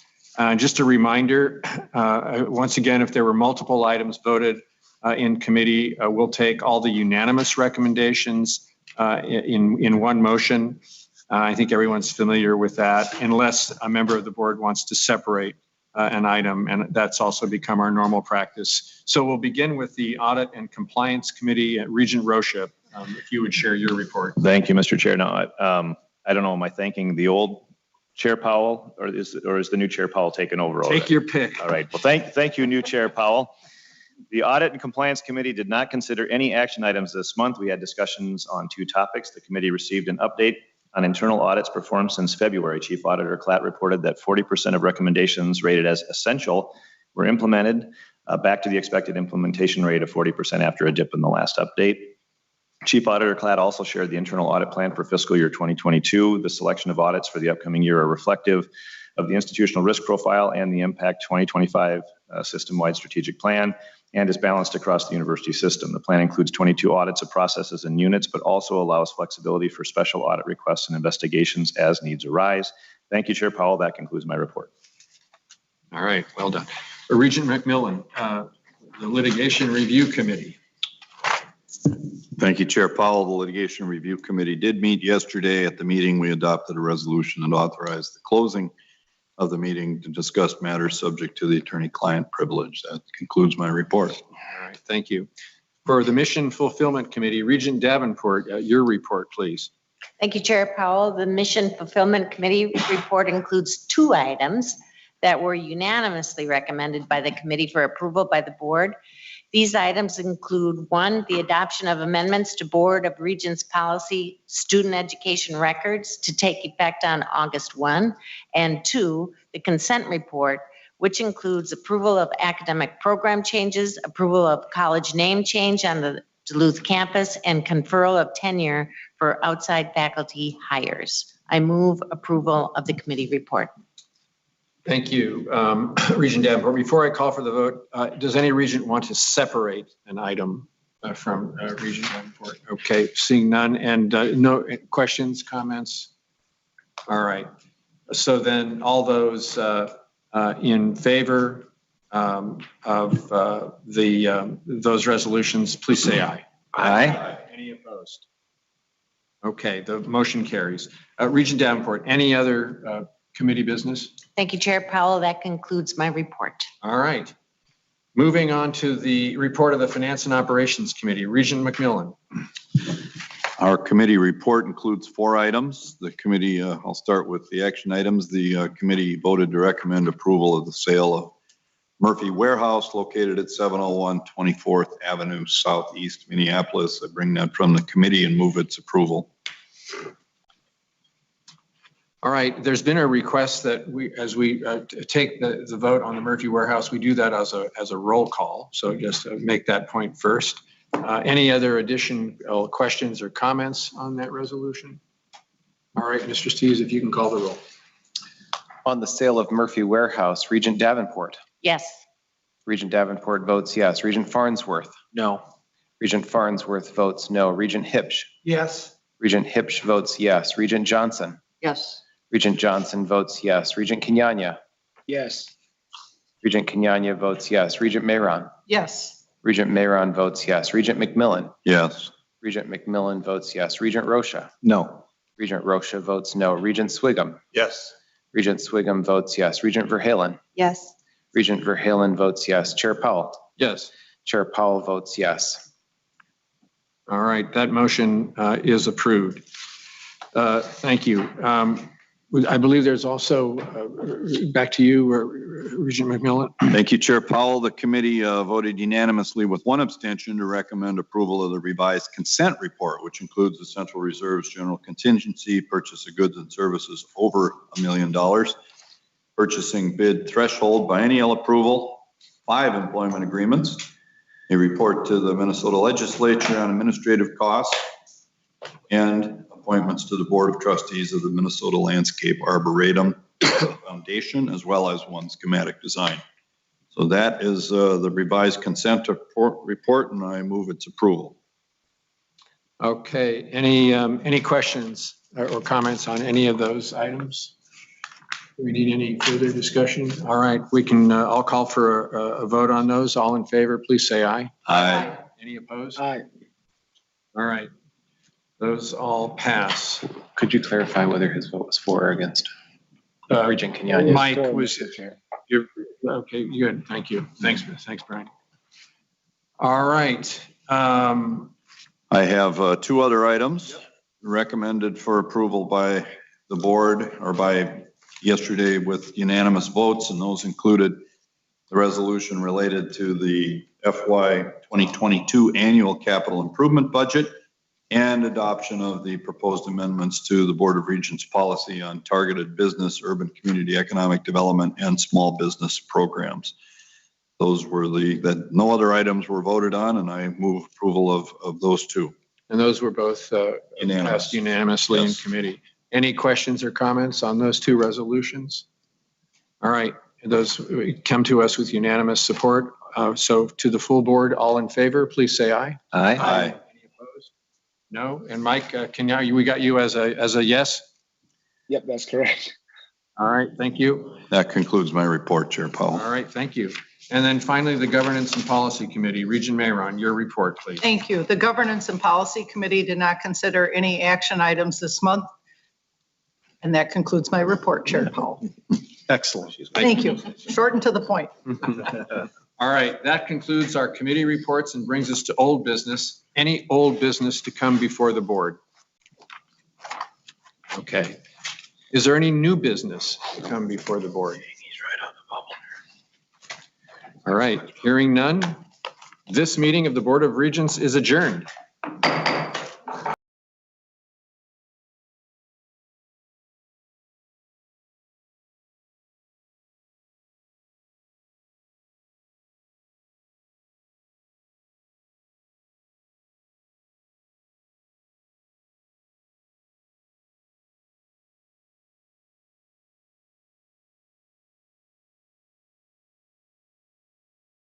Just a reminder, once again, if there were multiple items voted in committee, we'll take all the unanimous recommendations in one motion. I think everyone's familiar with that, unless a member of the board wants to separate an item, and that's also become our normal practice. So we'll begin with the Audit and Compliance Committee. Regent Rocha, if you would share your report. Thank you, Mr. Chair. Now, I don't know, am I thanking the old Chair Powell, or is the new Chair Powell taking over? Take your pick. All right. Well, thank you, new Chair Powell. The Audit and Compliance Committee did not consider any action items this month. We had discussions on 2 topics. The committee received an update on internal audits performed since February. Chief Auditor Klatt reported that 40% of recommendations rated as essential were implemented, back to the expected implementation rate of 40% after a dip in the last update. Chief Auditor Klatt also shared the internal audit plan for fiscal year 2022. The selection of audits for the upcoming year are reflective of the institutional risk profile and the Impact 2025 system-wide strategic plan. and is balanced across the university system. The plan includes 22 audits of processes and units, but also allows flexibility for special audit requests and investigations as needs arise. Thank you, Chair Powell. That concludes my report. All right, well done. Regent McMillan, the Litigation Review Committee. Thank you, Chair Powell. The Litigation Review Committee did meet yesterday. At the meeting, we adopted a resolution and authorized the closing of the meeting to discuss matters subject to the attorney-client privilege. That concludes my report. All right, thank you. For the Mission Fulfillment Committee, Regent Davenport, your report, please. Thank you, Chair Powell. The Mission Fulfillment Committee report includes 2 items that were unanimously recommended by the committee for approval by the board. These items include 1, the adoption of amendments to Board of Regents policy student education records to take effect on August 1, and 2, the consent report, which includes approval of academic program changes, approval of college name change on the Duluth campus, and conferral of tenure for outside faculty hires. I move approval of the committee report. Thank you, Regent Davenport. Before I call for the vote, does any regent want to separate an item from Regent Davenport? Okay, seeing none, and no questions, comments? All right. So then all those in favor of those resolutions, please say aye. Aye. Any opposed? Okay, the motion carries. Regent Davenport, any other committee business? Thank you, Chair Powell. That concludes my report. All right. Moving on to the report of the Finance and Operations Committee. Regent McMillan. Our committee report includes 4 items. The committee, I'll start with the action items. The committee voted to recommend approval of the sale of Murphy Warehouse located at 701 24th Avenue Southeast, Minneapolis. I bring that from the committee and move its approval. All right, there's been a request that as we take the vote on the Murphy Warehouse, we do that as a roll call. So just make that point first. Any other additional questions or comments on that resolution? All right, Mr. Steves, if you can call the roll. On the sale of Murphy Warehouse, Regent Davenport. Yes. Regent Davenport votes yes. Regent Farnsworth. No. Regent Farnsworth votes no. Regent Hipsch. Yes. Regent Hipsch votes yes. Regent Johnson. Yes. Regent Johnson votes yes. Regent Kenyanya. Yes. Regent Kenyanya votes yes. Regent Mayron. Yes. Regent Mayron votes yes. Regent McMillan. Yes. Regent McMillan votes yes. Regent Rocha. No. Regent Rocha votes no. Regent Swigum. Yes. Regent Swigum votes yes. Regent Verhalen. Yes. Regent Verhalen votes yes. Chair Powell. Yes. Chair Powell votes yes. All right, that motion is approved. Thank you. I believe there's also, back to you, Regent McMillan. Thank you, Chair Powell. The committee voted unanimously with 1 abstention to recommend approval of the revised consent report, which includes the Central Reserve's general contingency, purchase of goods and services over $1 million, purchasing bid threshold biennial approval, 5 employment agreements, a report to the Minnesota Legislature on administrative costs, and appointments to the Board of Trustees of the Minnesota Landscape Arboretum Foundation, as well as 1 schematic design. So that is the revised consent report, and I move its approval. Okay, any questions or comments on any of those items? Do we need any further discussion? All right, we can, I'll call for a vote on those. All in favor, please say aye. Aye. Any opposed? Aye. All right, those all pass. Could you clarify whether his vote was for or against? Regent Kenyanya. Mike was, you're, okay, good, thank you. Thanks, Brian. All right. I have 2 other items recommended for approval by the board or by yesterday with unanimous votes, and those included the resolution related to the FY 2022 annual capital improvement budget and adoption of the proposed amendments to the Board of Regents policy on targeted business, urban community economic development, and small business programs. Those were that no other items were voted on, and I move approval of those 2. And those were both passed unanimously in committee. Any questions or comments on those 2 resolutions? All right, those come to us with unanimous support. So to the full board, all in favor, please say aye. Aye. Any opposed? No. And Mike, we got you as a yes? Yep, that's correct. All right, thank you. That concludes my report, Chair Powell. All right, thank you. And then finally, the Governance and Policy Committee, Regent Mayron, your report, please. Thank you. The Governance and Policy Committee did not consider any action items this month. And that concludes my report, Chair Powell. Excellent. Thank you. Short and to the point. All right, that concludes our committee reports and brings us to old business. Any old business to come before the board? Okay. Is there any new business to come before the board? All right, hearing none, this meeting of the Board of Regents is adjourned.